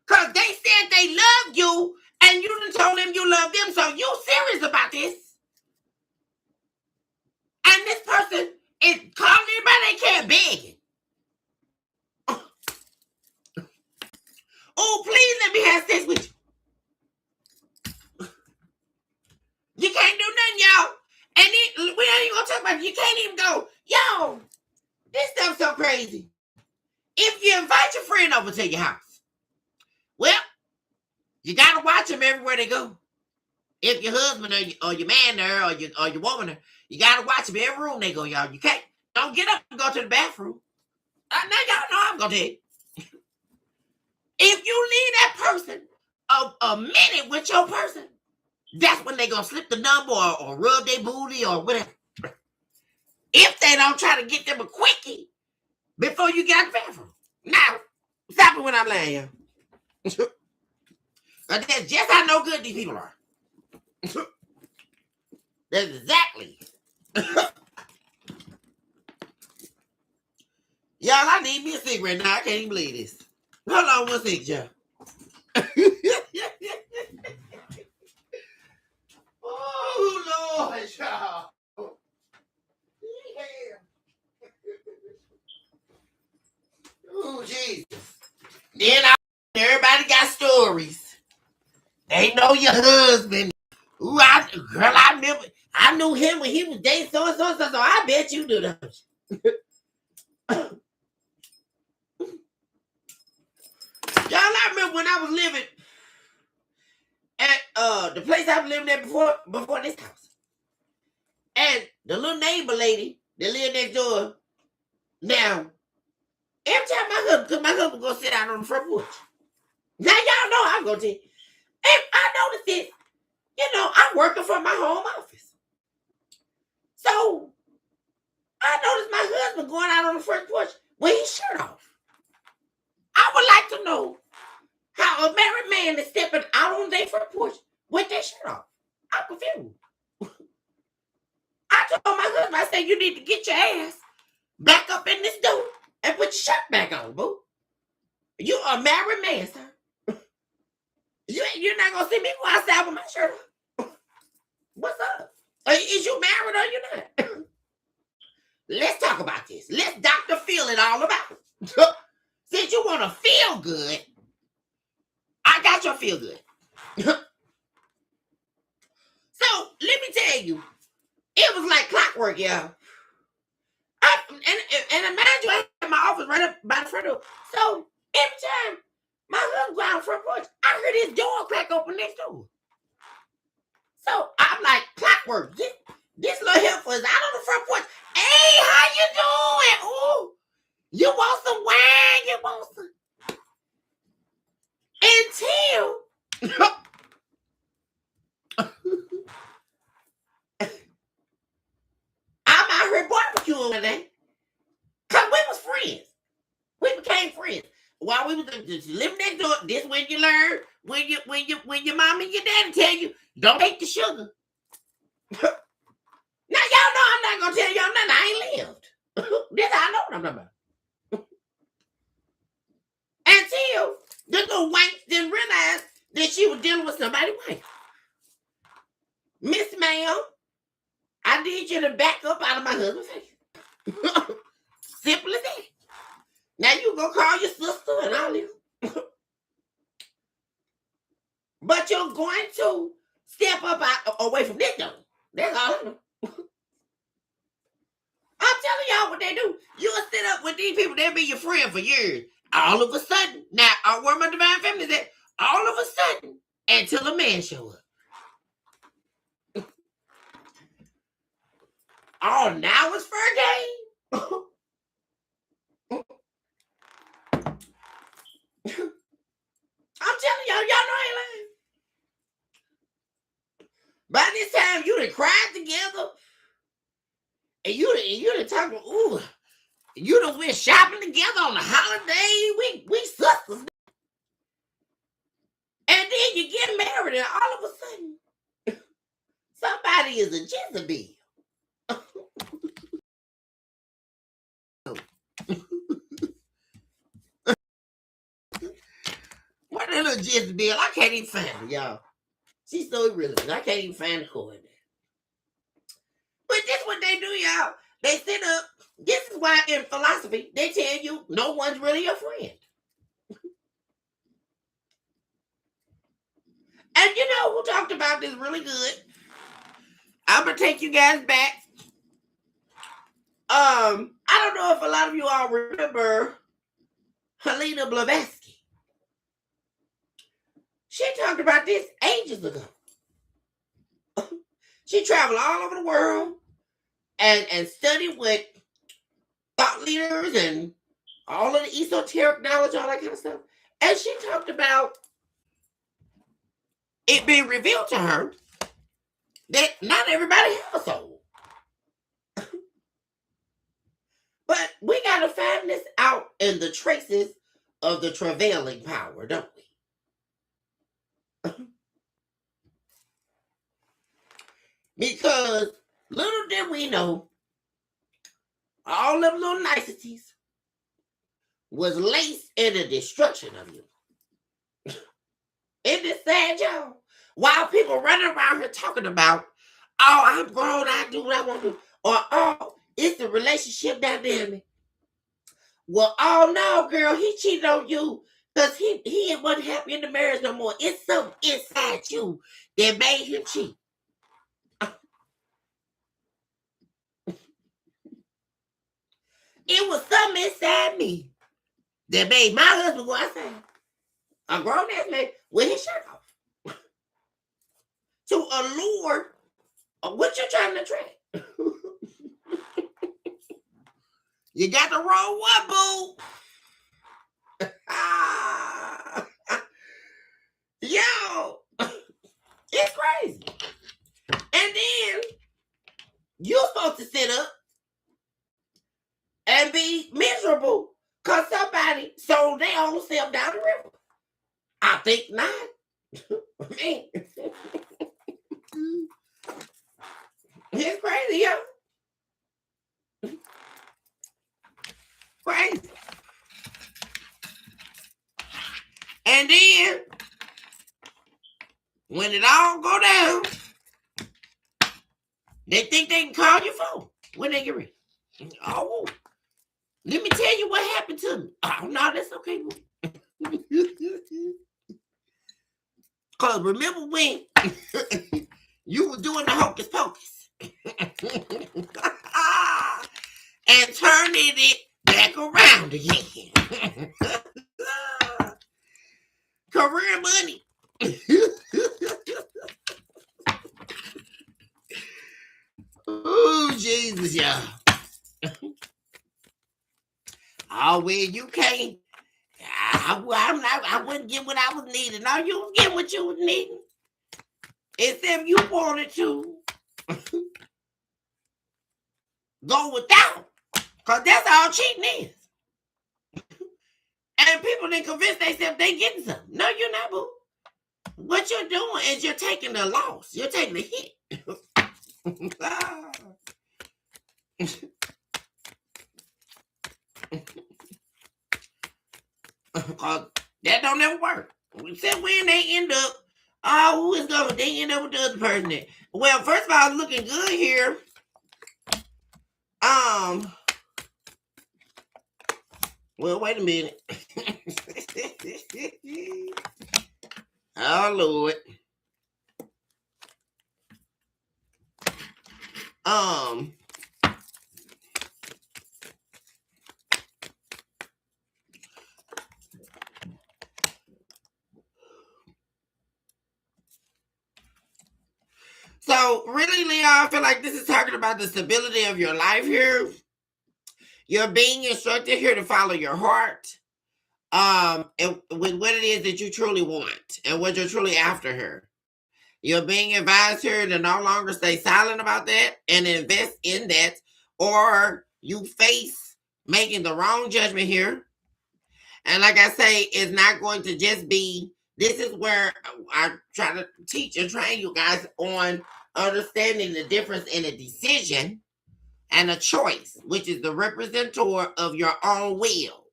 Because they said they love you, and you done told them you love them, so you serious about this. And this person is calling anybody they can't beg. Oh, please let me have sex with you. You can't do nothing, y'all. And then, we ain't even gonna talk about it. You can't even go, yo, this stuff's so crazy. If you invite your friend over to your house, well, you gotta watch them everywhere they go. If your husband or your man there or your woman there, you gotta watch them every room they go, y'all. You can't, don't get up and go to the bathroom. Now y'all know I'm gonna tell you. If you leave that person a minute with your person, that's when they gonna slip the number or rub their booty or whatever. If they don't try to get them a quickie before you get out the bathroom. Now, stop it when I'm laying here. That's just how no good these people are. That's exactly. Y'all, I need me a cigarette now. I can't even believe this. Hold on one second, y'all. Oh, Lord, y'all. Yeah. Oh, Jesus. Then everybody got stories. They know your husband. Ooh, I remember. I knew him when he was dating so and so. So I bet you do those. Y'all, I remember when I was living at the place I was living at before this house. And the little neighbor lady that lived next door. Now, every time my husband go sit out on the front porch. Now y'all know I'm gonna tell you. And I noticed this, I'm working from my home office. So I noticed my husband going out on the front porch with his shirt off. I would like to know how a married man is stepping out on their front porch with their shirt off. I'm confused. I told my husband, I said, you need to get your ass back up in this door and put your shirt back on, boo. You a married man, sir. You're not going to see me go outside with my shirt on. What's up? Is you married or you not? Let's talk about this. Let's Dr. Phil it all about it. Since you want to feel good, I got your feel good. So, let me tell you, it was like clockwork, y'all. And mind you, I have my office right up by the front door. So, every time My husband go out on the front porch. I heard his door crack open next door. So I'm like, clockwork. This little heifer is out on the front porch. Hey, how you doing? Ooh, you want some wine? You want some? Until I'm out here barbecuing one day. Cause we was friends. We became friends. While we was just living next door, this when you learn, when your mom and your daddy tell you, don't take the sugar. Now y'all know I'm not gonna tell y'all nothing. I ain't lived. This how I know what I'm talking about. Until the little white didn't realize that she was dealing with somebody's wife. Miss Ma'am, I need you to back up out of my husband's face. Simple as that. Now you go call your sister and all this. But you're going to step up out away from this though. That's all I know. I'm telling y'all what they do. You'll sit up with these people, they'll be your friend for years. All of a sudden, now where my divine feminine is at, all of a sudden, until a man show up. Oh, now it's fair game. I'm telling y'all know I ain't lying. By this time, you done cried together. And you done talking, ooh, you done went shopping together on the holiday. We sisters. And then you get married and all of a sudden, somebody is a Jezebel. What that little Jezebel? I can't even find her, y'all. She's so irrelevant. I can't even find the coordinate. But this what they do, y'all. They sit up. This is why in philosophy, they tell you no one's really your friend. And you know who talked about this really good? I'm going to take you guys back. I don't know if a lot of you all remember Helena Blavatsky. She talked about this ages ago. She traveled all over the world and studied with thought leaders and all of the esoteric knowledge, all that kind of stuff. And she talked about it being revealed to her that not everybody has a soul. But we got to find this out in the traces of the travailing power, don't we? Because little did we know, all them little niceties was laced in the destruction of you. Isn't it sad, y'all? While people running around here talking about, oh, I'm grown, I do what I want to do. Or, oh, it's the relationship dynamic. Well, oh, no, girl, he cheated on you because he wasn't happy in the marriage no more. It's something inside you that made him cheat. It was something inside me that made my husband go outside. A grown-ass man with his shirt off. To allure what you're trying to attract. You got the wrong one, boo. Yo, it's crazy. And then you're supposed to sit up and be miserable because somebody sold their own self down the river. I think not. Man. It's crazy, yo. Crazy. And then, when it all go down, they think they can call your phone when they get ready. Oh, let me tell you what happened to me. Oh, no, that's okay. Because remember when you were doing the hocus pocus and turning it back around again. her money. Oh, Jesus, y'all. Oh, well, you can't. I wouldn't get what I was needing. No, you was getting what you was needing. Except you wanted to go without. Because that's all cheating is. And people then convince themselves they getting something. No, you're not, boo. What you're doing is you're taking the loss. You're taking the hit. That don't never work. Except when they end up, who is going? They end up with the other person. Well, first of all, it's looking good here. Well, wait a minute. Oh, Lord. So, really, Leo, I feel like this is talking about the stability of your life here. You're being instructed here to follow your heart. And with what it is that you truly want and what you're truly after here. You're being advised here to no longer stay silent about that and invest in that, or you face making the wrong judgment here. And like I say, it's not going to just be, this is where I try to teach and train you guys on understanding the difference in a decision and a choice, which is the representative of your own will,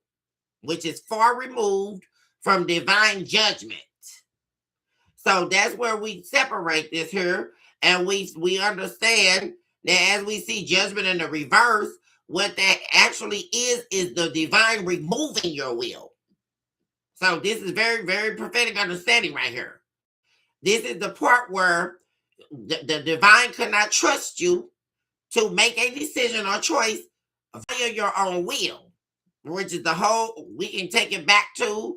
which is far removed from divine judgment. So that's where we separate this here, and we understand that as we see judgment in the reverse, what that actually is the divine removing your will. So this is very, very prophetic understanding right here. This is the part where the divine cannot trust you to make a decision or choice via your own will, which is the whole, we can take it back to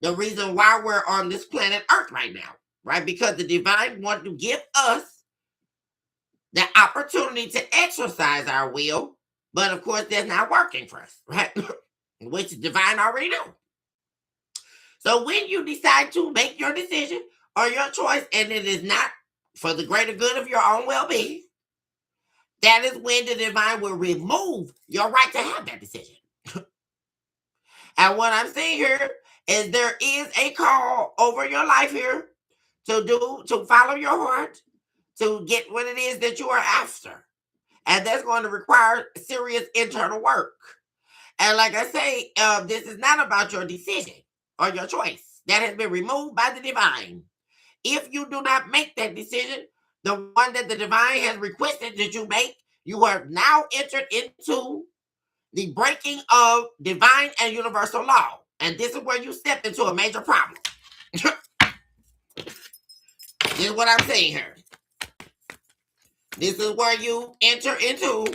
the reason why we're on this planet Earth right now, right? Because the divine wants to give us the opportunity to exercise our will, but of course that's not working for us, right? Which the divine already know. So when you decide to make your decision or your choice, and it is not for the greater good of your own well-being, that is when the divine will remove your right to have that decision. And what I'm saying here is there is a call over your life here to follow your heart, to get what it is that you are after. And that's going to require serious internal work. And like I say, this is not about your decision or your choice. That has been removed by the divine. If you do not make that decision, the one that the divine has requested that you make, you have now entered into the breaking of divine and universal law. And this is where you step into a major problem. This is what I'm saying here. This is where you enter into,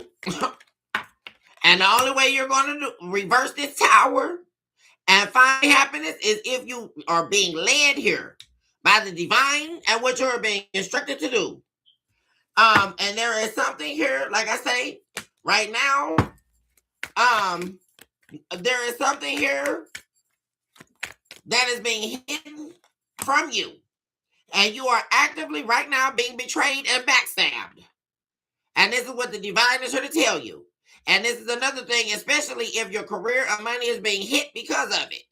and the only way you're going to reverse this tower and find happiness is if you are being led here by the divine and what you're being instructed to do. And there is something here, like I say, right now, there is something here that is being hidden from you. And you are actively right now being betrayed and backstabbed. And this is what the divine is here to tell you. And this is another thing, especially if your career or money is being hit because of it.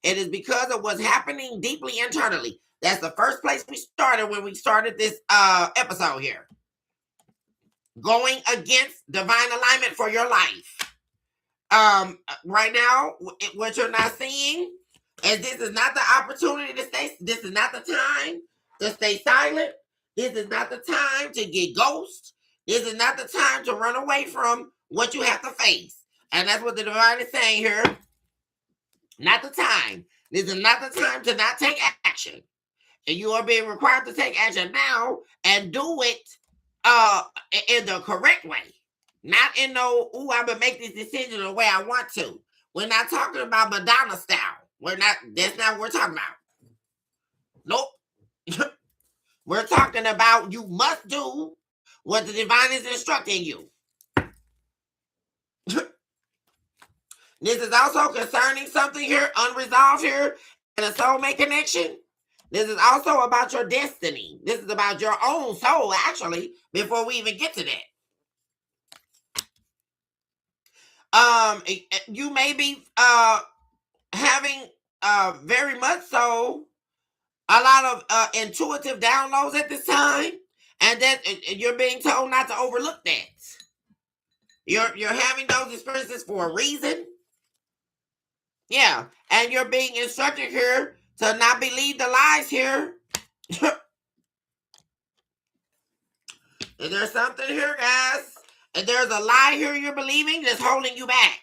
It is because of what's happening deeply internally. That's the first place we started when we started this episode here. Going against divine alignment for your life. Right now, what you're not seeing is this is not the opportunity to stay. This is not the time to stay silent. This is not the time to get ghost. This is not the time to run away from what you have to face. And that's what the divine is saying here. Not the time. This is not the time to not take action. And you are being required to take action now and do it in the correct way. Not in no, I'm going to make this decision the way I want to. We're not talking about Madonna style. That's not what we're talking about. Nope. We're talking about you must do what the divine is instructing you. This is also concerning something here, unresolved here, in a soulmate connection. This is also about your destiny. This is about your own soul, actually, before we even get to that. You may be having very much so a lot of intuitive downloads at this time, and that you're being told not to overlook that. You're having those experiences for a reason. Yeah, and you're being instructed here to not believe the lies here. There's something here, guys. And there's a lie here you're believing that's holding you back.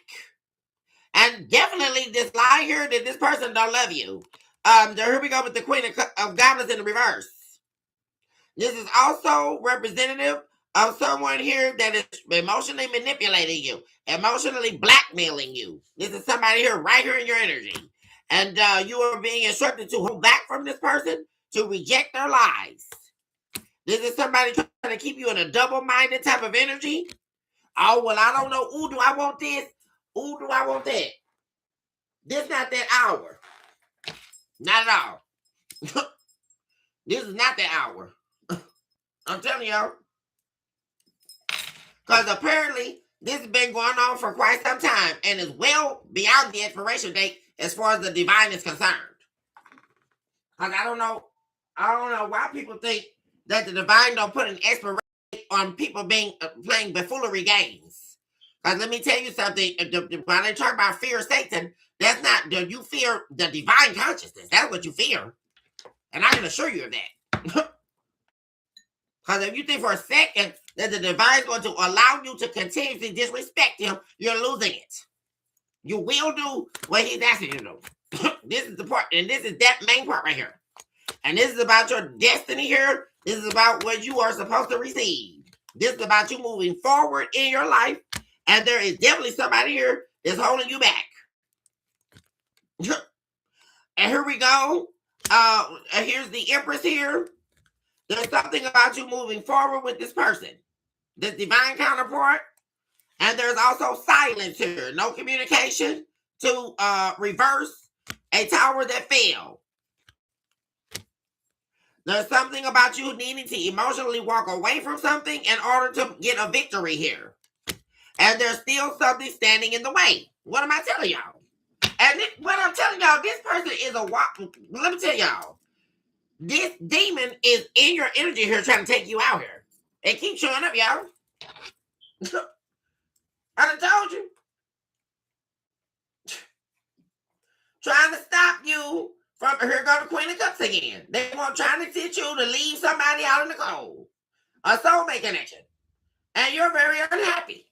And definitely this lie here that this person don't love you. Here we go with the Queen of Goblins in the reverse. This is also representative of someone here that is emotionally manipulating you, emotionally blackmailing you. This is somebody here right here in your energy. And you are being instructed to hold back from this person, to reject their lies. This is somebody trying to keep you in a double-minded type of energy. Oh, well, I don't know. Ooh, do I want this? Ooh, do I want that? This not that hour. Not at all. This is not that hour. I'm telling y'all. Because apparently, this has been going on for quite some time and is well beyond the expiration date as far as the divine is concerned. Because I don't know why people think that the divine don't put an expiration on people being playing buffoonery games. Because let me tell you something. When they talk about fear of Satan, that's not, you fear the divine consciousness. That's what you fear. And I can assure you of that. Because if you think for a second that the divine is going to allow you to continuously disrespect him, you're losing it. You will do what he's asking you to do. This is the part, and this is that main part right here. And this is about your destiny here. This is about what you are supposed to receive. This is about you moving forward in your life. And there is definitely somebody here that's holding you back. And here we go. Here's the Empress here. There's something about you moving forward with this person, this divine counterpart. And there's also silence here. No communication to reverse a tower that fell. There's something about you needing to emotionally walk away from something in order to get a victory here. And there's still something standing in the way. What am I telling y'all? And what I'm telling y'all, this person is let me tell y'all. This demon is in your energy here trying to take you out here. It keeps showing up, y'all. I done told you. Trying to stop you from, here go the Queen of Cups again. They want trying to teach you to leave somebody out in the cold. A soulmate connection. And you're very unhappy.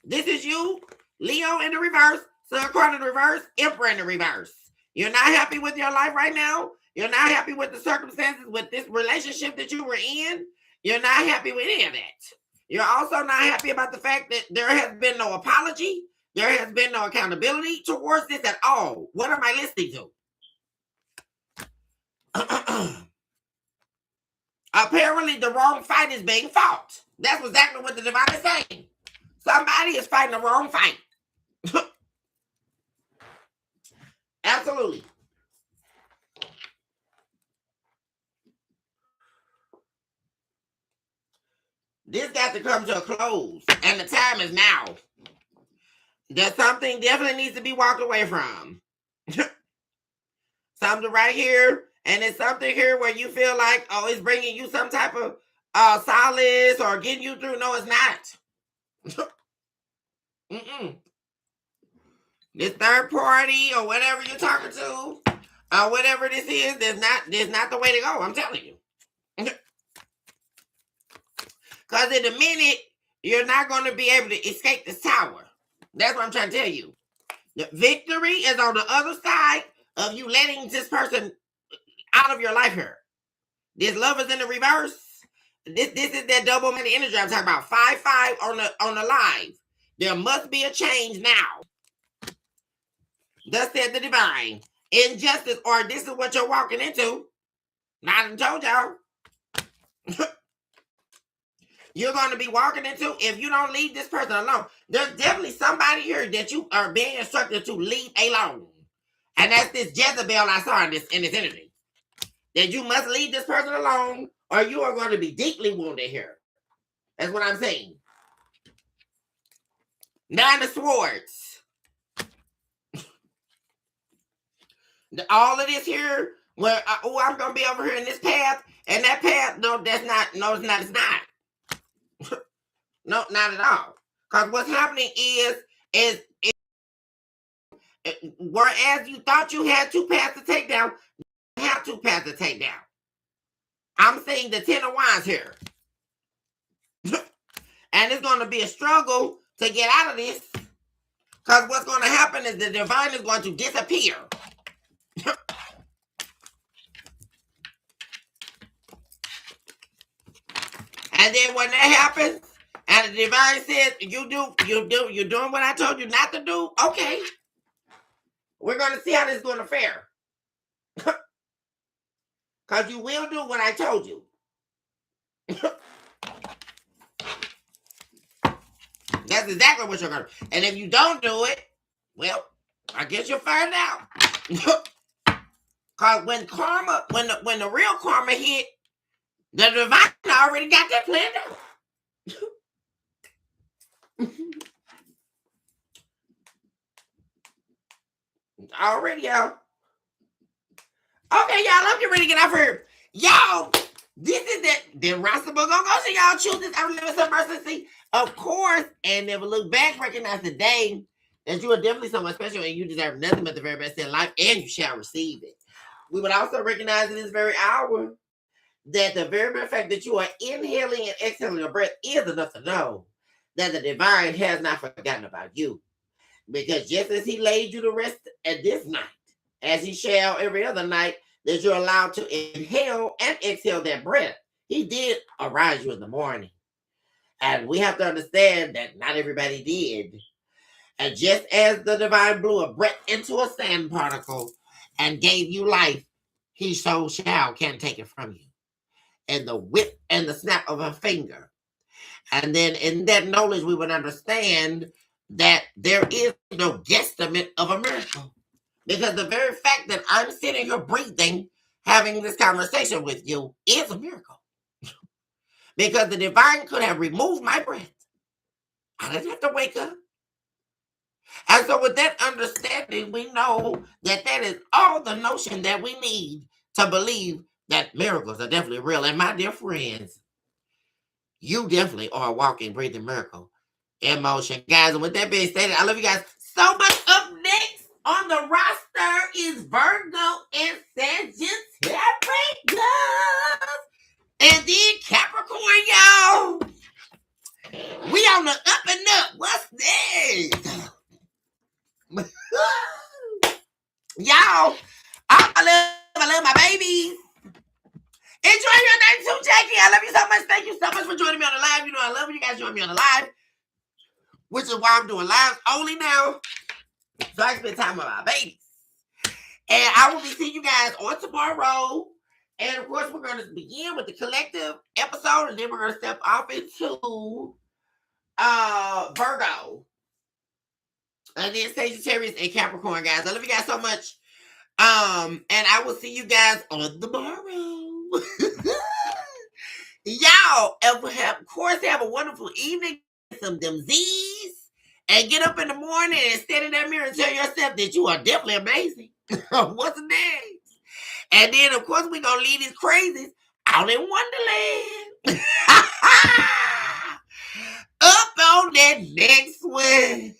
This is you, Leo in the reverse, Sun in the reverse, Emperor in the reverse. You're not happy with your life right now. You're not happy with the circumstances, with this relationship that you were in. You're not happy with any of that. You're also not happy about the fact that there has been no apology. There has been no accountability towards this at all. What am I listening to? Apparently, the wrong fight is being fought. That's exactly what the divine is saying. Somebody is fighting the wrong fight. Absolutely. This got to come to a close, and the time is now. There's something definitely needs to be walked away from. Something right here, and it's something here where you feel like, oh, it's bringing you some type of solace or getting you through. No, it's not. This third party or whatever you're talking to, whatever this is, there's not the way to go. I'm telling you. Because in a minute, you're not going to be able to escape this tower. That's what I'm trying to tell you. The victory is on the other side of you letting this person out of your life here. This love is in the reverse. This is that double-minded energy I'm talking about. 5-5 on the live. There must be a change now. Thus said the divine. Injustice, or this is what you're walking into. I done told y'all. You're going to be walking into, if you don't leave this person alone, there's definitely somebody here that you are being instructed to leave alone. And that's this Jezebel I saw in this energy. That you must leave this person alone, or you are going to be deeply wounded here. That's what I'm saying. Nine of Swords. All of this here, where I'm going to be over here in this path, and that path, no, that's not, no, it's not, it's not. No, not at all. Because what's happening is whereas you thought you had two paths to take down, you have two paths to take down. I'm seeing the Ten of Wands here. And it's going to be a struggle to get out of this. Because what's going to happen is the divine is going to disappear. And then when that happens, and the divine says, you're doing what I told you not to do, okay. We're going to see how this is going to fare. Because you will do what I told you. That's exactly what you're going to do. And if you don't do it, well, I guess you'll find out. Because when karma, when the real karma hit, the divine already got that planned out. Already, y'all. Okay, y'all, I'm getting ready to get off here. Y'all, this is the irascible go so y'all choose this ever living submergency, of course, and never look back. Recognize the day that you are definitely someone special and you deserve nothing but the very best in life, and you shall receive it. We would also recognize in this very hour that the very mere fact that you are inhaling and exhaling your breath is enough to know that the divine has not forgotten about you. Because just as he laid you to rest at this night, as he shall every other night, that you're allowed to inhale and exhale that breath, he did arise you in the morning. And we have to understand that not everybody did. And just as the divine blew a breath into a sand particle and gave you life, he so can't take it from you. And the whip and the snap of a finger. And then in that knowledge, we would understand that there is no guesstimate of a miracle. Because the very fact that I'm sitting here breathing, having this conversation with you, is a miracle. Because the divine could have removed my breath. I didn't have to wake up. And so with that understanding, we know that that is all the notion that we need to believe that miracles are definitely real. And my dear friends, you definitely are a walking, breathing miracle in motion. Guys, and with that being stated, I love you guys so much. Up next on the roster is Virgo and Sagittarius. And then Capricorn, y'all. We on the up and up. What's this? Y'all, I love my babies. Enjoy your night too, Jackie. I love you so much. Thank you so much for joining me on the live. You know I love you guys joining me on the live, which is why I'm doing lives only now, so I can spend time with my babies. And I will be seeing you guys on tomorrow. And of course, we're going to begin with the collective episode, and then we're going to step off into Virgo. And then Sagittarius and Capricorn, guys. I love you guys so much. And I will see you guys on tomorrow. Y'all, of course, have a wonderful evening. Some them Z's. And get up in the morning and stand in that mirror and tell yourself that you are definitely amazing. What's next? And then, of course, we're going to leave these crazies out in Wonderland. Up on that next one.